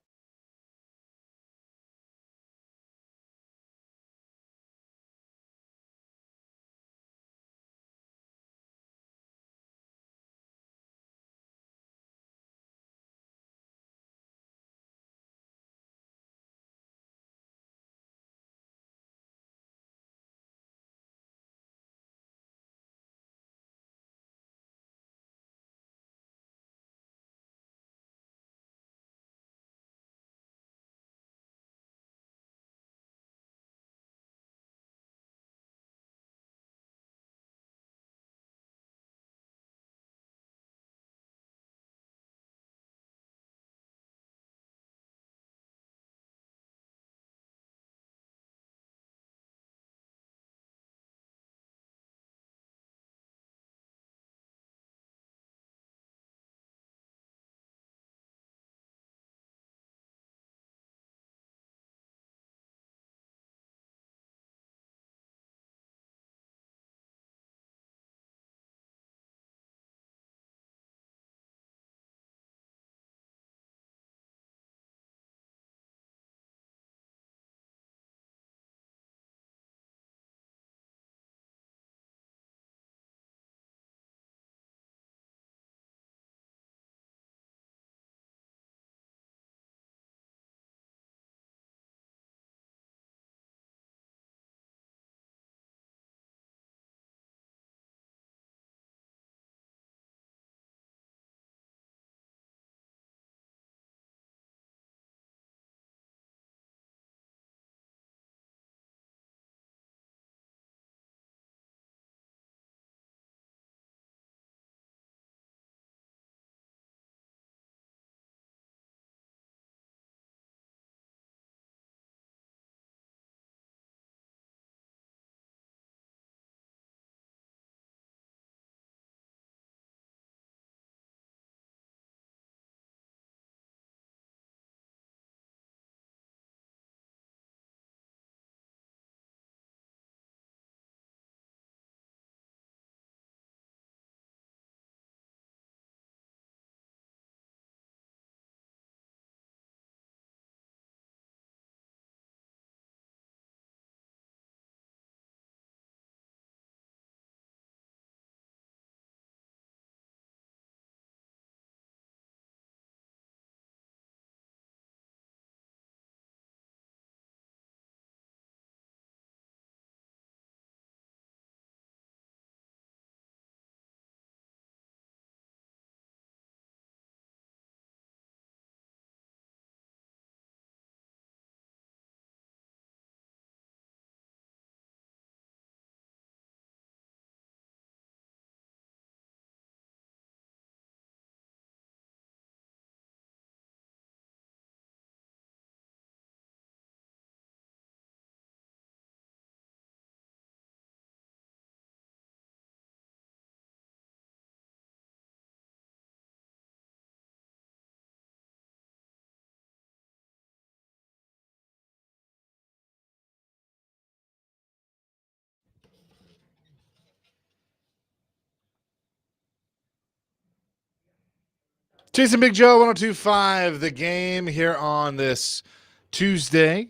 Chasing Big Joe, 1025 The Game, here on this Tuesday.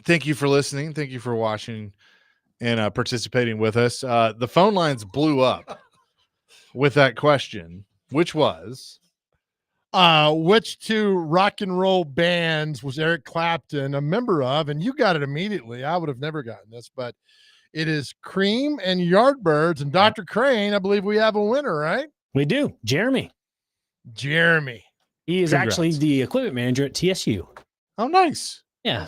Thank you for listening. Thank you for watching and participating with us. The phone lines blew up with that question, which was, Which two rock and roll bands was Eric Clapton a member of? And you got it immediately. I would have never gotten this, but it is Cream and Yardbirds. And Dr. Crane, I believe we have a winner, right? We do. Jeremy. He is Congrats. actually the equipment manager at TSU. Oh, nice. Yeah.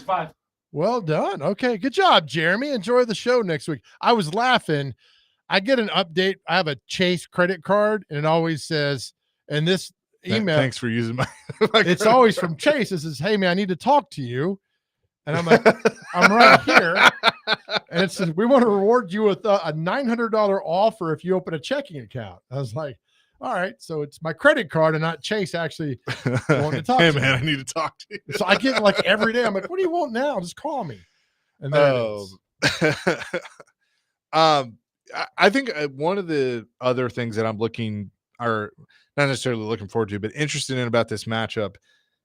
Well done. Okay, good job, Jeremy. Enjoy the show next week. I was laughing. I get an update. I have a Chase credit card, and it always says, and this email. Thanks for using my it's always from Chase. It says, "Hey man, I need to talk to you," and I'm like, "I'm right here." And it says, "We want to reward you with a $900 offer if you open a checking account." I was like, "All right, so it's my credit card and not Chase actually wanting to talk hey to man, me." I need to talk to you. So I get like every day. I'm like, "What do you want now? Just call me." And there it is. I think one of the other things that I'm looking, or not necessarily looking forward to, but interested in about this matchup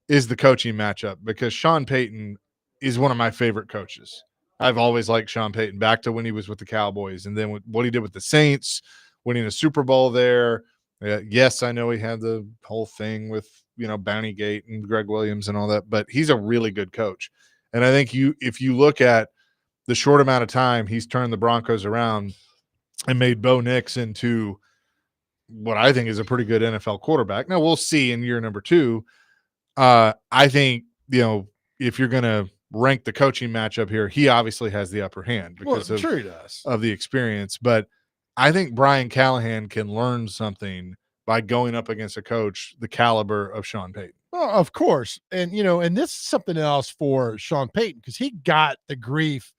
is the coaching matchup, because Sean Payton is one of my favorite coaches. I've always liked Sean Payton, back to when he was with the Cowboys, and then what he did with the Saints, winning a Super Bowl there. Yes, I know he had the whole thing with, Bounty Gate and Greg Williams and all that, but he's a really good coach. And I think if you look at the short amount of time he's turned the Broncos around and made Bo Nix into what I think is a pretty good NFL quarterback. Now we'll see in year number 2. I think, if you're going to rank the coaching matchup here, he obviously has the upper hand because Well, sure he does. of the experience. But I think Brian Callahan can learn something by going up against a coach the caliber of Sean Payton. Well, of course. And, and this is something else for Sean Payton, because he got the grief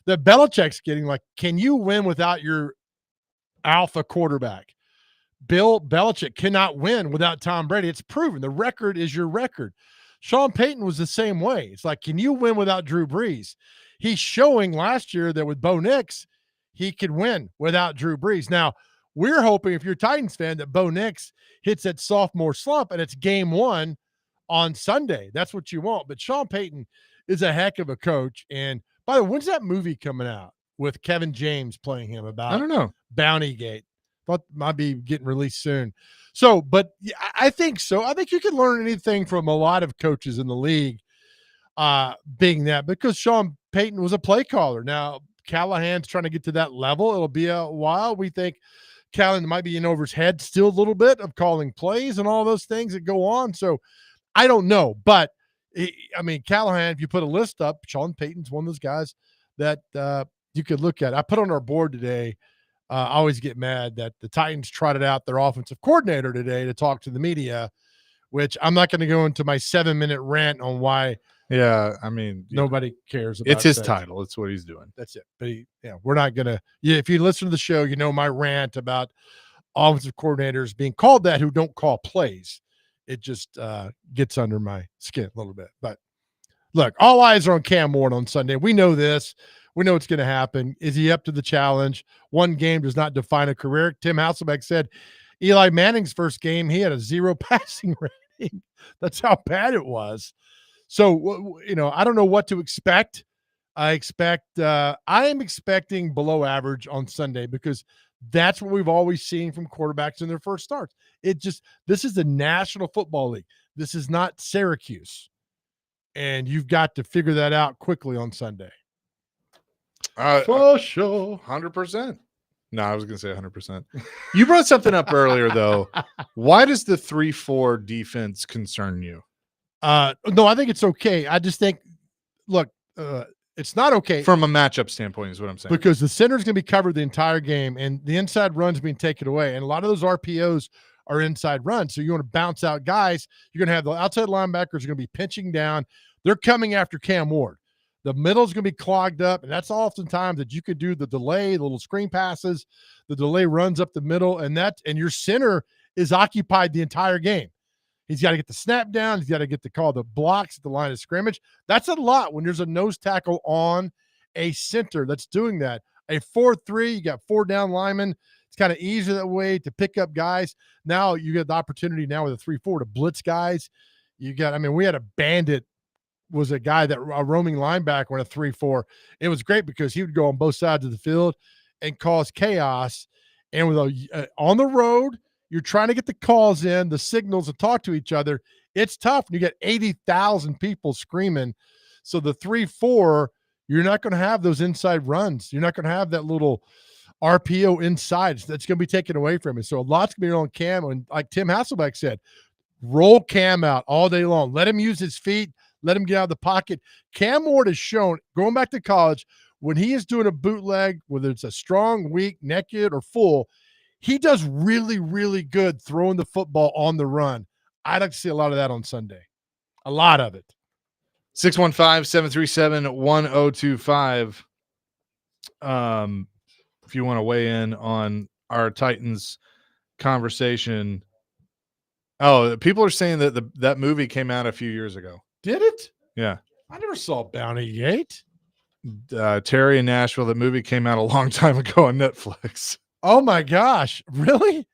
that Belichick's getting. Like, can you win without your alpha quarterback? Bill Belichick cannot win without Tom Brady. It's proven. The record is your record. Sean Payton was the same way. It's like, can you win without Drew Brees? He's showing last year that with Bo Nix, he could win without Drew Brees. Now, we're hoping, if you're a Titans fan, that Bo Nix hits that sophomore slump and it's game 1 on Sunday. That's what you want. But Sean Payton is a heck of a coach. And by the way, when's that movie coming out with Kevin James playing him about? I don't know. Bounty Gate. Thought might be getting released soon. So, but I think so. I think you can learn anything from a lot of coaches in the league, being that, because Sean Payton was a play caller. Now, Callahan's trying to get to that level. It'll be a while. We think Callahan might be in over his head still a little bit of calling plays and all those things that go on. So I don't know. But, Callahan, if you put a list up, Sean Payton's one of those guys that you could look at. I put on our board today. I always get mad that the Titans trotted out their offensive coordinator today to talk to the media, which I'm not going to go into my 7-minute rant on why. Yeah, nobody cares about. It's his that. title. It's what he's doing. That's it. But we're not going to. Yeah, if you listen to the show, my rant about offensive coordinators being called that who don't call plays. It just gets under my skin a little bit. But look, all eyes are on Cam Ward on Sunday. We know this. We know what's going to happen. Is he up to the challenge? One game does not define a career. Tim Hasselbeck said Eli Manning's first game, he had a 0 passing rating. That's how bad it was. So, I don't know what to expect. I am expecting below average on Sunday, because that's what we've always seen from quarterbacks in their first starts. This is the National Football League. This is not Syracuse. And you've got to figure that out quickly on Sunday. For sure. 100%. No, I was going to say 100%. You brought something up earlier, though. Why does the 3-4 defense concern you? No, I think it's okay. I just think, look, it's not okay. From a matchup standpoint is what I'm saying. Because the center's going to be covered the entire game, and the inside run's being taken away. And a lot of those RPOs are inside runs. So you want to bounce out guys. You're going to have the outside linebackers are going to be pinching down. They're coming after Cam Ward. The middle's going to be clogged up, and that's oftentimes that you could do the delay, the little screen passes, the delay runs up the middle, and your center is occupied the entire game. He's got to get the snap down. He's got to get the call the blocks at the line of scrimmage. That's a lot when there's a nose tackle on a center that's doing that. A 4-3, you got 4 down linemen. It's kind of easier that way to pick up guys. Now you get the opportunity now with a 3-4 to blitz guys. We had a Bandit was a guy that a roaming linebacker in a 3-4. It was great because he would go on both sides of the field and cause chaos. And with on the road, You're trying to get the calls in, the signals to talk to each other. It's tough. You get 80,000 people screaming. So the 3-4, you're not going to have those inside runs. You're not going to have that little RPO inside. That's going to be taken away from you. So a lot's going to be on Cam. And like Tim Hasselbeck said, roll Cam out all day long. Let him use his feet. Let him get out of the pocket. Cam Ward has shown, going back to college, when he is doing a bootleg, whether it's a strong, weak, naked, or full, he does really, really good throwing the football on the run. I'd like to see a lot of that on Sunday. A lot of it. 615-737-1025. If you want to weigh in on our Titans conversation. Oh, people are saying that that movie came out a few years ago. Did it? Yeah. I never saw Bounty Gate. Terry in Nashville, the movie came out a long time ago on Netflix. Oh my gosh. Really?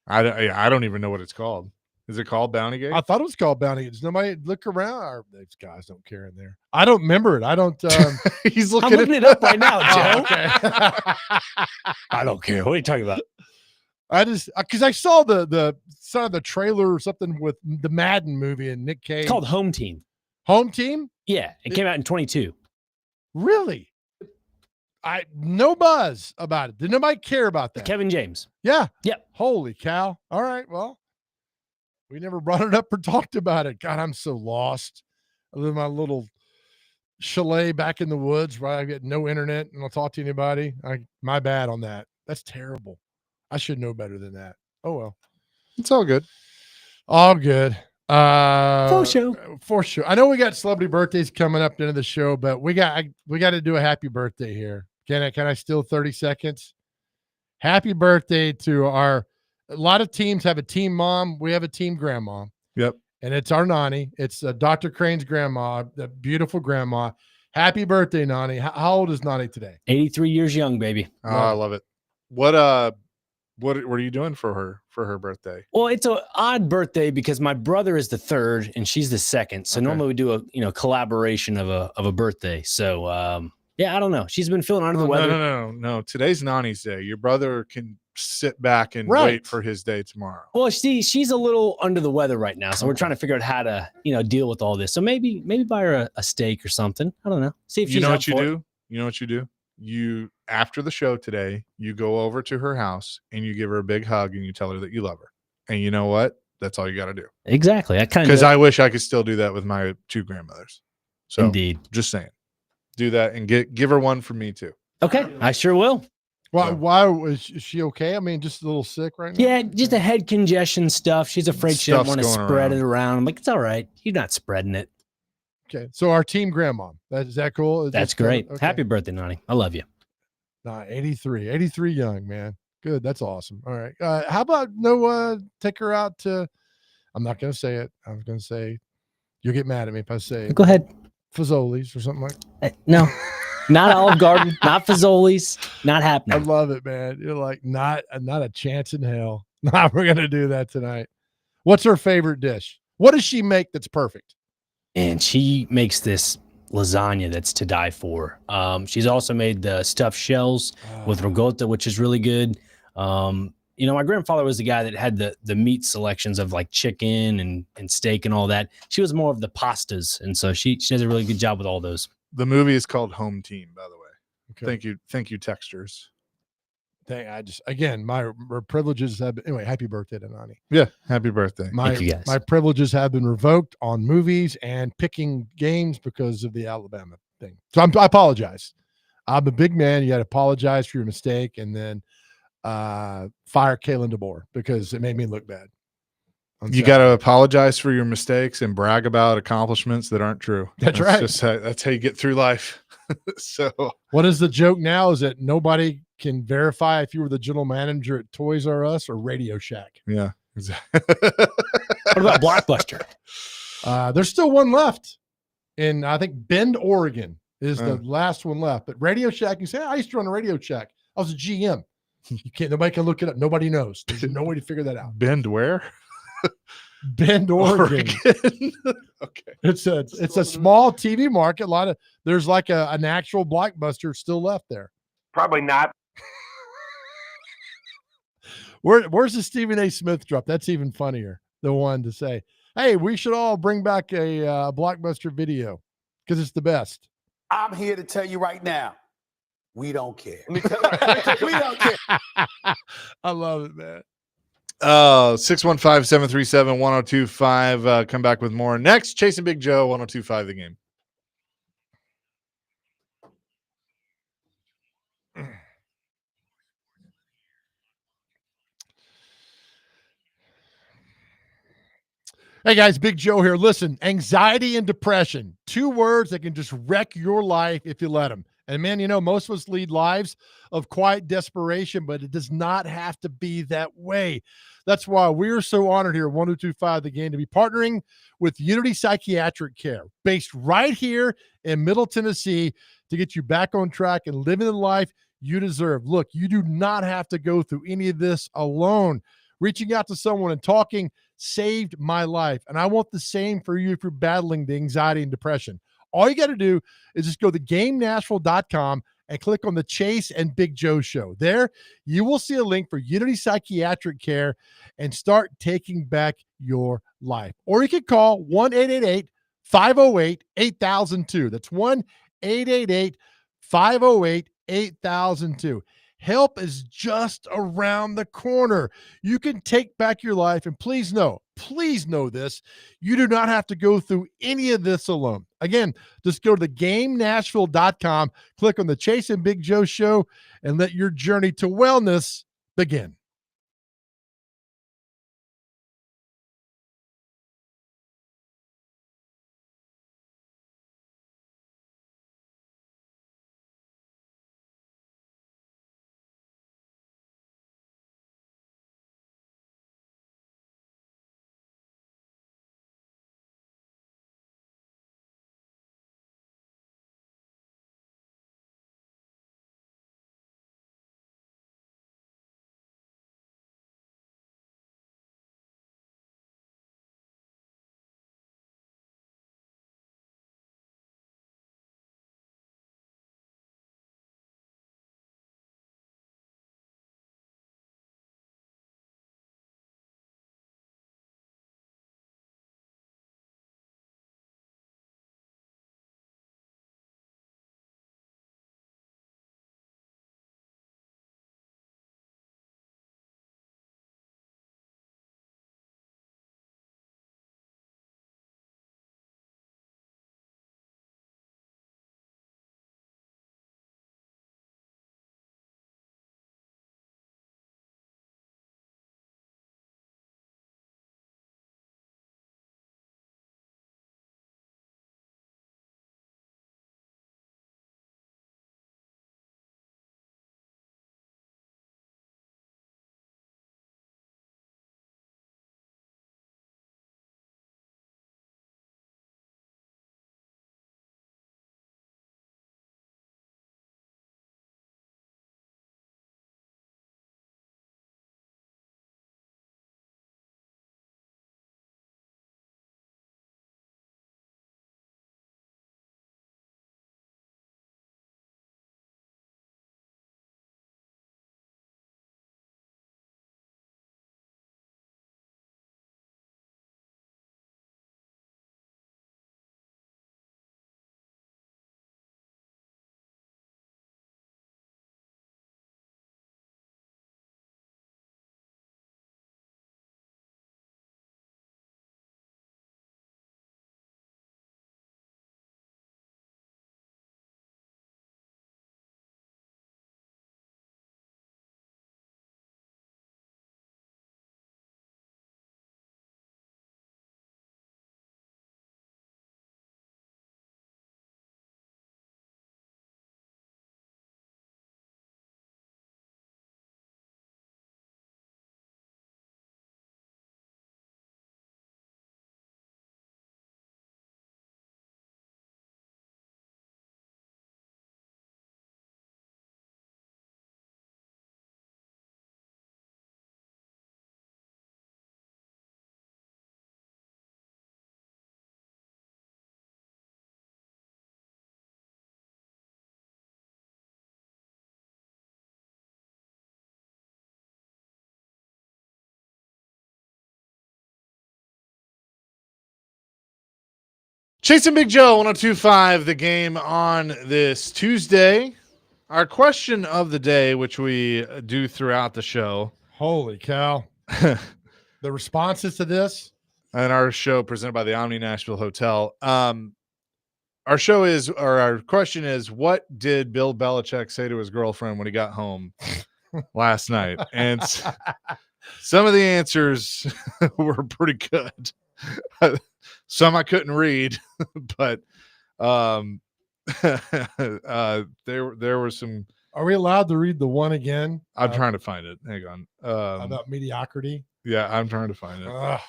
I don't even know what it's called. Is it called Bounty Gate? I thought it was called Bounty Gate. Does nobody look around? Or these guys don't care in there. I don't remember it. I don't. He's I'm looking it up right now, Joe. Oh, okay. I don't care. What are you talking about? I just because I saw the some of the trailer or something with the Madden movie and Nick Cage. It's called Home Team. Home Team? Yeah, it came out in 22. Really? No buzz about it. Did nobody care about that? Kevin James. Yeah. Yep. Holy cow. All right. Well, we never brought it up or talked about it. God, I'm so lost. I live in my little chalet back in the woods where I get no internet and I'll talk to anybody. My bad on that. That's terrible. I should know better than that. Oh well. It's all good. All good. For sure. For sure. I know we got celebrity birthdays coming up into the show, but we got to do a happy birthday here. Can I steal 30 seconds? Happy birthday to a lot of teams have a team mom. We have a team grandma. Yep. And it's our Nani. It's Dr. Crane's grandma, the beautiful grandma. Happy birthday, Nani. How old is Nani today? 83 years young, baby. Oh, I love it. What are you doing for her birthday? Well, it's an odd birthday because my brother is the third and she's the second. So normally we do a collaboration of a birthday. So yeah, I don't know. She's been feeling under the weather. No. Today's Nani's day. Your brother can sit back and wait for his day tomorrow. Well, she's a little under the weather right now, so we're trying to figure out how to deal with all this. So maybe buy her a steak or something. I don't know. See if she's up for it. You know what you do? You, after the show today, you go over to her house and you give her a big hug and you tell her that you love her. And you know what? That's all you got to do. Exactly. Because I wish I could still do that with my two grandmothers. So indeed, just saying, do that and give her one from me too. Okay, I sure will. Why is she okay? I mean, just a little sick right now. Yeah, just a head congestion stuff. She's afraid she doesn't want to spread it around. I'm like, it's all right. You're not spreading it. Okay, so our team grandma. Is that cool? That's great. Okay. Happy birthday, Nani. I love you. 83 young, man. Good. That's awesome. All right. How about take her out to, I'm not going to say it. I was going to say, you'll get mad at me if I say it. Go ahead. Fazoli's or something like that. No, not Olive Garden, not Fazoli's, not happening. I love it, man. You're like, not a chance in hell. Nah, we're going to do that tonight. What's her favorite dish? What does she make that's perfect? And she makes this lasagna that's to die for. She's also made the stuffed shells with ricotta, which is really good. My grandfather was the guy that had the meat selections of like chicken and steak and all that. She was more of the pastas, and so she does a really good job with all those. The movie is called Home Team, by the way. Okay. Thank you, texters. My privileges have been, anyway, happy birthday to Nani. Yeah, happy birthday. Thank you guys. My privileges have been revoked on movies and picking games because of the Alabama thing. So I apologize. I'm a big man. You got to apologize for your mistake and then fire Kalen DeBoer because it made me look bad. You got to apologize for your mistakes and brag about accomplishments that aren't true. That's right. That's how you get through life. So what is the joke now is that nobody can verify if you were the general manager at Toys R Us or Radio Shack. Yeah, exactly. What about Blockbuster? There's still one left in, I think, Bend, Oregon is the last one left. But Radio Shack, you say, I used to run a Radio Shack. I was a GM. Nobody can look it up. Nobody knows. There's no way to figure that out. Bend where? Bend, Oregon. Okay. It's a small TV market. There's like an actual Blockbuster still left there. Probably not. Where's the Stephen A. Smith drop? That's even funnier. The one to say, hey, we should all bring back a Blockbuster video because it's the best. I'm here to tell you right now, we don't care. We don't care. I love it, man. 615-737-1025. Come back with more next. Chasing Big Joe, 1025 The Game. Hey guys, Big Joe here. Listen, anxiety and depression, 2 words that can just wreck your life if you let them. And man, you know, most of us lead lives of quiet desperation, but it does not have to be that way. That's why we're so honored here at 1025 The Game to be partnering with Unity Psychiatric Care, based right here in Middle Tennessee, to get you back on track and living the life you deserve. Look, you do not have to go through any of this alone. Reaching out to someone and talking saved my life. And I want the same for you if you're battling the anxiety and depression. All you got to do is just go to GameNashville.com and click on the Chase and Big Joe show. There, you will see a link for Unity Psychiatric Care and start taking back your life. Or you can call 1-888-508-8002. That's 1-888-508-8002. Help is just around the corner. You can take back your life. And please know this, you do not have to go through any of this alone. Again, just go to GameNashville.com, click on the Chase and Big Joe show, and let your journey to wellness begin. Chasing Big Joe, 102.5, the game on this Tuesday. Our question of the day, which we do throughout the show. Holy cow. The responses to this? And our show presented by the Omni Nashville Hotel. Our question is, what did Bill Belichick say to his girlfriend when he got home last night? And some of the answers were pretty good. Some I couldn't read, but there were some. Are we allowed to read the one again? I'm trying to find it. Hang on. About mediocrity. Yeah, I'm trying to find it.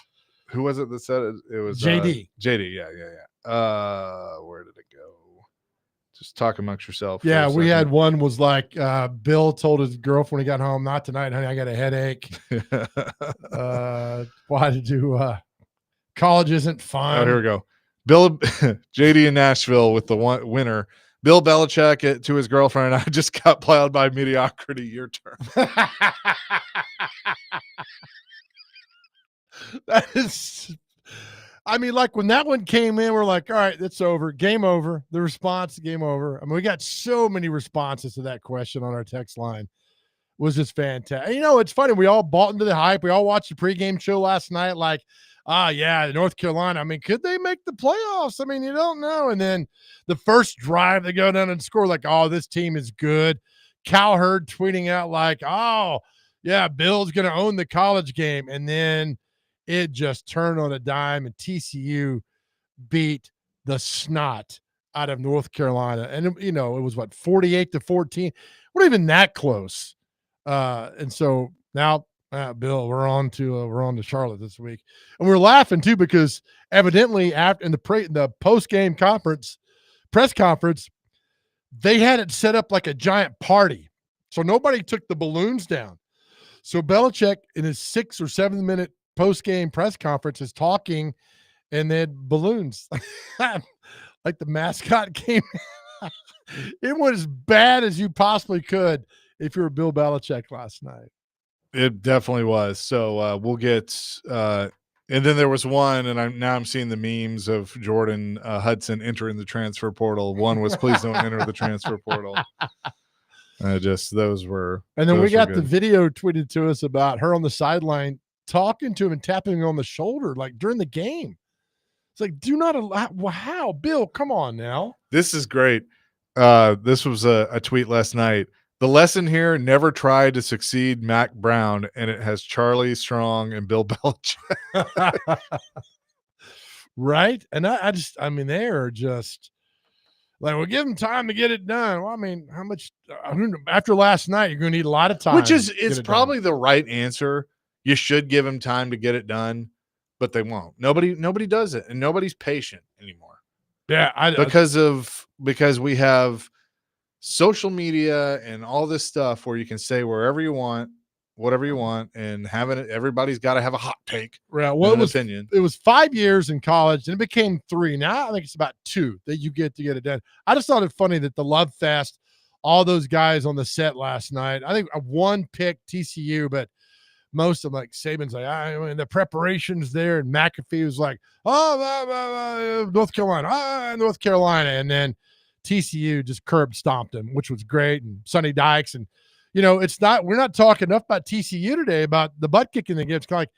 Who was it that said it? It was JD. JD. Yeah. Where did it go? Just talk amongst yourself. Yeah, we had one was like Bill told his girlfriend when he got home, "Not tonight, honey. I got a headache." Why did you? College isn't fun. Oh, here we go. Bill JD in Nashville with the winner. Bill Belichick to his girlfriend. I just got plowed by mediocrity. Your turn. That is, I mean, like when that one came in, we're like, all right, it's over. Game over. The response, game over. I mean, we got so many responses to that question on our text line. It was just fantastic. You know, it's funny. We all bought into the hype. We all watched the pregame show last night. Like, yeah, North Carolina. I mean, could they make the playoffs? I mean, you don't know. And then the first drive, they go down and score like, oh, this team is good. Cowherd tweeting out like, oh, yeah, Bill's going to own the college game. And then it just turned on a dime, and TCU beat the snot out of North Carolina. And, you know, it was, 48-14? We're not even that close. And so now, Bill, we're on to Charlotte this week. And we're laughing, too, because evidently after in the post-game press conference, they had it set up like a giant party. So nobody took the balloons down. So Belichick, in his 6 or 7 minute post-game press conference, is talking, and they had balloons. Like the mascot came. It was as bad as you possibly could if you were Bill Belichick last night. It definitely was. So we'll get and then there was one, and I'm seeing the memes of Jordan Hudson entering the transfer portal. One was, please don't enter the transfer portal. Those were. And then we got the video tweeted to us about her on the sideline talking to him and tapping him on the shoulder, like during the game. It's like, do not allow. Wow, Bill, come on now. This is great. This was a tweet last night. The lesson here: never try to succeed Mac Brown, and it has Charlie Strong and Bill Belichick. Right? And I mean, they are just like, well, give them time to get it done. Well, I mean, how much after last night, you're going to need a lot of time. Which is, it's probably the right answer. You should give them time to get it done, but they won't. Nobody does it, and nobody's patient anymore. Yeah, because we have social media and all this stuff where you can say wherever you want, whatever you want, and everybody's got to have a hot take. Right. Well, opinion. It was 5 years in college, and it became 3. Now I think it's about 2 that you get to get it done. I just thought it funny that the Love Fest, all those guys on the set last night. I think one picked TCU, but most of them, like Saban's like, I mean, the preparation's there, and McAfee was like, North Carolina, and then TCU just curb stomped him, which was great, and Sonny Dykes, and you know, we're not talking enough about TCU today about the butt kicking they gave. It's kind of like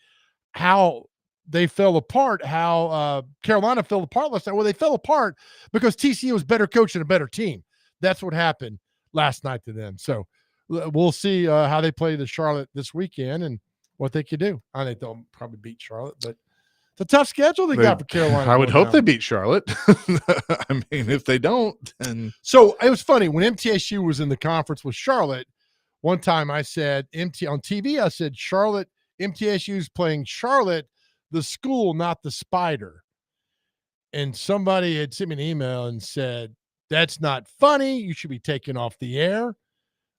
how they fell apart, how Carolina fell apart last night. Well, they fell apart because TCU was better coach and a better team. That's what happened last night to them. So we'll see how they play the Charlotte this weekend and what they could do. I think they'll probably beat Charlotte, but it's a tough schedule they got for Carolina. I would hope they beat Charlotte. I mean, if they don't, then. So it was funny when MTSU was in the conference with Charlotte. One time I said on TV, I said Charlotte, MTSU's playing Charlotte, the school, not the Spider. And somebody had sent me an email and said, that's not funny. You should be taken off the air.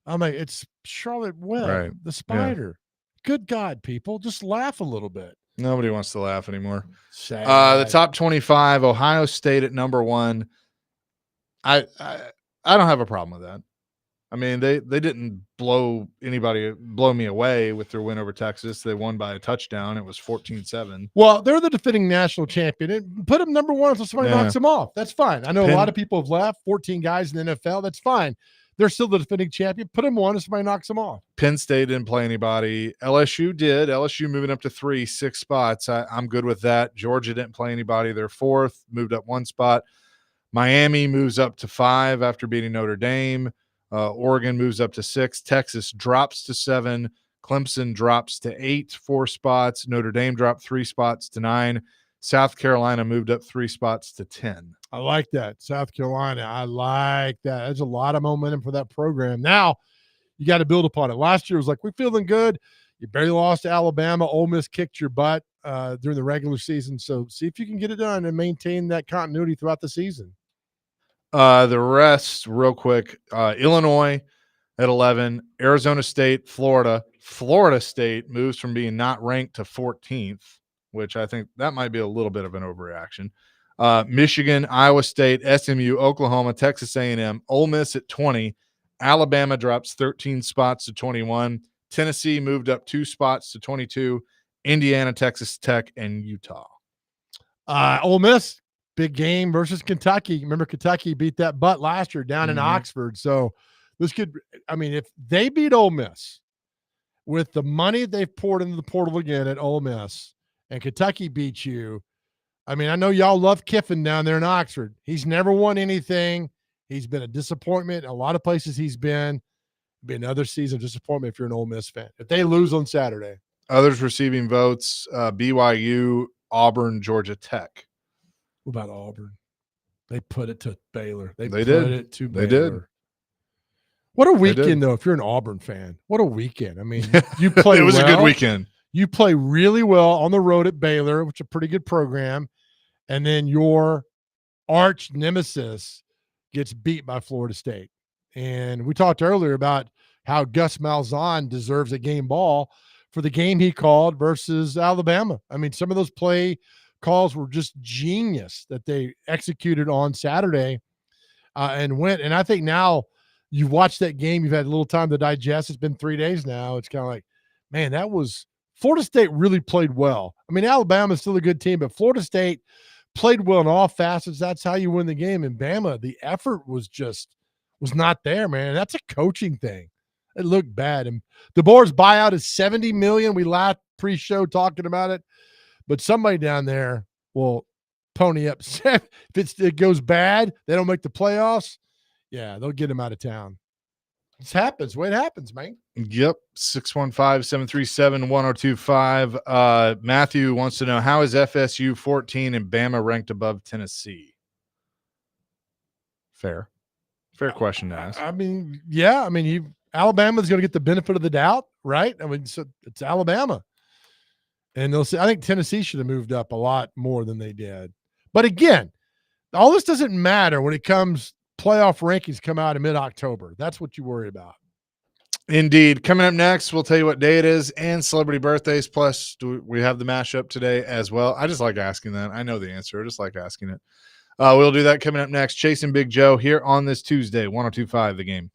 I'm like, it's Charlotte Webb, right. The Spider. Yeah. Good God, people, just laugh a little bit. Nobody wants to laugh anymore. The top 25, Ohio State at number 1. I don't have a problem with that. I mean, they didn't blow me away with their win over Texas. They won by a touchdown. It was 14-7. Well, they're the defending national champion. And put them number one until somebody knocks them off. That's fine. I know a lot of people have left, 14 guys in the NFL. That's fine. They're still the defending champion. Put them one if somebody knocks them off. Penn State didn't play anybody. LSU did. LSU moving up to 3, 6 spots. I'm good with that. Georgia didn't play anybody. They're 4th, moved up 1 spot. Miami moves up to 5 after beating Notre Dame. Oregon moves up to 6. Texas drops to 7. Clemson drops to 8, 4 spots. Notre Dame dropped 3 spots to 9. South Carolina moved up 3 spots to 10. I like that. South Carolina. I like that. There's a lot of momentum for that program. Now you got to build upon it. Last year was like, we're feeling good. You barely lost to Alabama. Ole Miss kicked your butt during the regular season. So see if you can get it done and maintain that continuity throughout the season. The rest, real quick, Illinois at 11, Arizona State, Florida. Florida State moves from being not ranked to 14th, which I think that might be a little bit of an overreaction. Michigan, Iowa State, SMU, Oklahoma, Texas A&M, Ole Miss at 20. Alabama drops 13 spots to 21. Tennessee moved up 2 spots to 22. Indiana, Texas Tech, and Utah. Ole Miss, big game versus Kentucky. Remember, Kentucky beat that butt last year down in Oxford. So this could, I mean, if they beat Ole Miss with the money they've poured into the portal again at Ole Miss and Kentucky beats you, I mean, I know y'all love Kiffin down there in Oxford. He's never won anything. He's been a disappointment in a lot of places he's been. It'll be another season of disappointment if you're an Ole Miss fan. If they lose on Saturday. Others receiving votes, BYU, Auburn, Georgia Tech. What about Auburn? They put it to Baylor. They put did. it to They Baylor. did. What a weekend, though, if you're an Auburn fan. What a weekend. I mean, you play It was well. a good weekend. You play really well on the road at Baylor, which is a pretty good program. And then your arch nemesis gets beat by Florida State. And we talked earlier about how Gus Malzahn deserves a game ball for the game he called versus Alabama. I mean, some of those play calls were just genius that they executed on Saturday and went. And I think now you've watched that game, you've had a little time to digest. It's been 3 days now. It's kind of like, man, that was Florida State really played well. I mean, Alabama's still a good team, but Florida State played well in all facets. That's how you win the game. And Bama, the effort was not there, man. That's a coaching thing. It looked bad. And DeBoer's buyout is $70 million. We laughed pre-show talking about it, but somebody down there will pony up. If it goes bad, they don't make the playoffs. Yeah, they'll get him out of town. This happens. The way it happens, man. Yep. 615-737-1025. Matthew wants to know, how is FSU 14 and Bama ranked above Tennessee? Fair question to ask. I mean, yeah. I mean, Alabama's going to get the benefit of the doubt, right? I mean, so it's Alabama. And they'll say, I think Tennessee should have moved up a lot more than they did. But again, all this doesn't matter when it comes playoff rankings come out in mid-October. That's what you worry about. Indeed. Coming up next, we'll tell you what day it is and celebrity birthdays. Plus, we have the mashup today as well. I just like asking that. I know the answer. I just like asking it. We'll do that coming up next. Chasing Big Joe here on this Tuesday, 102.5 The Game.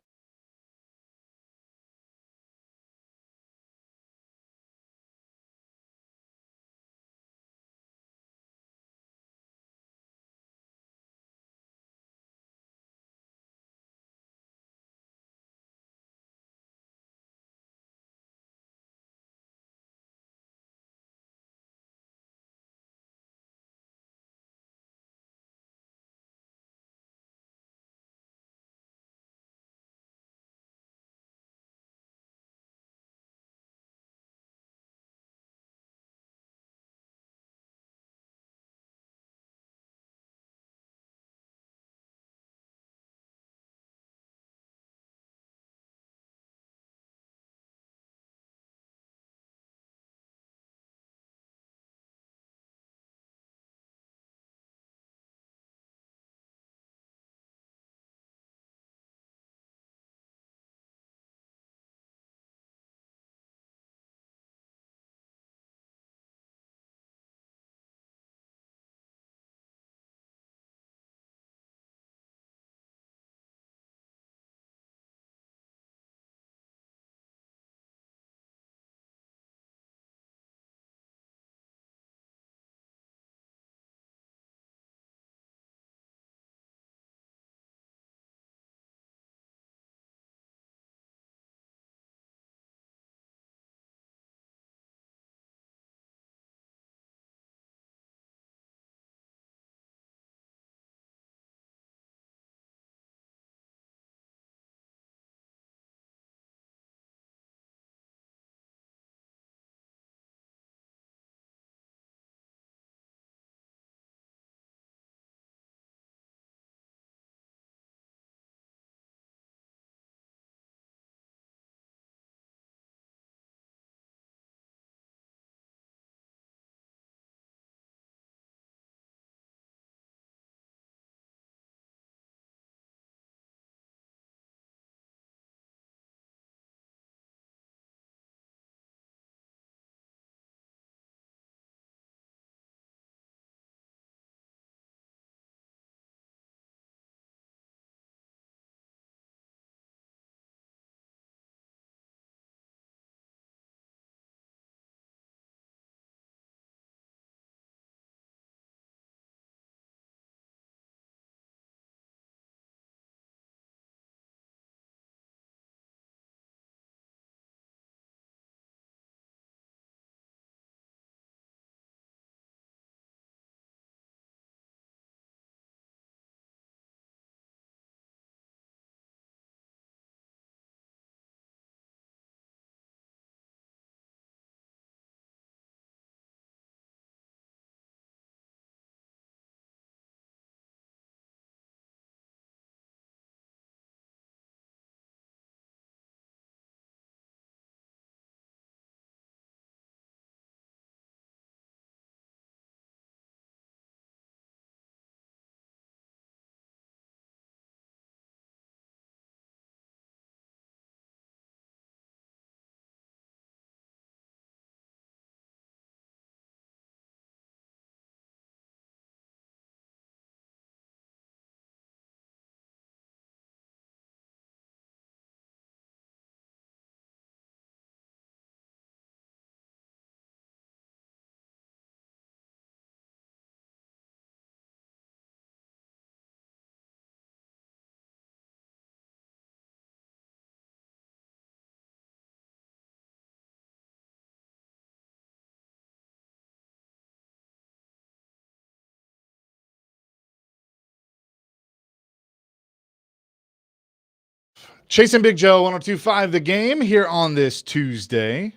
Chasing Big Joe, 102.5 The Game here on this Tuesday.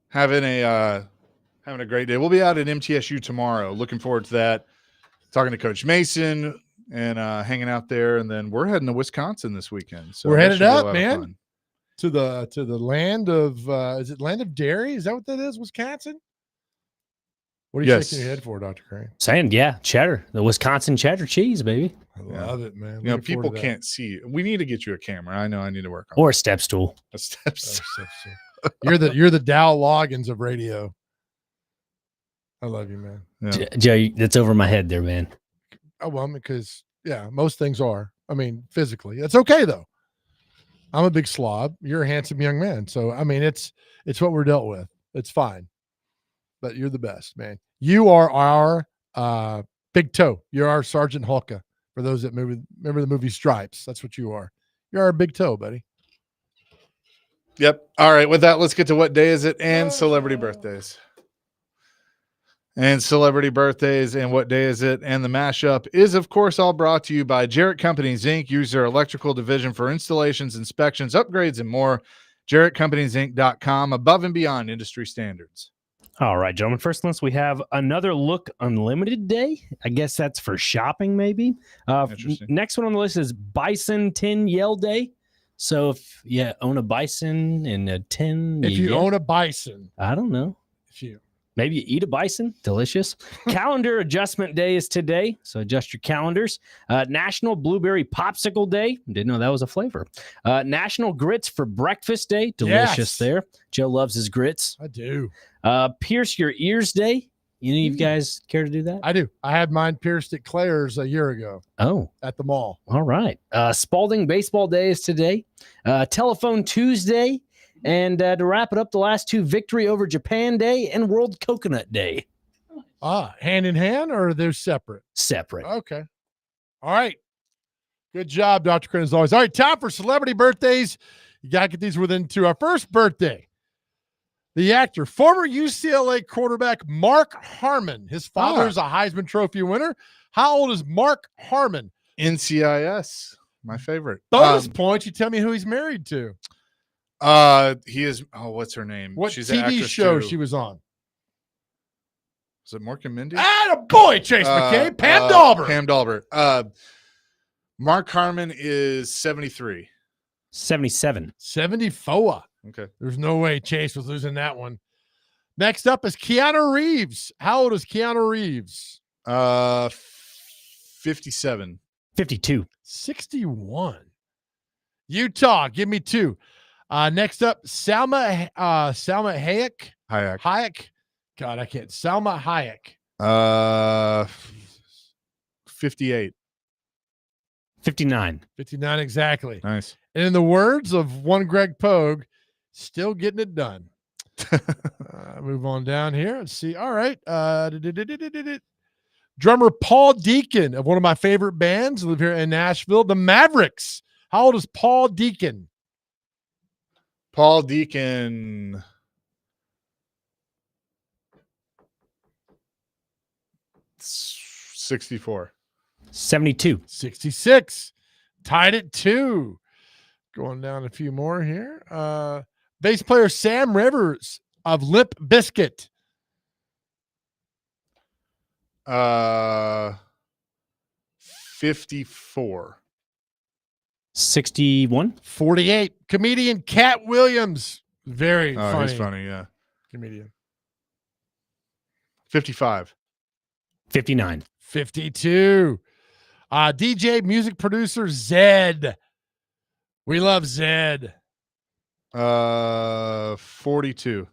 Having a great day. We'll be out at MTSU tomorrow. Looking forward to that. Talking to Coach Mason and hanging out there, and then we're heading to Wisconsin this weekend. So we're headed up, man, to the land of is it land of dairy? Is that what that is? Wisconsin? What are you shaking your head for, Dr. Crane? Saying, cheddar, the Wisconsin cheddar cheese, baby. I love it, man. You know, people can't see. We need to get you a camera. I know I need to work on or a step stool. A step stool. You're the Dow Loggins of radio. I love you, man. Yeah. Joe, that's over my head there, man. Oh, well, because most things are. I mean, physically, it's okay though. I'm a big slob. You're a handsome young man, so I mean, it's what we're dealt with. It's fine. But you're the best, man. You are our big toe. You're our Sergeant Hulka. For those that remember the movie Stripes, that's what you are. You're our big toe, buddy. Yep. All right. With that, let's get to what day is it and celebrity birthdays. And celebrity birthdays and what day is it? And the mashup is, of course, all brought to you by Jarrett Companies, Inc. Use their electrical division for installations, inspections, upgrades, and more. JarrettCompaniesInc.com, above and beyond industry standards. All right, gentlemen. First on this, we have another Look Unlimited Day. I guess that's for shopping, maybe. Next one on the list is Bison 10 Yell Day. So if you own a bison and a 10, if you own a bison, I don't know. Maybe you eat a bison. Delicious. Calendar Adjustment Day is today, so adjust your calendars. National Blueberry Popsicle Day. Didn't know that was a flavor. National Grits for Breakfast Day. Delicious there. Joe loves his grits. I do. Pierce Your Ears Day. You guys care to do that? I do. I had mine pierced at Claire's a year ago. Oh. At the mall. All right. Spalding Baseball Day is today. Telephone Tuesday. And to wrap it up, the last two, Victory Over Japan Day and World Coconut Day. Hand in hand, or they're separate? Separate. Okay. All right. Good job, Dr. Crane, as always. All right, time for celebrity birthdays. You got to get these within two. Our first birthday, the actor, former UCLA quarterback Mark Harmon. His father is a Heisman Trophy winner. How old is Mark Harmon? NCIS, my favorite. Bonus points. You tell me who he's married to. He is. Oh, what's her name? What She's TV show she was on? Is it Mork and Mindy? Boy, Chase McKay. Pam Dalbert. Pam Dalbert. Mark Harmon is 73. 77. 74. Okay. There's no way Chase was losing that one. Next up is Keanu Reeves. How old is Keanu Reeves? 57. 52. 61. Utah, give me two. Next up, Salma Hayek. Hayek. God, I can't. Salma Hayek. 58. 59. 59 exactly. Nice. And in the words of one Greg Pogue, still getting it done. Move on down here. Let's see. All right. Drummer Paul Deacon of one of my favorite bands, live here in Nashville, the Mavericks. How old is Paul Deacon? Paul Deacon. 64. 72. 66. Tied at 2. Going down a few more here. Bass player Sam Rivers of Limp Bizkit. 54. 61. 48. Comedian Cat Williams. Very funny. He's funny, yeah. Comedian. 55. 59. 52. DJ, music producer Zed. We love Zed. 42.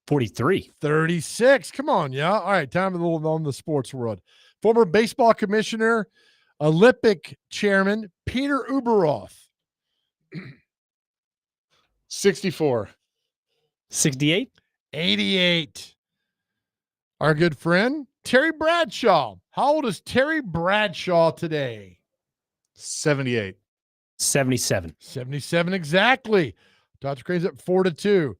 43. 36. Come on, yeah. All right, time to little on the sports world. Former baseball commissioner, Olympic chairman Peter Uberoth. 64. 68. 88. Our good friend Terry Bradshaw. How old is Terry Bradshaw today? 78. 77. 77 exactly. Dr. Crane's at 4-2.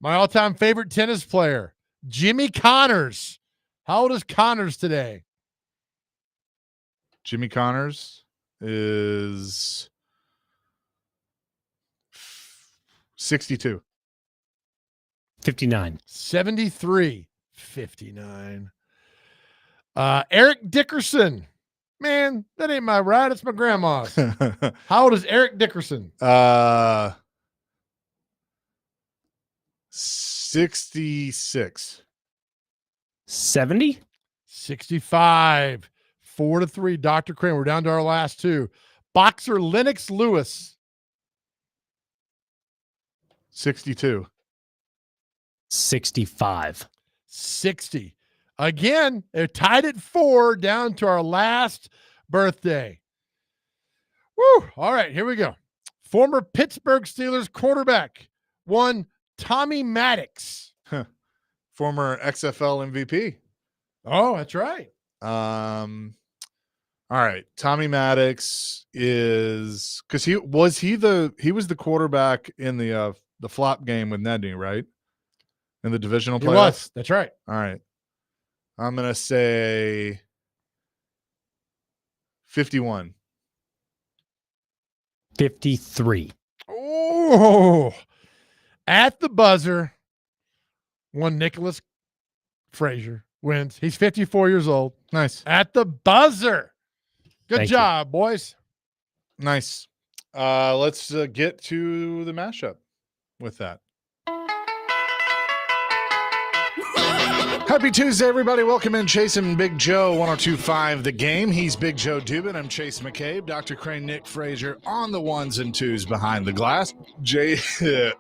My all-time favorite tennis player, Jimmy Connors. How old is Connors today? Jimmy Connors is 62. 59. 73. 59. Eric Dickerson. Man, that ain't my ride. It's my grandma's. How old is Eric Dickerson? 66. 70. 65. 4-3. Dr. Crane. We're down to our last two. Boxer Lennox Lewis. 62. 65. 60. Again, they're tied at 4, down to our last birthday. Woo! All right, here we go. Former Pittsburgh Steelers quarterback, one Tommy Maddox. Former XFL MVP. Oh, that's right. All right. Tommy Maddox is because he was the quarterback in the flop game with Nedney, right? In the divisional playoffs. He was. That's right. All right. I'm gonna say 51. 53. Oh, at the buzzer, one Nicholas Frazier wins. He's 54 years old. Nice. At the buzzer. Good Thank job, boys. Nice. Let's get to the mashup with that. Happy Tuesday, everybody. Welcome in Chase and Big Joe, 102.5 The Game. He's Big Joe Dubin. I'm Chase McCabe. Dr. Crane, Nick Frazier on the ones and twos behind the glass. JD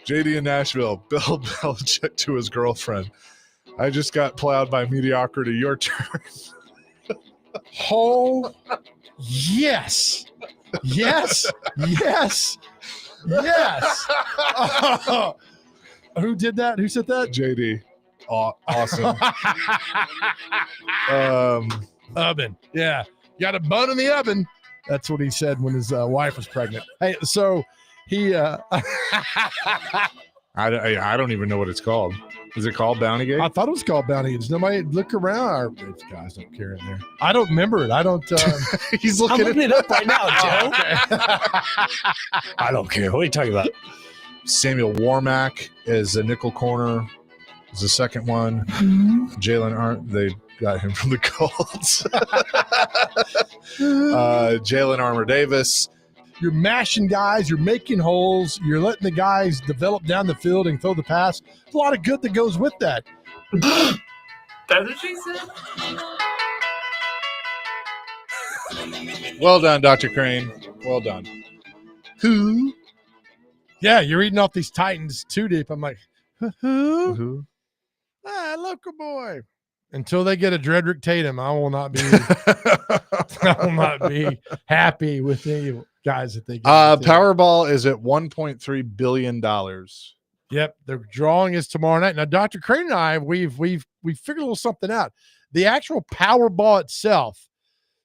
in Nashville. Bill Belichick to his girlfriend. I just got plowed by mediocrity. Your turn. Oh, yes. Yes. Yes. Yes. Oh. Who did that? Who said that? JD. Awesome. Oven. Yeah. Got a bun in the oven. That's what he said when his wife was pregnant. Hey, so he I don't even know what it's called. Is it called Bounty Gate? I thought it was called Bounty Gate. Does nobody look around? These guys don't care in there. I don't remember it. I don't. He's I'm looking it up right now, Joe. Okay. I don't care. What are you talking about? Samuel Warmack is a nickel corner. Is the second one. Jalen Armour, they got him from the Colts. Jalen Armour Davis. You're mashing guys. You're making holes. You're letting the guys develop down the field and throw the pass. There's a lot of good that goes with that. That's what she said. Well done, Dr. Crane. Well done. Who? Yeah, you're eating off these Titans too deep. I'm like, who? Ah, local boy. Until they get a Dredrick Tatum, I will not be happy with the guys that they get. Powerball is at $1.3 billion. Yep, the drawing is tomorrow night. Now, Dr. Crane and I, we've figured a little something out. The actual Powerball itself,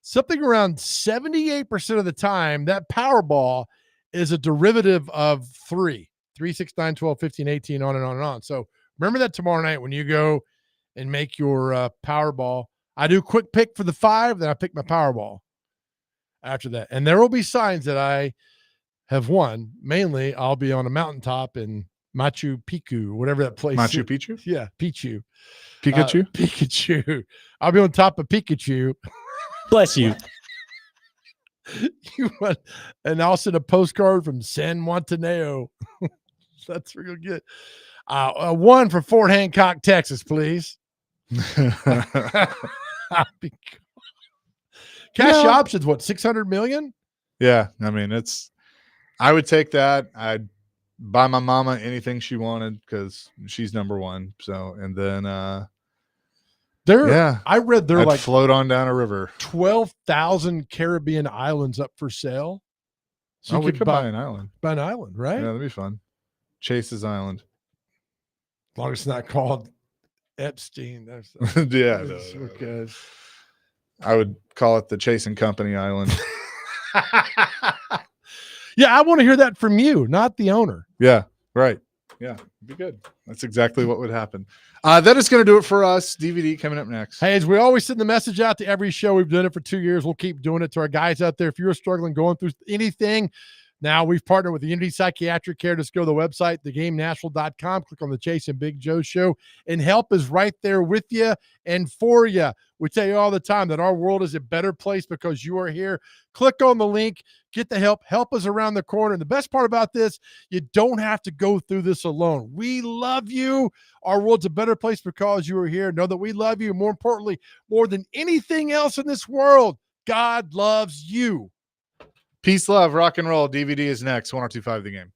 something around 78% of the time, that Powerball is a derivative of 3, 6, 9, 12, 15, 18, on and on and on. So remember that tomorrow night when you go and make your Powerball. I do quick pick for the 5, then I pick my Powerball after that. And there will be signs that I have won. Mainly, I'll be on a mountaintop in Machu Picchu, whatever that place Machu is. Picchu? Yeah, Pikachu. Pikachu? I'll be on top of Pikachu. Bless you. And I'll send a postcard from San Montaneo. That's real good. One for Fort Hancock, Texas, please. Cash options, what, 600 million? Yeah, I mean, I would take that. I'd buy my mama anything she wanted because she's number one. So, and then I read I'd like float on down a river. 12,000 Caribbean islands up for sale. So we could buy an island. Buy an island, right? Yeah, that'd be fun. Chase's Island. As long as it's not called Epstein. Yeah. Okay. I would call it the Chase and Company Island. Yeah, I want to hear that from you, not the owner. Yeah, right. Yeah, it'd be good. That's exactly what would happen. That is going to do it for us. DVD coming up next. Hey, as we always send the message out to every show, we've done it for 2 years. We'll keep doing it to our guys out there. If you're struggling, going through anything, Now we've partnered with the Unity Psychiatric Care. Just go to the website, thegamenashville.com, click on the Chase and Big Joe show, and help is right there with you and for you. We tell you all the time that our world is a better place because you are here. Click on the link, get the help. Help is around the corner. And the best part about this, you don't have to go through this alone. We love you. Our world's a better place because you are here. Know that we love you. More importantly, more than anything else in this world, God loves you. Peace, love, rock and roll. DVD is next. 102.5 The Game.